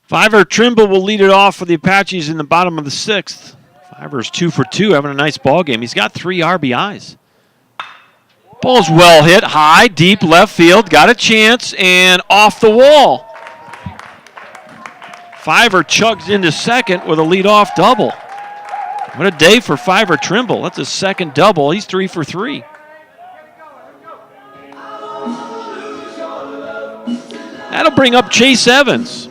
Fiver Trimble will lead it off for the Apaches in the bottom of the 6th. Fiver's 2 for 2, having a nice ball game. He's got 3 RBIs. Ball's well hit, high, deep left field. Got a chance, and off the wall. Fiver chugs into second with a leadoff double. What a day for Fiver Trimble. That's his 2nd double. He's 3 for 3. That'll bring up Chase Evans.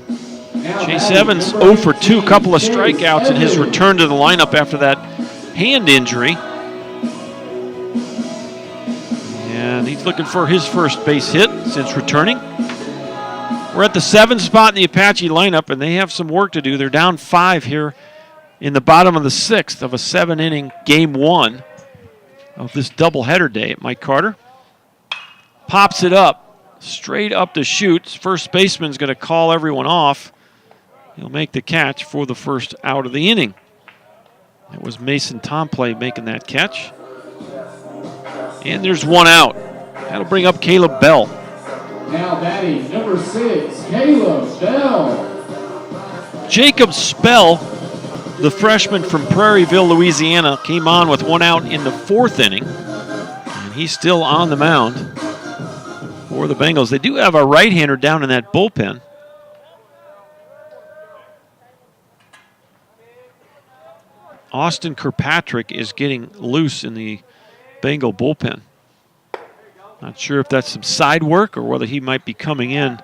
Chase Evans 0 for 2, a couple of strikeouts in his return to the lineup after that hand injury. And he's looking for his first base hit since returning. We're at the 7th spot in the Apache lineup, and they have some work to do. They're down 5 here in the bottom of the 6th of a 7-inning game 1 of this doubleheader day at Mike Carter. Pops it up, straight up the chute. First baseman's going to call everyone off. He'll make the catch for the first out of the inning. That was Mason Tomplay making that catch. And there's 1 out. That'll bring up Caleb Bell. Now batting number 6, Caleb Bell. Jacob Spell, the freshman from Prairieville, Louisiana, came on with 1 out in the 4th inning. And he's still on the mound for the Bengals. They do have a right-hander down in that bullpen. Austin Kirkpatrick is getting loose in the Bengal bullpen. Not sure if that's some side work or whether he might be coming in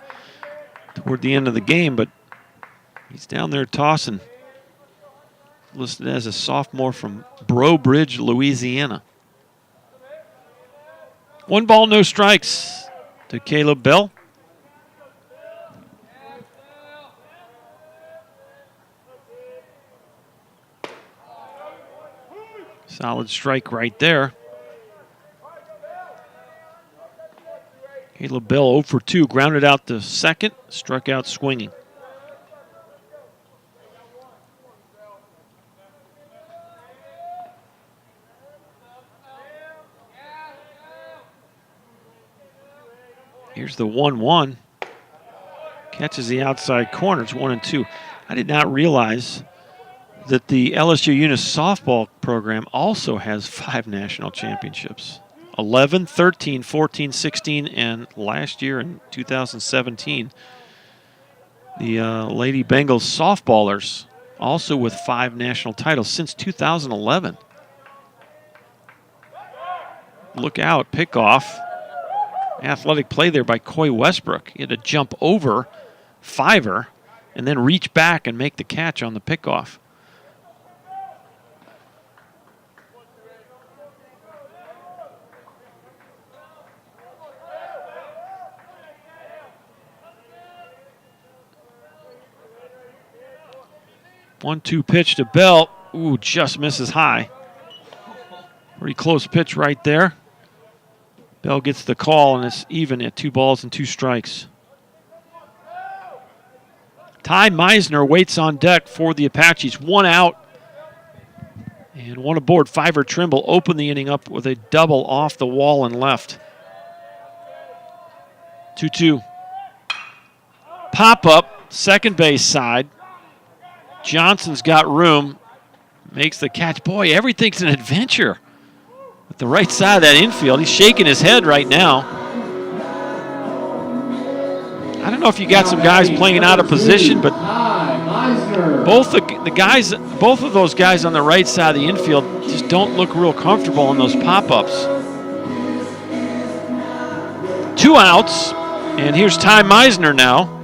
toward the end of the game, but he's down there tossing. Listed as a sophomore from Breaux Bridge, Louisiana. 1 ball, no strikes to Caleb Bell. Solid strike right there. Caleb Bell 0 for 2, grounded out to second, struck out swinging. Here's the 1-1. Catches the outside corner. It's 1-2. I did not realize that the LSU-Eunice softball program also has 5 national championships. 11, 13, 14, 16, and last year in 2017, the Lady Bengals softballers also with 5 national titles since 2011. Look out, pickoff. Athletic play there by Coy Westbrook. He had to jump over Fiver and then reach back and make the catch on the pickoff. One-two pitch to Bell. Ooh, just misses high. Pretty close pitch right there. Bell gets the call, and it's even at 2 balls and 2 strikes. Ty Meisner waits on deck for the Apaches. 1 out and 1 aboard. Fiver Trimble opened the inning up with a double off the wall and left. 2-2. Pop up, second base side. Johnson's got room. Makes the catch. Boy, everything's an adventure. At the right side of that infield, he's shaking his head right now. I don't know if you got some guys playing out of position, but both of those guys on the right side of the infield just don't look real comfortable in those pop-ups. 2 outs, and here's Ty Meisner now.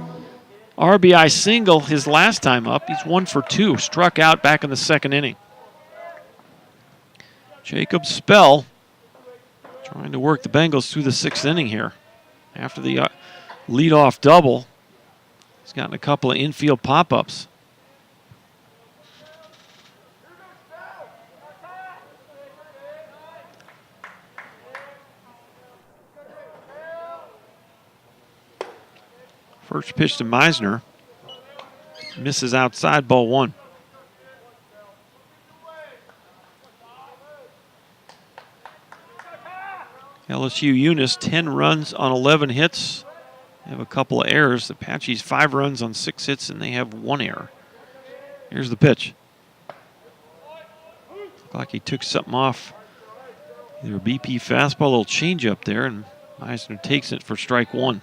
RBI single his last time up. He's 1 for 2, struck out back in the second inning. Jacob Spell trying to work the Bengals through the 6th inning here. After the leadoff double, he's gotten a couple of infield pop-ups. First pitch to Meisner. Misses outside, ball 1. LSU-Eunice, 10 runs on 11 hits. They have a couple of errors. The Apaches, 5 runs on 6 hits, and they have 1 error. Here's the pitch. Looked like he took something off. Either a BP fastball, a little changeup there, and Meisner takes it for strike 1.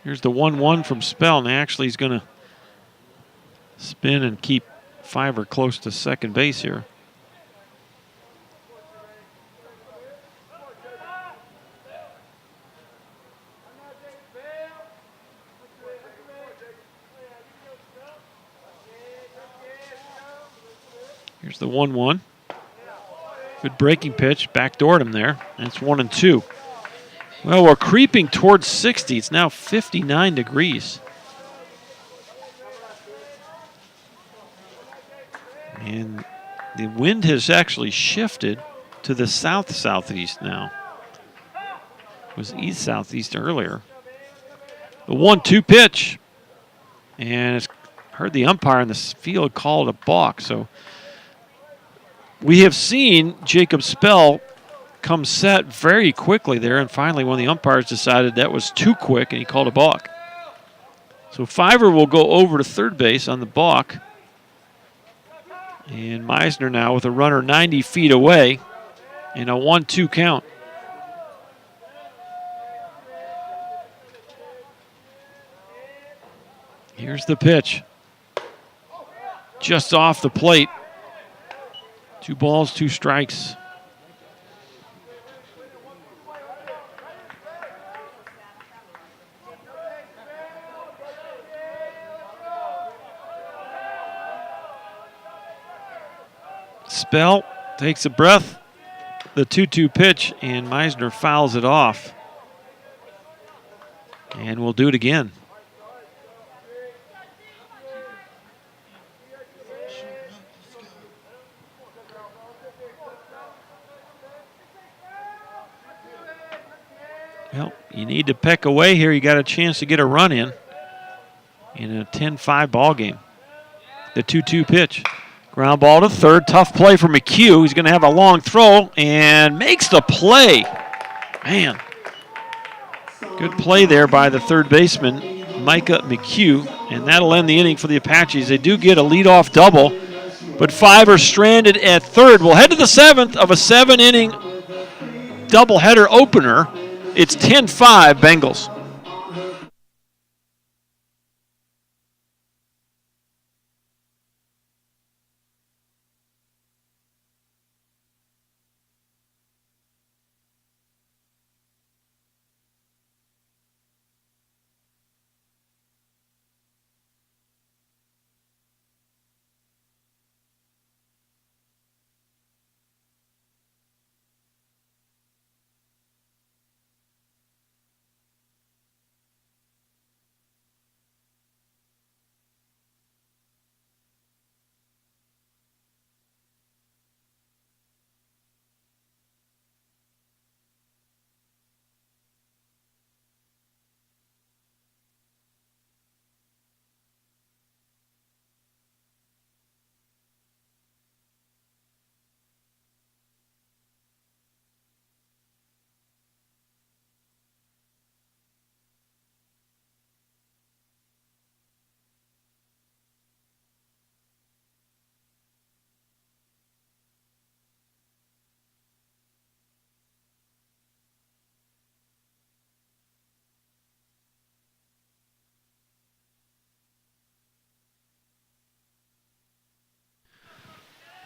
Here's the 1-1 from Spell, and actually he's going to spin and keep Fiver close to second base here. Here's the 1-1. Good breaking pitch, backdoored him there, and it's 1-2. Well, we're creeping towards 60. It's now 59 degrees. And the wind has actually shifted to the south-southeast now. It was east-southeast earlier. The 1-2 pitch. And it's heard the umpire in the field call it a balk. So we have seen Jacob Spell come set very quickly there, and finally one of the umpires decided that was too quick and he called a balk. So Fiver will go over to third base on the balk. And Meisner now with a runner 90 feet away in a 1-2 count. Here's the pitch. Just off the plate. 2 balls, 2 strikes. Spell takes a breath, the 2-2 pitch, and Meisner fouls it off. And we'll do it again. Well, you need to peck away here. You got a chance to get a run in a 10-5 ball game. The 2-2 pitch. Ground ball to third. Tough play for McHugh. He's going to have a long throw and makes the play. Man. Good play there by the third baseman, Micah McHugh, and that'll end the inning for the Apaches. They do get a leadoff double, but 5 are stranded at third. We'll head to the 7th of a 7-inning doubleheader opener. It's 10-5 Bengals.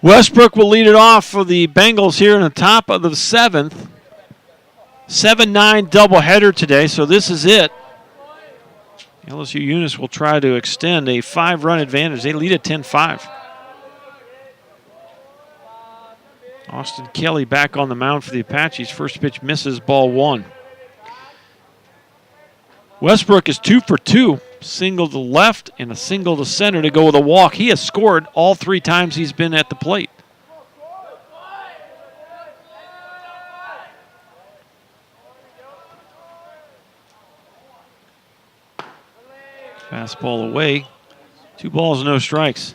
Westbrook will lead it off for the Bengals here in the top of the 7th. 7-9 doubleheader today, so this is it. LSU-Eunice will try to extend a 5-run advantage. They lead at 10-5. Austin Kelly back on the mound for the Apaches. First pitch misses, ball 1. Westbrook is 2 for 2. Single to left and a single to center to go with a walk. He has scored all 3 times he's been at the plate. Fastball away. 2 balls, no strikes.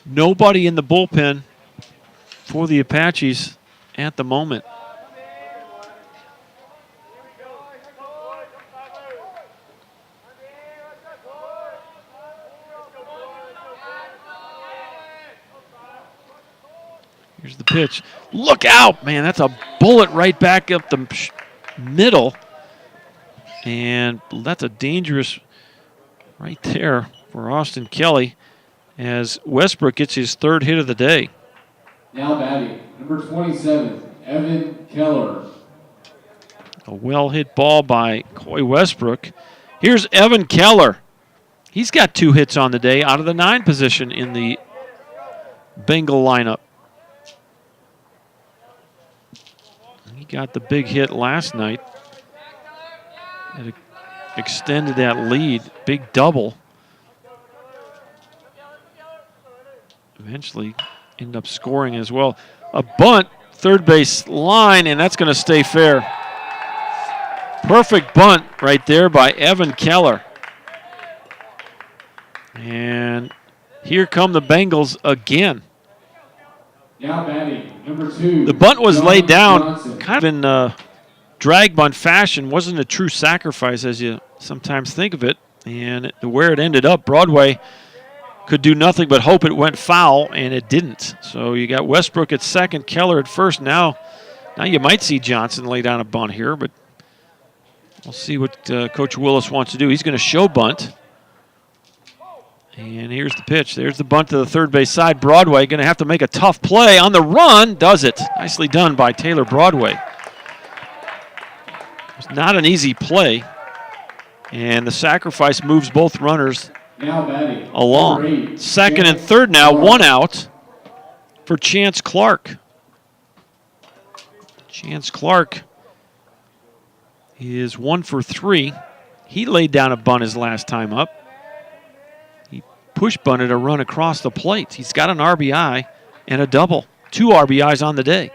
Nobody in the bullpen for the Apaches at the moment. Here's the pitch. Look out, man. That's a bullet right back up the middle. And that's a dangerous right there for Austin Kelly as Westbrook gets his 3rd hit of the day. Now batting, number 27, Evan Keller. A well-hit ball by Coy Westbrook. Here's Evan Keller. He's got 2 hits on the day out of the 9 position in the Bengal lineup. He got the big hit last night. It extended that lead. Big double. Eventually ended up scoring as well. A bunt, third base line, and that's going to stay fair. Perfect bunt right there by Evan Keller. And here come the Bengals again. Now batting, number 2. The bunt was laid down Johnson. kind of in drag bunt fashion. Wasn't a true sacrifice as you sometimes think of it. And where it ended up, Broadway could do nothing but hope it went foul, and it didn't. So you got Westbrook at second, Keller at first. Now you might see Johnson lay down a bunt here, but we'll see what Coach Willis wants to do. He's going to show bunt. And here's the pitch. There's the bunt to the third base side. Broadway going to have to make a tough play on the run. Does it. Nicely done by Taylor Broadway. It's not an easy play. And the sacrifice moves both runners along. 2nd and 3rd now, 1 out for Chance Clark. Chance Clark is 1 for 3. He laid down a bunt his last time up. He push bunted a run across the plate. He's got an RBI and a double. 2 RBIs on the day.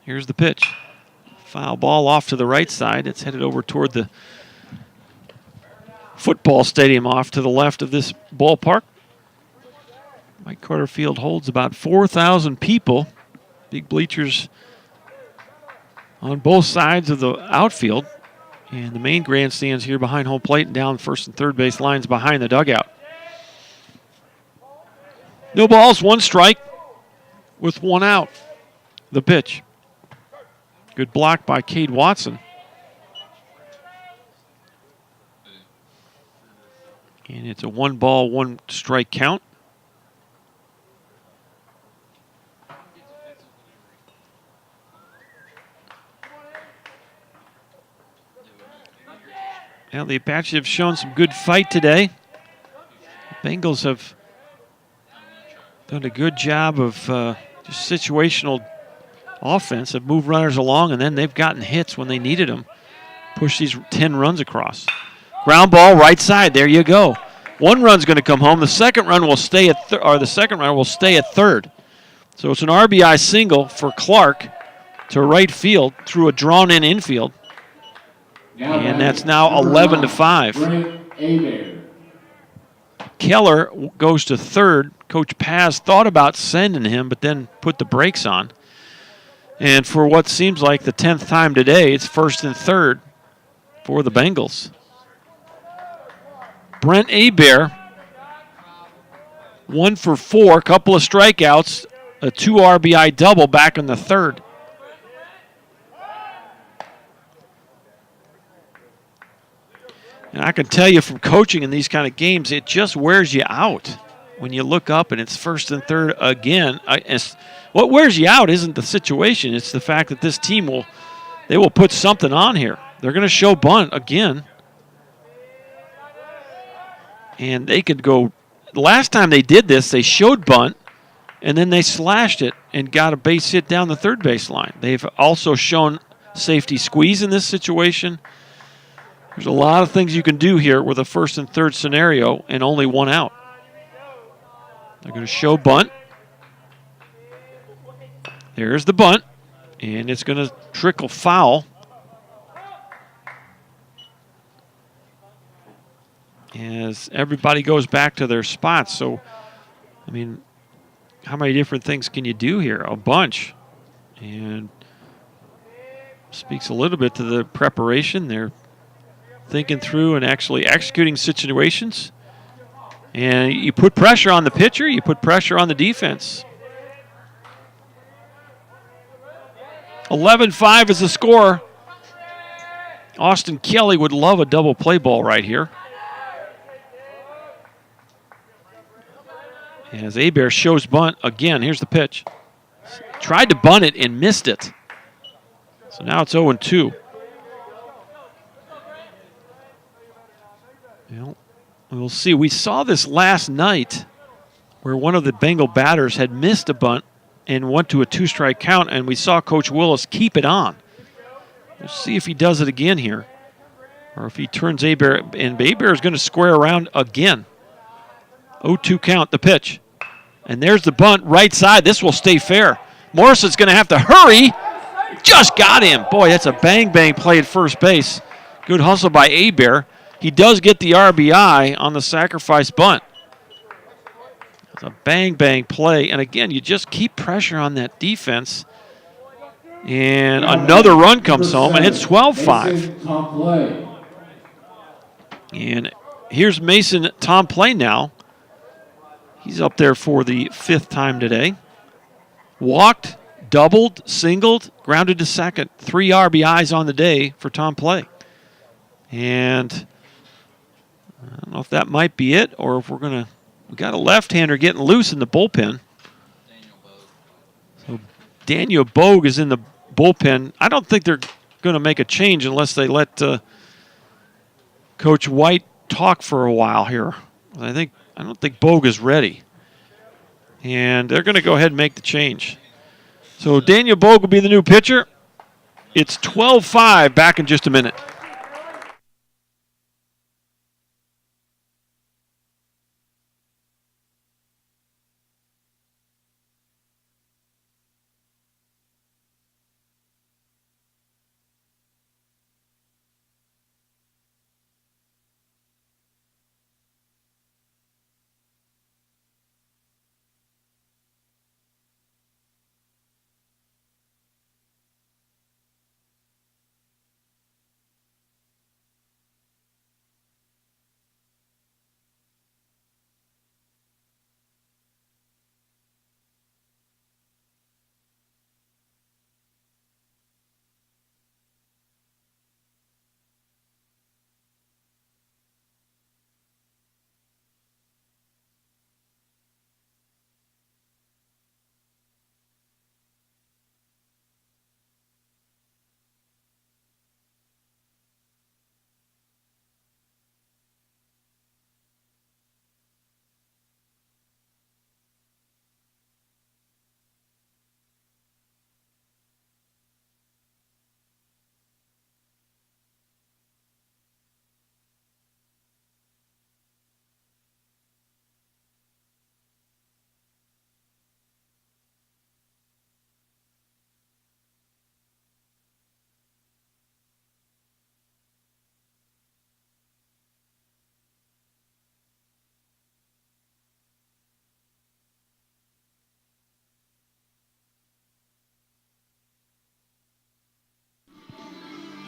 Here's the pitch. Foul ball off to the right side. It's headed over toward the football stadium off to the left of this ballpark. Mike Carter Field holds about 4,000 people. Big bleachers on both sides of the outfield. And the main grandstands here behind home plate and down first and third base lines behind the dugout. No balls, 1 strike with 1 out. The pitch. Good block by Cade Watson. And it's a 1 ball, 1 strike count. Now the Apaches have shown some good fight today. The Bengals have done a good job of just situational offense, have moved runners along, and then they've gotten hits when they needed them. Push these 10 runs across. Ground ball, right side. There you go. 1 run's going to come home. The second run will stay at third. So it's an RBI single for Clark to right field through a drawn-in infield. And that's now 11-5. Keller goes to third. Coach Paz thought about sending him, but then put the brakes on. And for what seems like the 10th time today, it's first and third for the Bengals. Brent Hebert, 1 for 4, couple of strikeouts, a 2 RBI double back in the third. And I can tell you from coaching in these kind of games, it just wears you out when you look up and it's first and third again. What wears you out isn't the situation. It's the fact that this team will put something on here. They're going to show bunt again. And they could go. The last time they did this, they showed bunt, and then they slashed it and got a base hit down the third base line. They've also shown safety squeeze in this situation. There's a lot of things you can do here with a first and third scenario and only 1 out. They're going to show bunt. There's the bunt, and it's going to trickle foul. As everybody goes back to their spots. So, I mean, how many different things can you do here? A bunch. And speaks a little bit to the preparation. They're thinking through and actually executing situations. And you put pressure on the pitcher, you put pressure on the defense. 11-5 is the score. Austin Kelly would love a double play ball right here. As Hebert shows bunt again, here's the pitch. Tried to bunt it and missed it. So now it's 0-2. Well, we'll see. We saw this last night where one of the Bengal batters had missed a bunt and went to a 2-strike count, and we saw Coach Willis keep it on. We'll see if he does it again here, or if he turns Hebert, and Hebert is going to square around again. 0-2 count, the pitch. And there's the bunt, right side. This will stay fair. Morrison's going to have to hurry. Just got him. Boy, that's a bang-bang play at first base. Good hustle by Hebert. He does get the RBI on the sacrifice bunt. It's a bang-bang play. And again, you just keep pressure on that defense. And another run comes home, and it's 12-5. And here's Mason Tom Play now. He's up there for the 5th time today. Walked, doubled, singled, grounded to second. 3 RBIs on the day for Tom Play. And I don't know if that might be it, or if we got a left-hander getting loose in the bullpen. So Daniel Bogue is in the bullpen. I don't think they're going to make a change unless they let Coach White talk for a while here. I don't think Bogue is ready. And they're going to go ahead and make the change. So Daniel Bogue will be the new pitcher. It's 12-5, back in just a minute.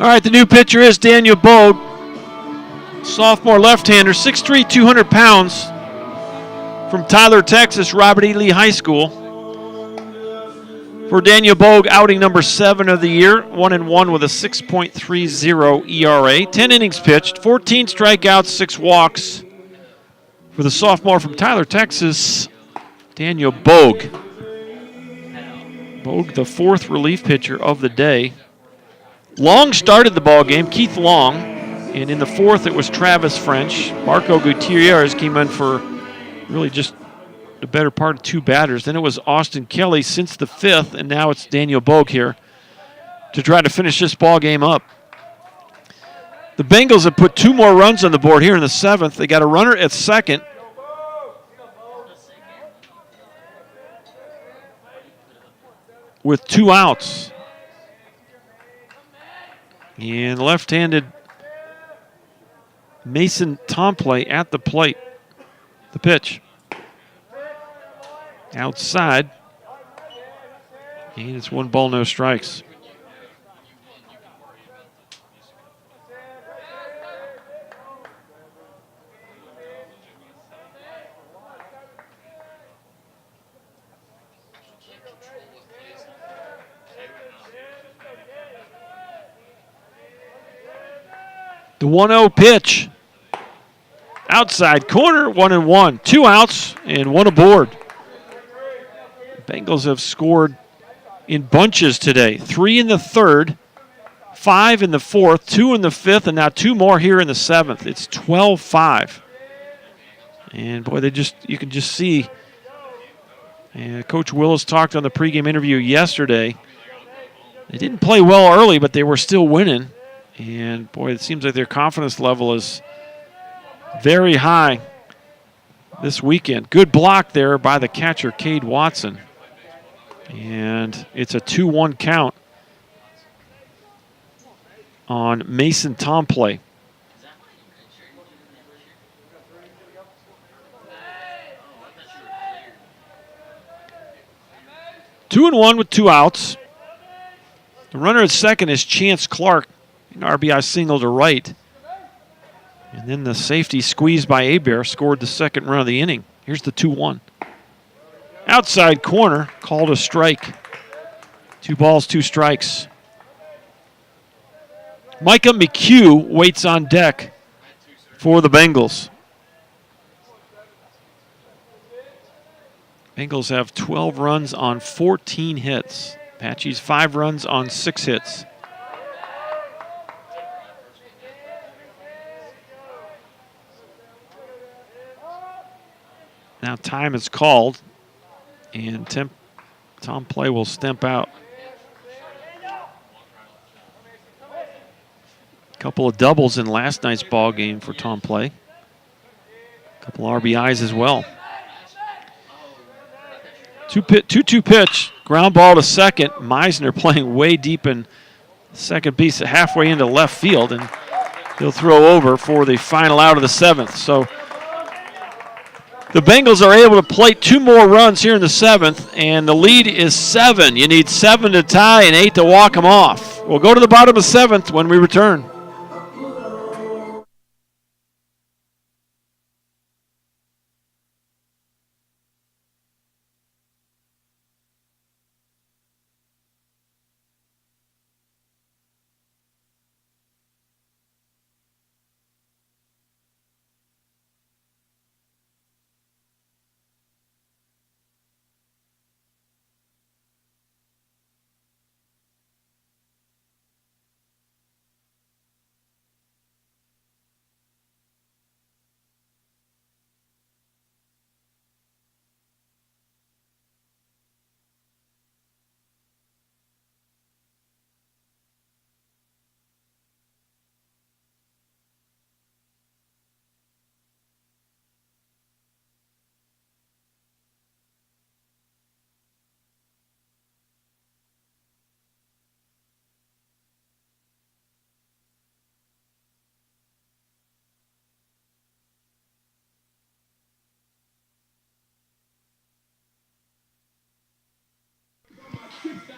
All right, the new pitcher is Daniel Bogue, sophomore left-hander, 6'3", 200 pounds, from Tyler, Texas, Robert E. Lee High School. For Daniel Bogue, outing number 7 of the year, 1-1 with a 6.30 ERA. 10 innings pitched, 14 strikeouts, 6 walks. For the sophomore from Tyler, Texas, Daniel Bogue. Bogue, the 4th relief pitcher of the day. Long started the ball game, Keith Long, and in the 4th it was Travis French. Marco Gutierrez came in for really just the better part of 2 batters. Then it was Austin Kelly since the 5th, and now it's Daniel Bogue here to try to finish this ball game up. The Bengals have put 2 more runs on the board here in the 7th. They got a runner at second. With 2 outs. And left-handed Mason Tomplay at the plate. The pitch. Outside. And it's 1 ball, no strikes. The 1-0 pitch. Outside corner, 1-1. 2 outs and 1 aboard. Bengals have scored in bunches today. 3 in the 3rd, 5 in the 4th, 2 in the 5th, and now 2 more here in the 7th. It's 12-5. And boy, you can just see. And Coach Willis talked on the pregame interview yesterday. They didn't play well early, but they were still winning. And boy, it seems like their confidence level is very high this weekend. Good block there by the catcher, Cade Watson. And it's a 2-1 count on Mason Tomplay. Two and 1 with 2 outs. The runner at second is Chance Clark. An RBI single to right. And then the safety squeezed by Hebert scored the 2nd run of the inning. Here's the 2-1. Outside corner, called a strike. 2 balls, 2 strikes. Micah McHugh waits on deck for the Bengals. Bengals have 12 runs on 14 hits. Apaches 5 runs on 6 hits. Now time is called, and Tomplay will stamp out. A couple of doubles in last night's ball game for Tomplay. A couple RBIs as well. 2-2 pitch, ground ball to second. Meisner playing way deep in second base, halfway into left field, and he'll throw over for the final out of the 7th. So the Bengals are able to plate 2 more runs here in the 7th, and the lead is 7. You need 7 to tie and 8 to walk them off. We'll go to the bottom of the 7th when we return.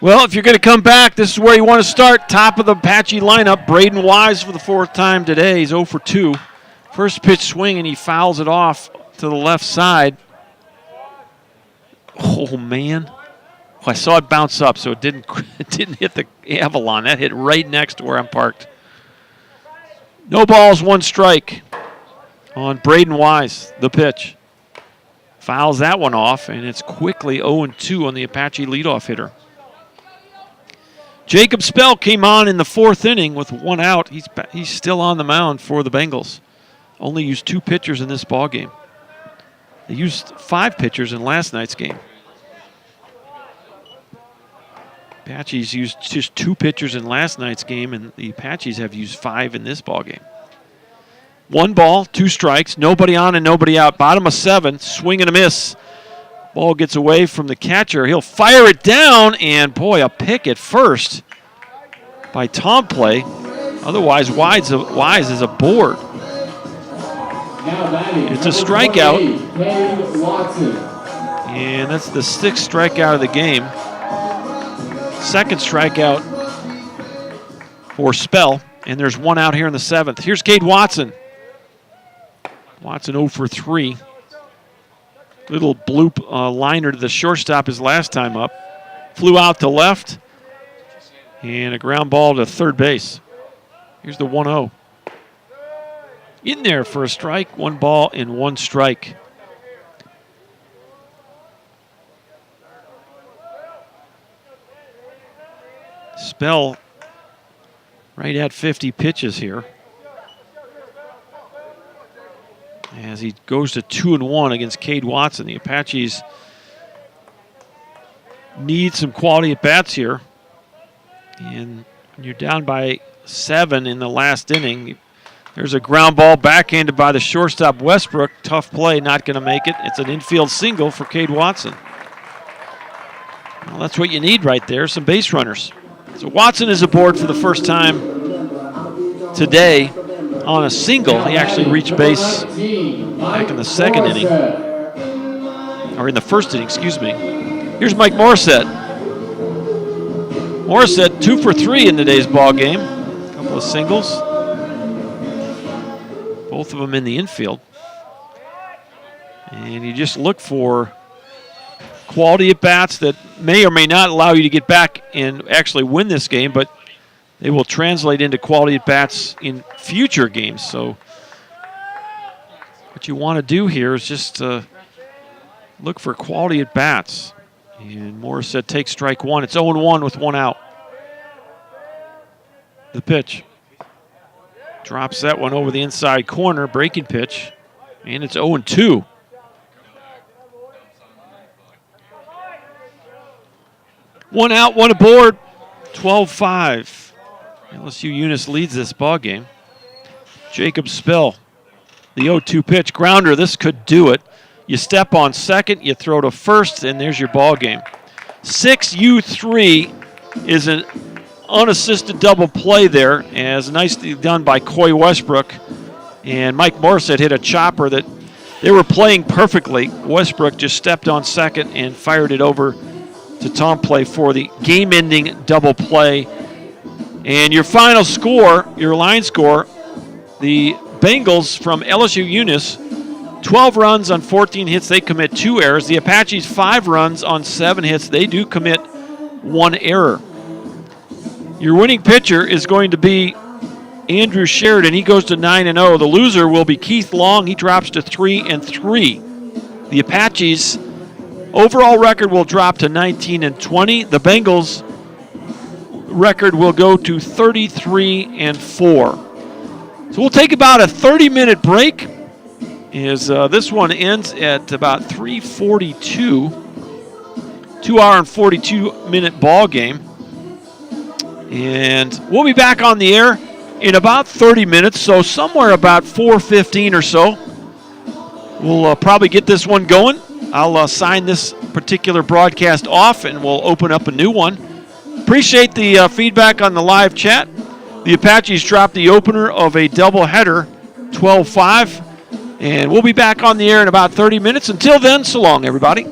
Well, if you're going to come back, this is where you want to start. Top of the Apache lineup, Braden Wise for the 4th time today. He's 0 for 2. First pitch swing, and he fouls it off to the left side. Oh, man. I saw it bounce up, so it didn't hit the Avalon. That hit right next to where I'm parked. No balls, 1 strike on Braden Wise, the pitch. Fouls that one off, and it's quickly 0-2 on the Apache leadoff hitter. Jacob Spell came on in the 4th inning with 1 out. He's still on the mound for the Bengals. Only used 2 pitchers in this ballgame. They used 5 pitchers in last night's game. Apaches used just 2 pitchers in last night's game, and the Apaches have used 5 in this ballgame. 1 ball, 2 strikes, nobody on and nobody out. Bottom of 7, swing and a miss. Ball gets away from the catcher. He'll fire it down, and boy, a pick at first by Tomplay. Otherwise, Wise is aboard. It's a strikeout. And that's the 6th strikeout of the game. 2nd strikeout for Spell, and there's 1 out here in the 7th. Here's Cade Watson. Watson 0 for 3. Little bloop liner to the shortstop his last time up. Flew out to left, and a ground ball to third base. Here's the 1-0. In there for a strike, 1 ball and 1 strike. Spell right at 50 pitches here, as he goes to 2-1 against Cade Watson. The Apaches need some quality at bats here, and when you're down by 7 in the last inning, there's a ground ball backhanded by the shortstop Westbrook. Tough play, not going to make it. It's an infield single for Cade Watson. Well, that's what you need right there, some base runners. So Watson is aboard for the first time today on a single. He actually reached base back in the 2nd inning, or in the 1st inning, excuse me. Here's Mike Morissette. Morissette 2 for 3 in today's ball game. A couple of singles, both of them in the infield. And you just look for quality at bats that may or may not allow you to get back and actually win this game, but they will translate into quality at bats in future games. So what you want to do here is just look for quality at bats. And Morissette takes strike 1. It's 0-1 with 1 out. The pitch. Drops that one over the inside corner, breaking pitch, and it's 0-2. One out, 1 aboard, 12-5. LSU-Eunice leads this ball game. Jacob Spell, the 0-2 pitch. Grounder, this could do it. You step on second, you throw to first, and there's your ball game. 6U3 is an unassisted double play there, as nicely done by Coy Westbrook. And Mike Morissette hit a chopper that they were playing perfectly. Westbrook just stepped on second and fired it over to Tomplay for the game-ending double play. And your final score, your line score, the Bengals from LSU-Eunice, 12 runs on 14 hits. They commit 2 errors. The Apaches, 5 runs on 7 hits. They do commit 1 error. Your winning pitcher is going to be Andrew Sheridan. He goes to 9-0. The loser will be Keith Long. He drops to 3-3. The Apaches' overall record will drop to 19-20. The Bengals' record will go to 33-4. So we'll take about a 30-minute break, as this one ends at about 3:42. 2-hour and 42-minute ball game. And we'll be back on the air in about 30 minutes, so somewhere about 4:15 or so. We'll probably get this one going. I'll sign this particular broadcast off, and we'll open up a new one. Appreciate the feedback on the live chat. The Apaches dropped the opener of a doubleheader, 12-5, and we'll be back on the air in about 30 minutes. Until then, so long, everybody.